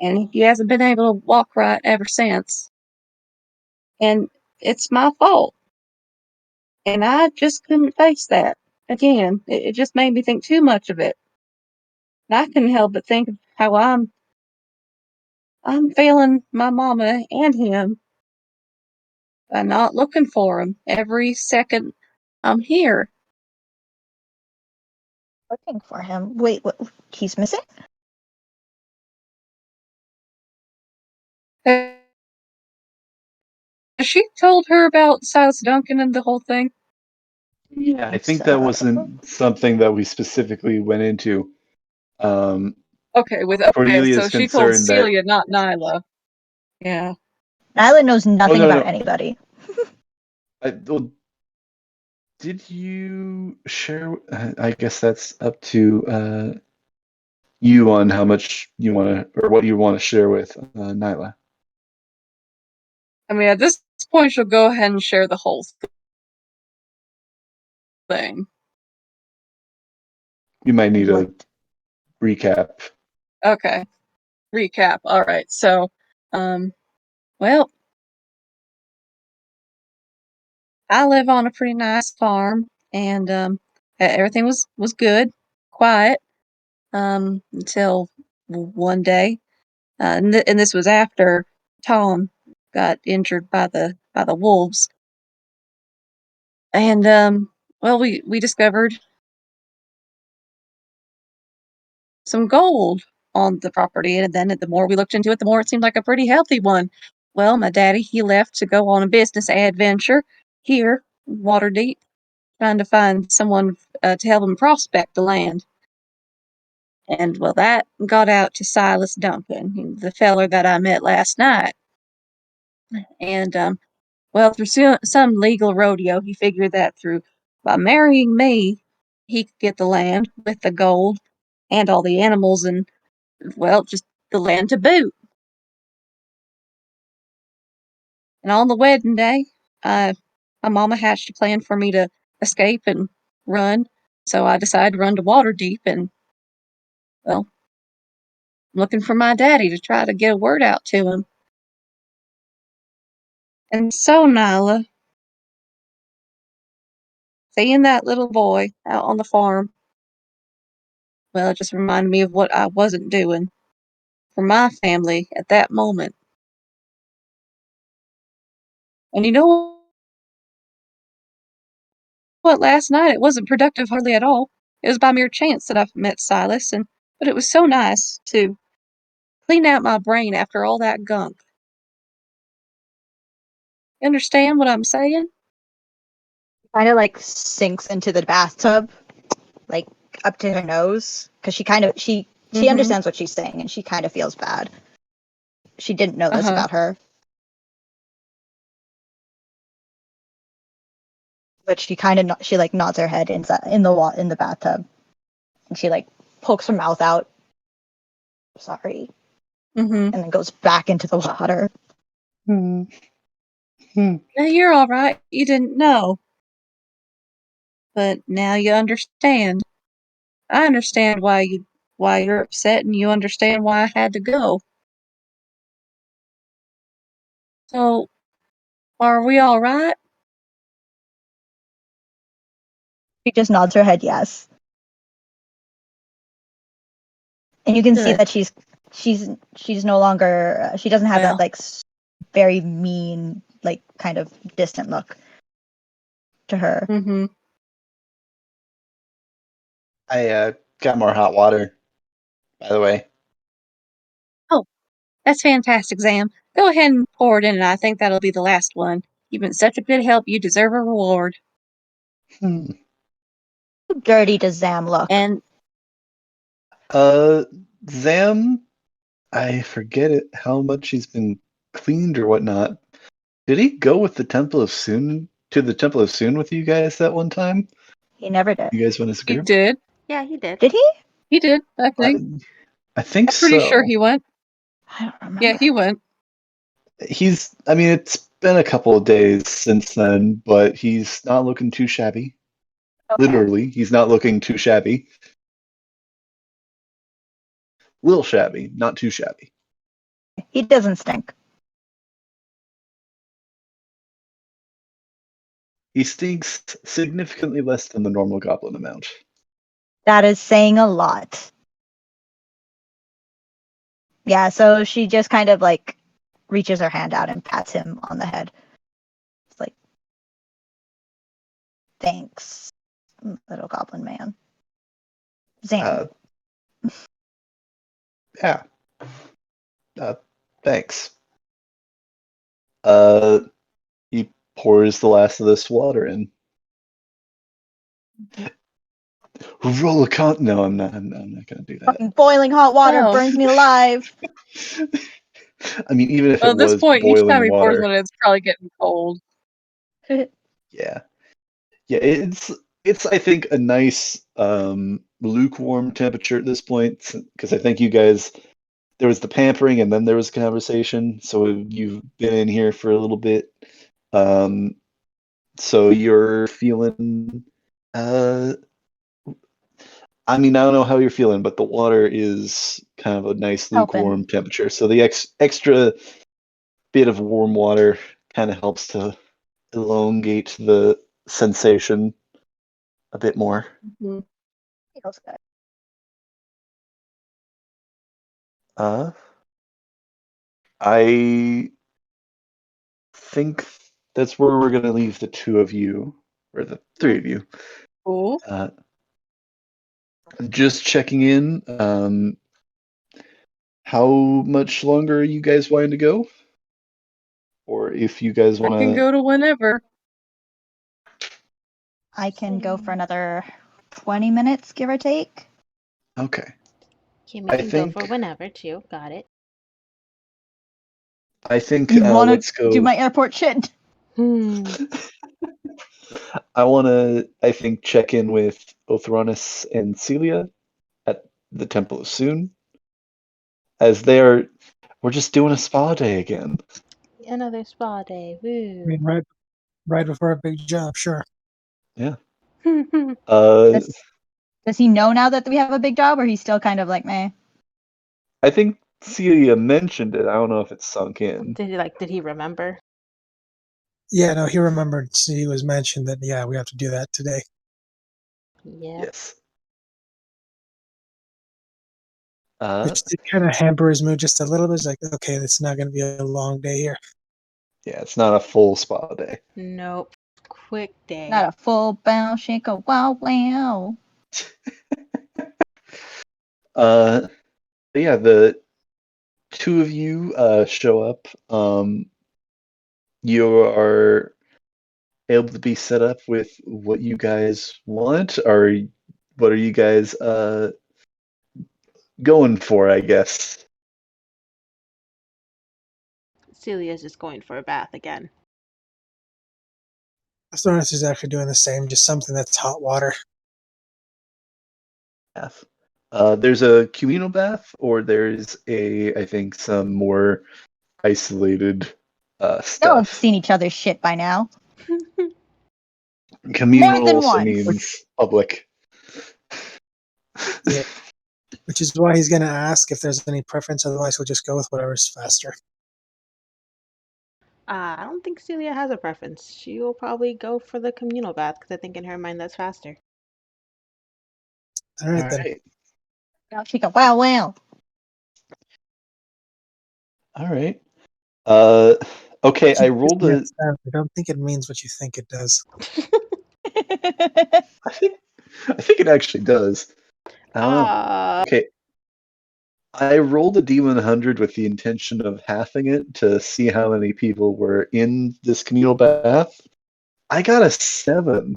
and he hasn't been able to walk right ever since. And it's my fault, and I just couldn't face that again. It just made me think too much of it. And I couldn't help but think of how I'm failing my mama and him by not looking for him every second I'm here. Looking for him. Wait, what? He's missing? Has she told her about Silas Duncan and the whole thing? Yeah, I think that So wasn't something that we specifically went into. Um, Okay, so Cordelia's she told concerned that. Celia, not Nyla. Yeah. Nyla knows Oh nothing no, about no. anybody. Well, did you share? I guess that's up to you on how much you want to or what you want to share with Nyla. I mean, at this point, she'll go ahead and share the whole thing. You might need What? a recap. Okay. Recap. All right. So, well, I live on a pretty nice farm, and everything was good, quiet, until one day, and this was after Tom got injured by the wolves, and well, we discovered some gold on the property, and then the more we looked into it, the more it seemed like a pretty healthy one. Well, my daddy, he left to go on a business adventure here, Waterdeep, trying to find someone to help him prospect the land. And well, that got out to Silas Duncan, the feller that I met last night. And well, through some legal rodeo, he figured that through by marrying me, he could get the land with the gold and all the animals and well, just the land to boot. And on the wedding day, uh, my mama hatched a plan for me to escape and run. So I decided to run to Waterdeep and, well, I'm looking for my daddy to try to get a word out to him. And so, Nyla, seeing that little boy out on the farm, well, it just reminded me of what I wasn't doing for my family at that moment. And you know what? Last night it wasn't productive hardly at all. It was by mere chance that I met Silas, and but it was so nice to clean out my brain after all that gunk. You understand what I'm saying? Kind of like sinks into the bathtub, like up to her nose, because she Mm-hmm. understands what she's saying, and she kind of feels bad. She didn't know this Uh-huh. about her, but she like nods her head inside in the bathtub, and she like pokes her mouth out. Sorry, Mm-hmm. and then goes back into the water. Hmm. Hmm. Now you're all right. You didn't know, but now you understand. I understand why you're upset, and you understand why I had to go. So, are we all right? She just nods her head yes. And you can see Good. that she's no longer she doesn't have Well. that like very mean like kind of distant look to her. Mm-hmm. I got more hot water, by the way. That's fantastic, Zam. Go ahead and pour it in, and I think that'll be the last one. You've been such a good help. You deserve a reward. Hmm. How dirty does Zam look? And Zam, I forget it how much he's been cleaned or whatnot. Did he go with the Temple of Soon to the Temple of Soon with you guys that one time? He never did. You guys went as a He group? did. Yeah, he did. Did he? He did, I think. I think I'm pretty sure so. he went. I don't remember. Yeah, he went. I mean, it's been a couple of days since then, but he's not looking too shabby. Okay. Literally, he's not looking too shabby. Little shabby, not too shabby. He doesn't stink. He stinks significantly less than the normal goblin amount. That is saying a lot. Yeah, so she just kind of like reaches her hand out and pats him on the head. It's like, thanks, little goblin man. Zam. Yeah. Thanks. He pours the last of this water in. Roll a con. No, I'm not. I'm not going to do that. Fucking boiling hot water Oh. burns me alive. I mean, even if Well, it at this was point, each time boiling he pours water, one, it's probably getting cold. yeah, yeah, it's I think a nice lukewarm temperature at this point because I think you guys there was the pampering and then there was conversation, so you've been in here for a little bit, so you're feeling. I mean, I don't know how you're feeling, but the water is kind of a nice Helping. lukewarm temperature, so the extra bit of warm water kind of helps to elongate the sensation a bit more. Mhm. Feels good. I think that's where we're gonna leave the two of you, or the three of you. Cool. Just checking in. How much longer are you guys wanting to go? Or if you guys I want can to. go to whenever. I can go for another 20 minutes, give or take. Okay. Kimmy I can go for think. whenever too. Got it. I think. You want Let's to go. do my airport shit? I want to. I think check in with Othronus and Celia at the Temple of Soon, as they are. We're just doing a spa day again. Another spa day. I Woo. mean, right before a big job, sure. Yeah. Does he know now that we have a big job, or he's still kind of like, meh? I think Celia mentioned it. I don't know if it's sunk in. Did he remember? Yeah, no, he remembered. He was mentioned that. Yeah, we have to do that today. Yeah. Yes. Which did kind of hamper his mood just a little bit. It's like, okay, it's not going to be a long day here. Yeah, it's not a full spa day. Nope. Quick day. Not a full bounce, shake a wow wow. But yeah, the two of you show up. You are able to be set up with what you guys want, or what are you guys going for, I guess? Celia's just going for a bath again. Thornus is actually doing the same, just something that's hot water. Bath. There's a communal bath, or there's I think, some more isolated No one's stuff. seen each other's shit by now. Communal More than also once. means public. Yeah. Which is why he's going to ask if there's any preference. Otherwise, we'll just go with whatever's faster. I don't think Celia has a preference. She will probably go for the communal bath because I think in her mind that's faster. All right All then. right. Now she can wow wow. All right. Okay, I rolled a. I don't think it means what you think it does. I think it actually does. I don't know. Ah, Okay, I rolled a D100 with the intention of halving it to see how many people were in this communal bath. I got a 7,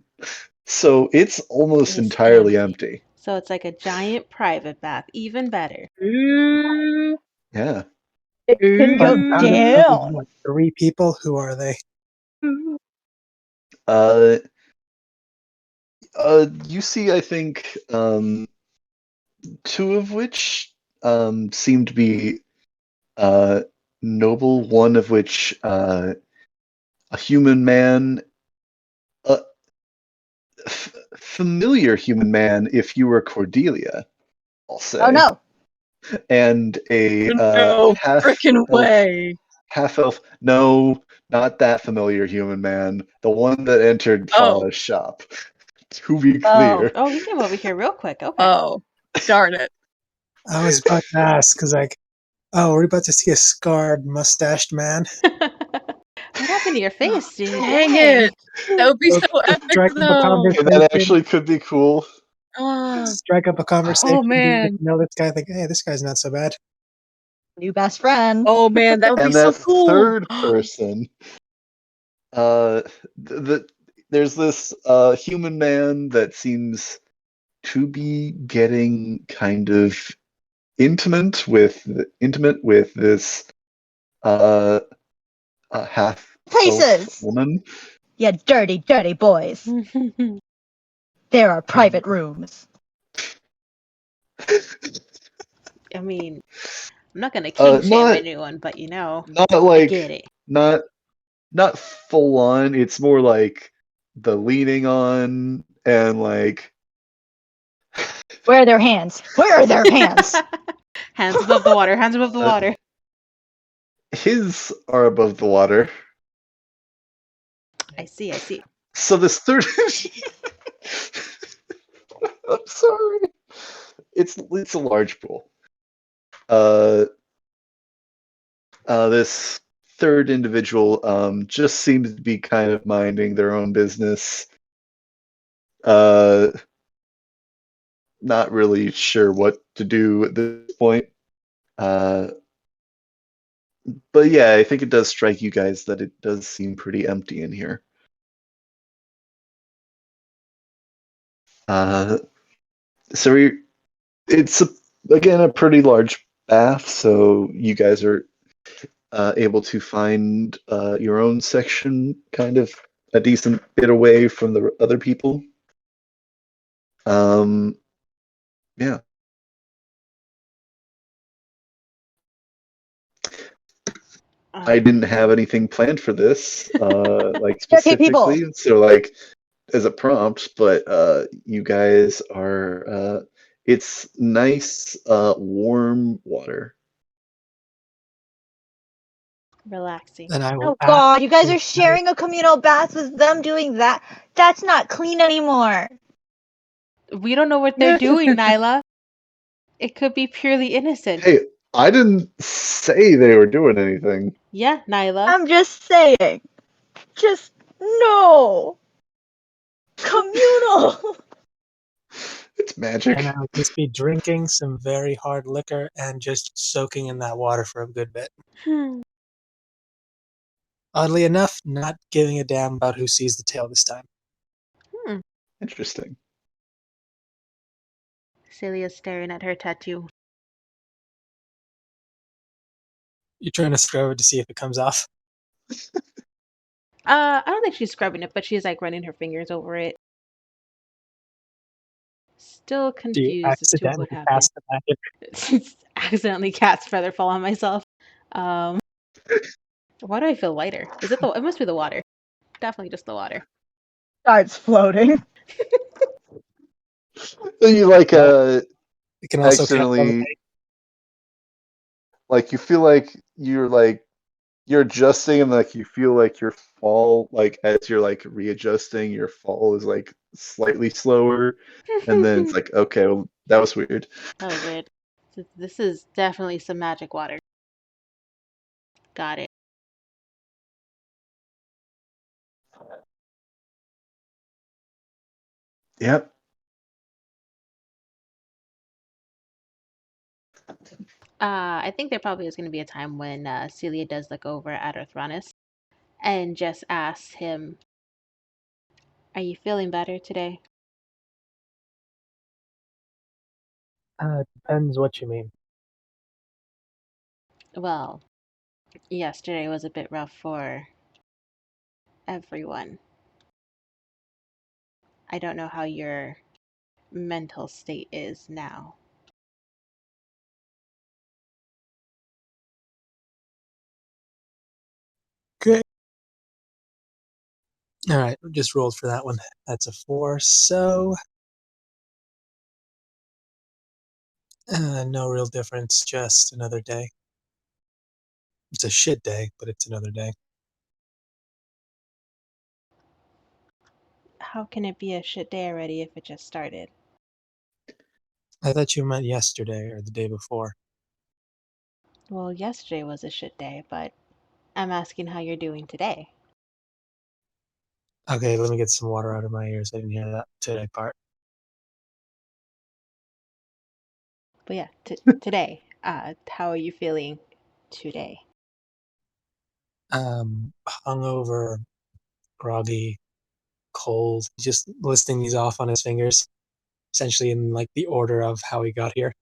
so it's almost it's entirely empty. empty. So it's like a giant private bath, even better. Ooh, Yeah. It can But go out of down. what, 3 people, who are they? Uh, you see, I think, 2 of which seem to be uh, noble, one of which a human man, a familiar human man if you were Cordelia, I'll Oh say, no. and a No freaking elf, way. half elf. No, not that familiar human man. The one that entered Oh, Fala's shop. To be Oh. clear. Oh, he came over here real quick. Okay. oh, darn it. I was about to ask because, like, oh, we're about to see a scarred, mustached man. What happened to your face, dude? Dang Dang. it. That would be So, so epic strike up a though. And that conversation. actually could be cool. Ah, Strike up a conversation. oh Get man. to know this guy. Think, hey, this guy's not so bad. New best friend. Oh man, that would be And so that cool. third person, uh, there's this human man that seems to be getting kind of intimate with this uh, half elf Faces. woman. You dirty, dirty boys. There are private rooms. I mean, I'm not gonna king shame Not anyone, but you know, not I get like it. not not full on. It's more like the leaning on and like Where are their hands? Where are their hands? Hands above the water, hands above the uh, water. his are above the water. I see, I see. So this third I'm sorry. It's a large pool. Uh this third individual just seems to be kind of minding their own business. Uh Not really sure what to do at this point. Uh but yeah, I think it does strike you guys that it does seem pretty empty in here. Uh so it's again a pretty large bath, so you guys are able to find your own section kind of a decent bit away from the other people. Um, yeah. I didn't have anything planned for this, like Dirty people. specifically, so like as a prompt, but you guys are it's nice warm water. Relaxing. Then I will Oh ask. god, you guys If are sharing a communal bath with them doing that. That's not clean anymore. We don't know what they're doing, Nyla. It could be purely innocent. Hey, I didn't say they were doing anything. Yeah, Nyla. I'm just saying. Just no. Communal. It's and magic. I'll just be drinking some very hard liquor and just soaking in that water for a good bit. Hmm. Oddly enough, not giving a damn about who sees the tail this time. Interesting. Celia's staring at her tattoo. You're trying to scrub it to see if it comes off. I don't think she's scrubbing it, but she's like running her fingers over it. Still Do you confused as to accidentally what happened. cast the magic? Accidentally cat's feather fall on myself. Um, why do I feel lighter? Is it the? It must be the water. Definitely just the water. Starts floating. You like It can also cast accidentally levitate. like you feel like you're like you're adjusting and like you feel like your fall, like as you're like readjusting, your fall is like slightly slower, and then it's like, okay, well, that was weird. That was weird. This is definitely some magic water. Got it. Yep. I think there probably is going to be a time when Celia does look over at Arthronus and just asks him, "Are you feeling better today?" Depends what you mean. Well, yesterday was a bit rough for everyone. I don't know how your mental state is now. Great. All right, just rolled for that one. That's a 4. So, no real difference. Just another day. It's a shit day, but it's another day. How can it be a shit day already if it just started? I thought you meant yesterday or the day before. Well, yesterday was a shit day, but I'm asking how you're doing today. Okay, let me get some water out of my ears. I didn't hear that today part. But yeah, today, how are you feeling today? Hungover, groggy, cold. Just listing these off on his fingers, essentially in like the order of how he got here.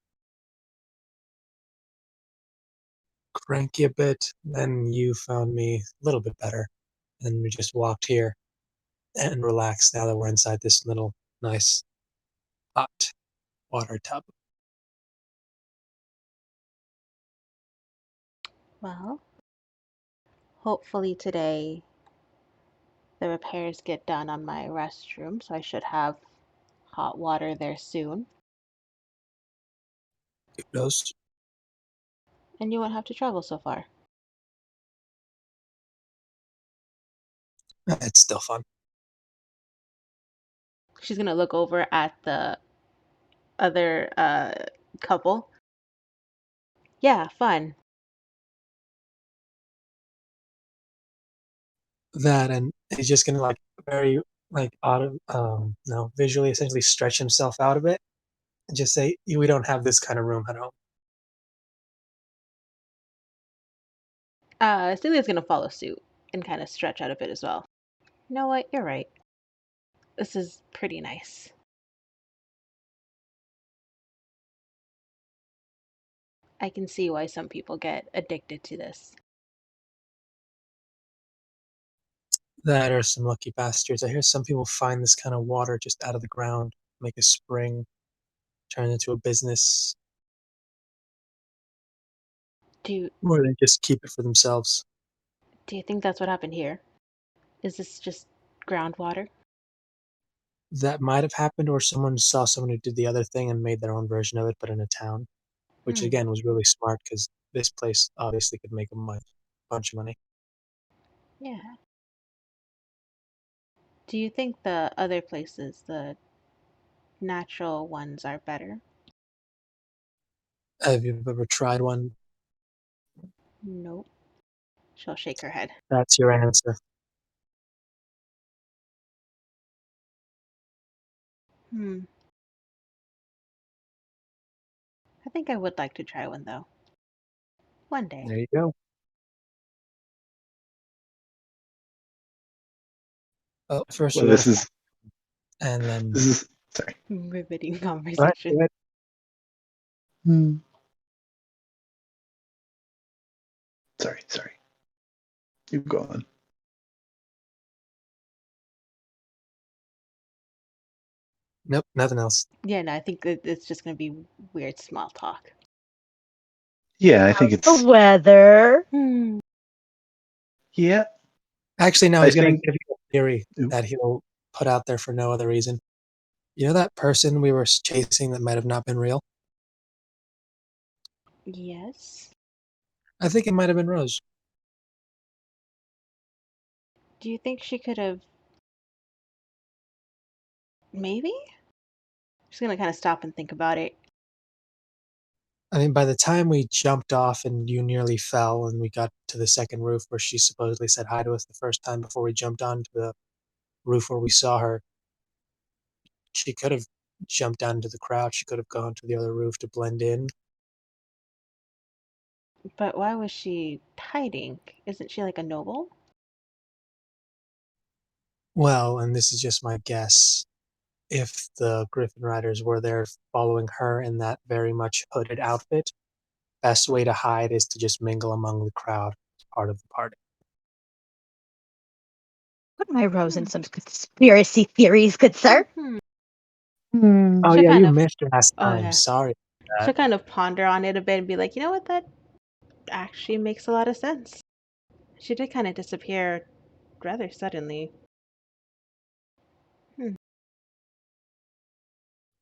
Cranky a bit, then you found me a little bit better, and we just walked here and relaxed now that we're inside this little nice hot water tub. Well, hopefully today the repairs get done on my restroom, so I should have hot water there soon, Kudos. and you won't have to travel so far. It's still fun. She's gonna look over at the other couple. Yeah, fun. That, and he's just gonna like very like no, visually essentially stretch himself out a bit and just say, we don't have this kind of room at home. Celia's gonna follow suit and kind of stretch out a bit as well. You know what? You're right. This is pretty nice. I can see why some people get addicted to this. That are some lucky bastards. I hear some people find this kind of water just out of the ground, make a spring, turn it into a business, Do you, or they just keep it for themselves. do you think that's what happened here? Is this just groundwater? That might have happened, or someone saw someone who did the other thing and made their own version of it, but in a town, which Hmm. again was really smart because this place obviously could make a bunch of money. Yeah. Do you think the other places, the natural ones, are better? Have you ever tried one? Nope. She'll shake her head. That's your answer. Hmm. I think I would like to try one though. One day. There you go. Well, first Well, we gotta, this and then is sorry. Riveting what? conversation. Hmm. Sorry. You go on. Nope, nothing else. Yeah, no, I think it's just gonna be weird small talk. Yeah, I think How's the it's weather? Hmm. yeah. Actually, no, I he's gonna think give you a theory that he'll put out there for no other reason. You know that person we were chasing that might have not been real? Yes. I think it might have been Rose. Do you think she could have... Maybe? Just gonna kind of stop and think about it. I mean, by the time we jumped off and you nearly fell, and we got to the second roof where she supposedly said hi to us the first time before we jumped onto the roof where we saw her, she could have jumped down into the crowd. She could have gone to the other roof to blend in. But why was she hiding? Isn't she like a noble? Well, and this is just my guess, if the Griffin Riders were there following her in that very much hooded outfit, best way to hide is to just mingle among the crowd as part of the party. Put my rose in some conspiracy theories, good sir. Oh She'll yeah, kind you of... missed last Oh, time. yeah. Sorry for She'll that. kind of ponder on it a bit and be like, you know what, that actually makes a lot of sense. She did kind of disappear rather suddenly.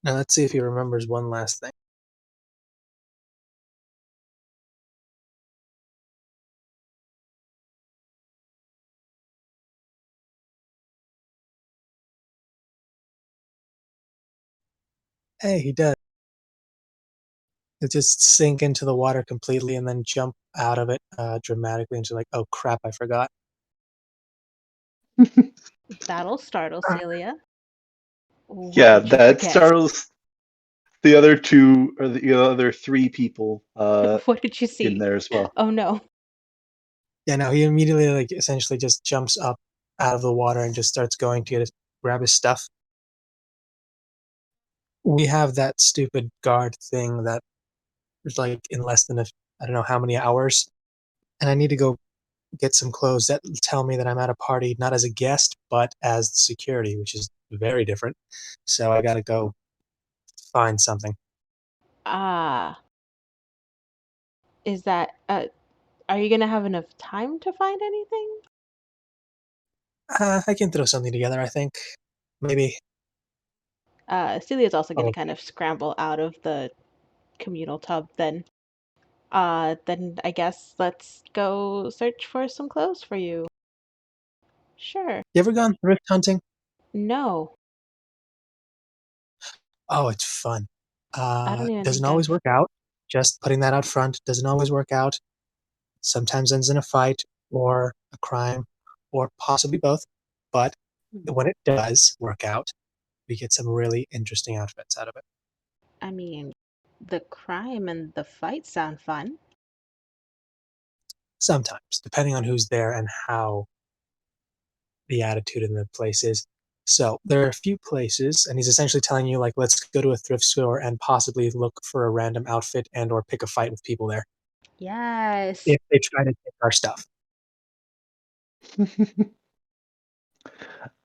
Now let's see if he remembers one last thing. Hey, he does. It just sink into the water completely and then jump out of it dramatically into like, oh crap, I forgot. That'll startle Celia. What Yeah, did you that forget? startles the other two or the other three people What did you in see? there as well. Oh no. Yeah, no, he immediately like essentially just jumps up out of the water and just starts going to grab his stuff. We have that stupid guard thing that is like in less than I don't know how many hours, and I need to go get some clothes that tell me that I'm at a party not as a guest but as the security, which is very different. So I gotta go find something. Ah. Is that are you gonna have enough time to find anything? I can throw something together, I think. Maybe. Celia's also gonna Oh, kind of scramble out of the communal tub then. Then I guess let's go search for some clothes for you. Sure. you ever gone thrift hunting? No, Oh, it's fun. I don't even Doesn't think always I've... work out. Just putting that out front doesn't always work out. Sometimes ends in a fight or a crime or possibly both. But when it does work out, we get some really interesting outfits out of it. I mean, the crime and the fight sound fun. Sometimes, depending on who's there and how the attitude in the place is. So there are a few places, and he's essentially telling you, like, let's go to a thrift store and possibly look for a random outfit and or pick a fight with people there Yes. if they try to take our stuff.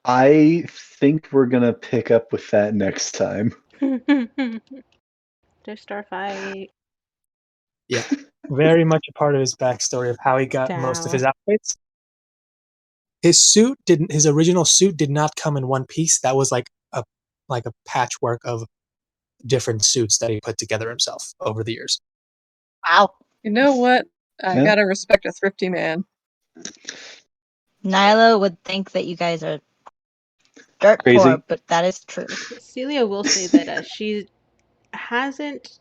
I think we're gonna pick up with that next time. Thrift store fight. Yeah, very much a part of his backstory of how he got most of his Down. outfits. His original suit did not come in one piece. That was like a patchwork of different suits that he put together himself over the years. Wow. You know what? I Yeah. gotta respect a thrifty man. Nyla would think that you guys are dirt Crazy. poor, but that is true. Celia will say that she hasn't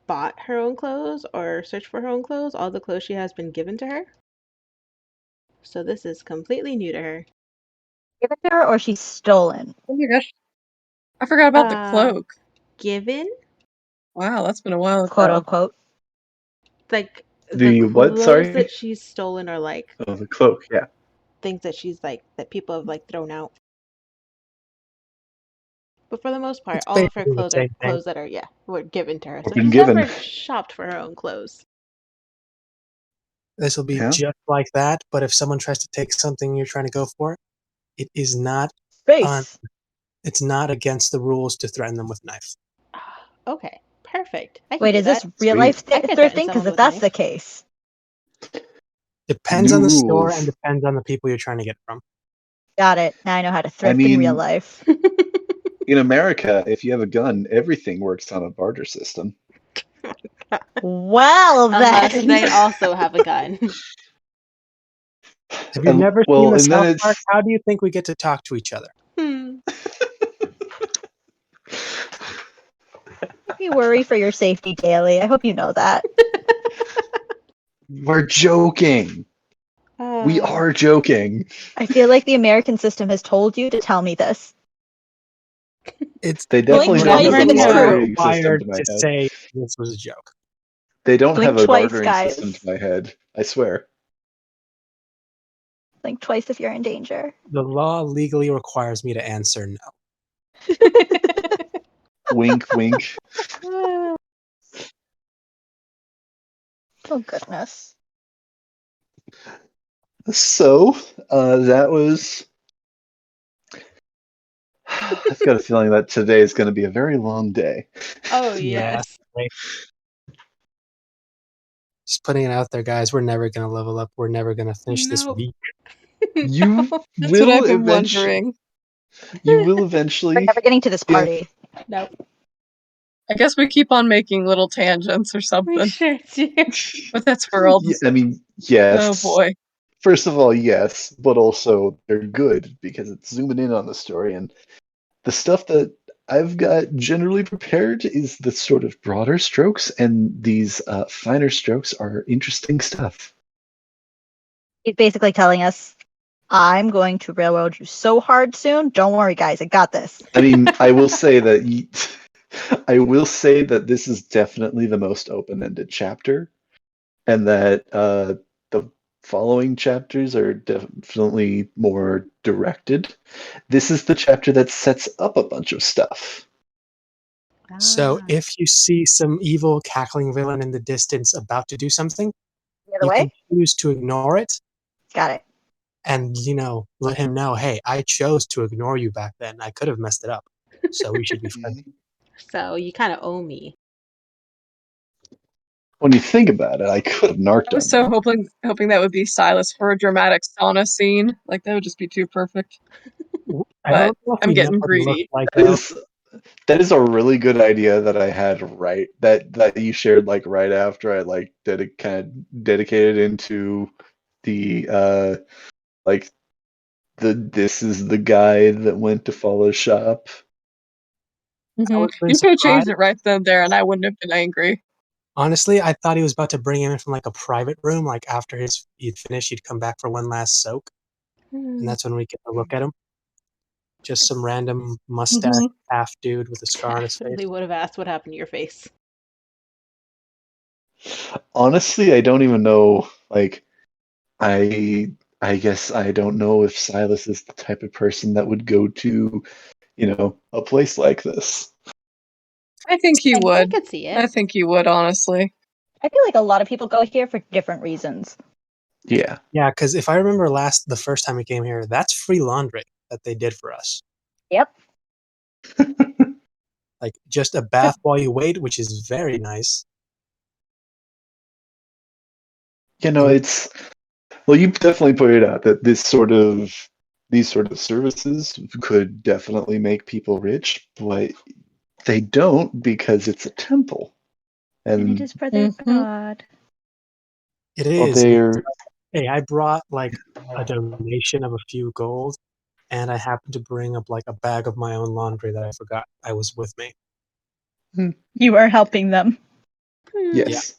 bought her own clothes or searched for her own clothes. All the clothes she has been given to her. So this is completely new to her. Give it to her or she's stolen. Oh my gosh. I forgot about the cloak. Given? Wow, that's been a while Quote ago. unquote. Like the The what? clothes Sorry. that she's stolen are like Oh, the cloak. Yeah. things that she's like that people have like thrown out. But for the most part, It's all of her basically the clothes are same thing. clothes that are were given to her. Or So been she's given. never shopped for her own clothes. This will be Yeah. just like that, but if someone tries to take something you're trying to go for, it is not Space. it's not against the rules to threaten them with a knife. Okay, perfect. I can Wait, do is this that. real Sweet. life I could threaten thrifting? Because someone if with a that's the knife. case, Depends New on the store and rules. depends on the people you're trying to get it from. got it. Now I know how to I thrift in real mean, life. in America, if you have a gun, everything works on a barter system. Well Unless then. they also have a gun. Have you never seen well, the and South then Park? it's How do you think we get to talk to each other? We worry for your safety daily. I hope you know that. we're joking. We are joking. I feel like the American system has told you to tell me this. It's They Blink definitely we're don't twice have if a never it's true. bartering system required to my to head. say this was a joke. They don't have Blink a twice, bartering guys. system to my head. I swear. Blink twice if you're in danger. The law legally requires me to answer no. Wink, wink. Oh, goodness. So, that was. I've got a feeling that today is going to be a very long day. Oh Yeah. yes. Right. Just putting it out there, guys. We're never gonna level up. We're never gonna finish this Nope. week. You That's what will I've been eventually. wondering. You will We're eventually. never getting to this Yeah. party. Nope. I guess we keep on making little tangents or We something, sure do. but that's for all Yeah, the. I mean, Oh yes. boy. First of all, yes, but also they're good because it's zooming in on the story, and the stuff that I've got generally prepared is the sort of broader strokes, and these finer strokes are interesting stuff. He's basically telling us, I'm going to railroad you so hard soon. Don't worry, guys. I got this. I mean, I will say that I will say that this is definitely the most open-ended chapter, and that the following chapters are definitely more directed. This is the chapter that sets up a bunch of stuff. So Ah. if you see some evil cackling villain in the distance about to do something, The other you way? can choose to ignore it Got it. and let him know, hey, I chose to ignore you back then. I could have messed it up. So we should be friends. So you kind of owe me. When you think about it, I could have narked I was on so you. hoping that would be Silas for a dramatic sauna scene. Like that would just be too perfect. I But don't know if I'm you know getting what he looks greedy. like That though. is that is a really good idea that I had that you shared like right after I like kind of dedicated into the like this is the guy that went to follow shop. I would have been You could have changed surprised. it right then and there, and I wouldn't have been angry. Honestly, I thought he was about to bring him in from like a private room, like after he'd finished, he'd come back for one last soak, and that's when we get to look at him. Just some random mustache Mhm. half dude with a scar on his face. Definitely would have asked what happened to your face. Honestly, I don't even know. Like, I guess I don't know if Silas is the type of person that would go to, a place like this. I think he I would. could see I it. think he would, honestly. I feel like a lot of people go here for different reasons. Yeah. Yeah, because if I remember the first time we came here, that's free laundry that they did for us. Yep. Like just a bath while you wait, which is very nice. And It's well, you definitely pointed out that these sort of services could definitely make people rich, but they don't because it's a temple. And it And is for their Hmm. god. it well, is. they're Hey, I brought like a donation of a few gold, and I happened to bring up like a bag of my own laundry that I forgot I was with me. You are helping them. Yeah. yes.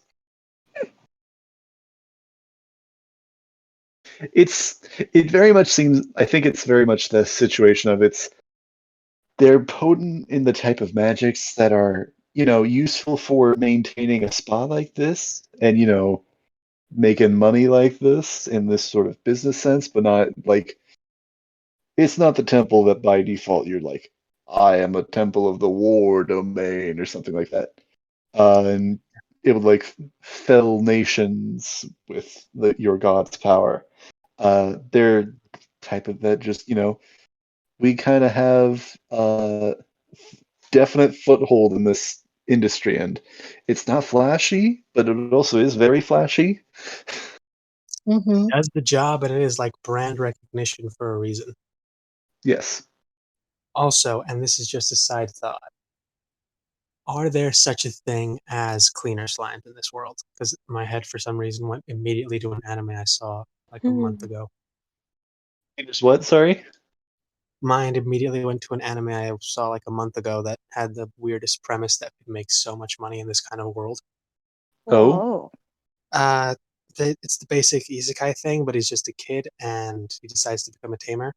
It very much seems I think it's very much the situation of they're potent in the type of magics that are, useful for maintaining a spa like this and, making money like this in this sort of business sense, but not like it's not the temple that by default you're like, I am a temple of the war domain or something like that. And it would like fell nations with your god's power. They're type of that just, we kind of have definite foothold in this industry, and it's not flashy, but it also is very flashy. Hmm. Does the job, and it is like brand recognition for a reason. Yes. Also, and this is just a side thought, are there such a thing as cleaner slimes in this world? Because my head, for some reason, went immediately to an anime I saw like a month ago. Just what? Sorry. Mind immediately went to an anime I saw like a month ago that had the weirdest premise that could make so much money in this kind of world. Oh. Whoa. Uh, it's the basic isekai thing, but he's just a kid and he decides to become a tamer.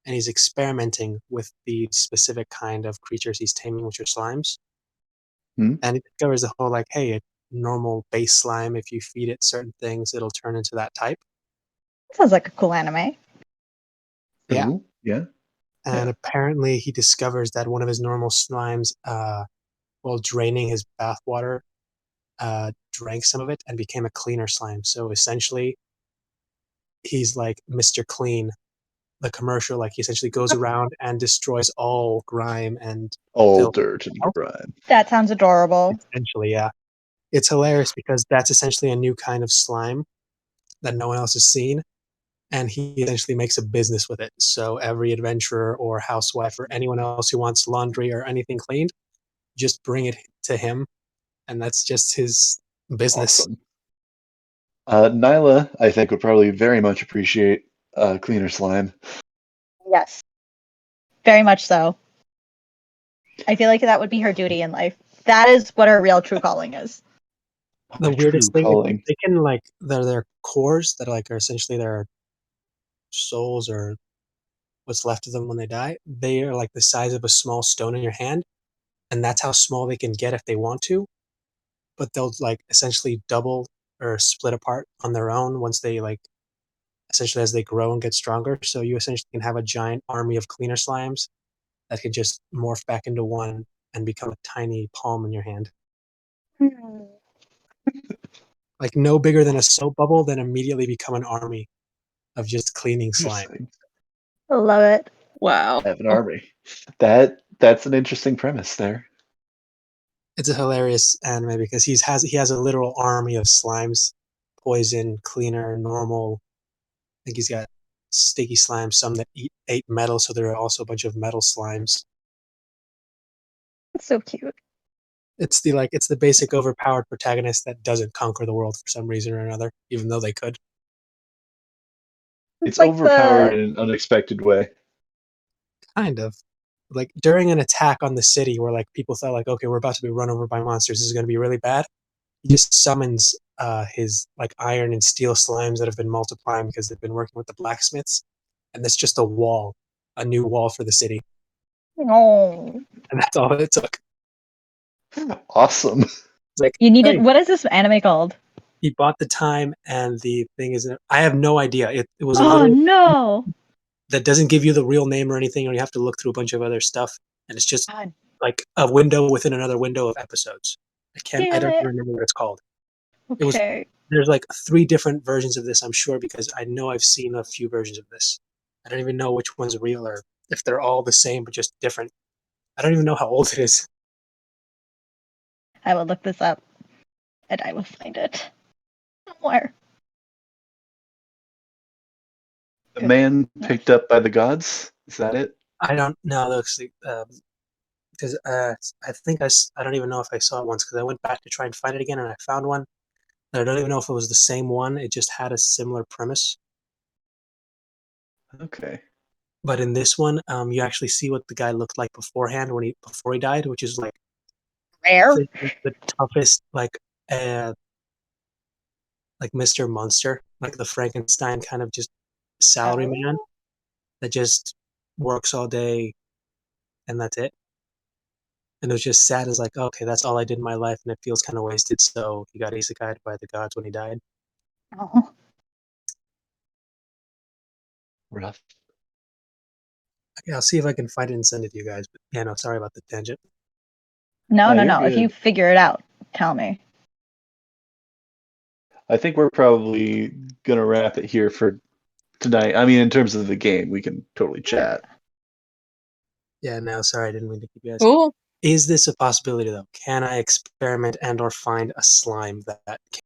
And he's experimenting with the specific kind of creatures he's taming, which are slimes. Hmm. And he discovers the whole like, hey, a normal base slime, if you feed it certain things, it'll turn into that type. Sounds like a cool anime. Yeah. Ooh, yeah. And Yeah. apparently he discovers that one of his normal slimes, while draining his bathwater, drank some of it and became a cleaner slime. So essentially, he's like Mr. Clean, the commercial. Like he essentially goes around and destroys all grime and All filth. dirt and grime. That sounds adorable. Essentially, yeah. It's hilarious because that's essentially a new kind of slime that no one else has seen. And he essentially makes a business with it. So every adventurer or housewife or anyone else who wants laundry or anything cleaned, just bring it to him. And that's just his business. Awesome. Nyla, I think, would probably very much appreciate cleaner slime. Yes. Very much so. I feel like that would be her duty in life. That is what her real true calling is. The My true weirdest thing is calling. they can like their cores that are essentially their souls or what's left of them when they die. They are like the size of a small stone in your hand, and that's how small they can get if they want to. But they'll like essentially double or split apart on their own once they like essentially as they grow and get stronger. So you essentially can have a giant army of cleaner slimes that can just morph back into one and become a tiny palm in your hand. Like no bigger than a soap bubble, then immediately become an army of just cleaning slime. Interesting. I love it. Wow. Have an army. That's an interesting premise there. It's a hilarious anime because he has a literal army of slimes, poison, cleaner, normal. I think he's got sticky slimes, some that ate metal, so there are also a bunch of metal slimes. It's so cute. It's the basic overpowered protagonist that doesn't conquer the world for some reason or another, even though they could. It's It's like overpowered the in an unexpected way. Kind of. Like during an attack on the city where like people thought like, okay, we're about to be run over by monsters, this is gonna be really bad. He just summons his like iron and steel slimes that have been multiplying because they've been working with the blacksmiths. And that's just a new wall for the city. oh. And that's all it took. Awesome. It's like, You needed hey, what is this anime called? he bought the time and the thing is I have no idea. It was a Oh little no. that doesn't give you the real name or anything, or you have to look through a bunch of other stuff. And it's just God like a window within another window of episodes. I damn don't it. remember what it's called. It was Okay. there's like 3 different versions of this, I'm sure, because I know I've seen a few versions of this. I don't even know which one's real or if they're all the same but just different. I don't even know how old it is. I will look this up and I will find it somewhere. The Good. man picked up by the gods. Is that it? I don't know actually, because I don't even know if I saw it once because I went back to try and find it again and I found one. And I don't even know if it was the same one. It just had a similar premise. Okay. But in this one, you actually see what the guy looked like beforehand before he died, which is like Rare. the toughest, like Mr. Munster, like the Frankenstein kind of just salary man Oh. that just works all day and that's it. And it was just sad as like, okay, that's all I did in my life and it feels kind of wasted. So he got isekai'd by the gods when he died. Oh. Rough. Okay, I'll see if I can find it and send it to you guys. But yeah, no, sorry about the tangent. No, No, no, you're no. If you good. figure it out, tell me. I think we're probably gonna wrap it here for tonight. I mean, in terms of the game, we can totally chat. Yeah, no, sorry, I didn't mean to keep you guys. Cool. Is this a possibility though? Can I experiment and or find a slime that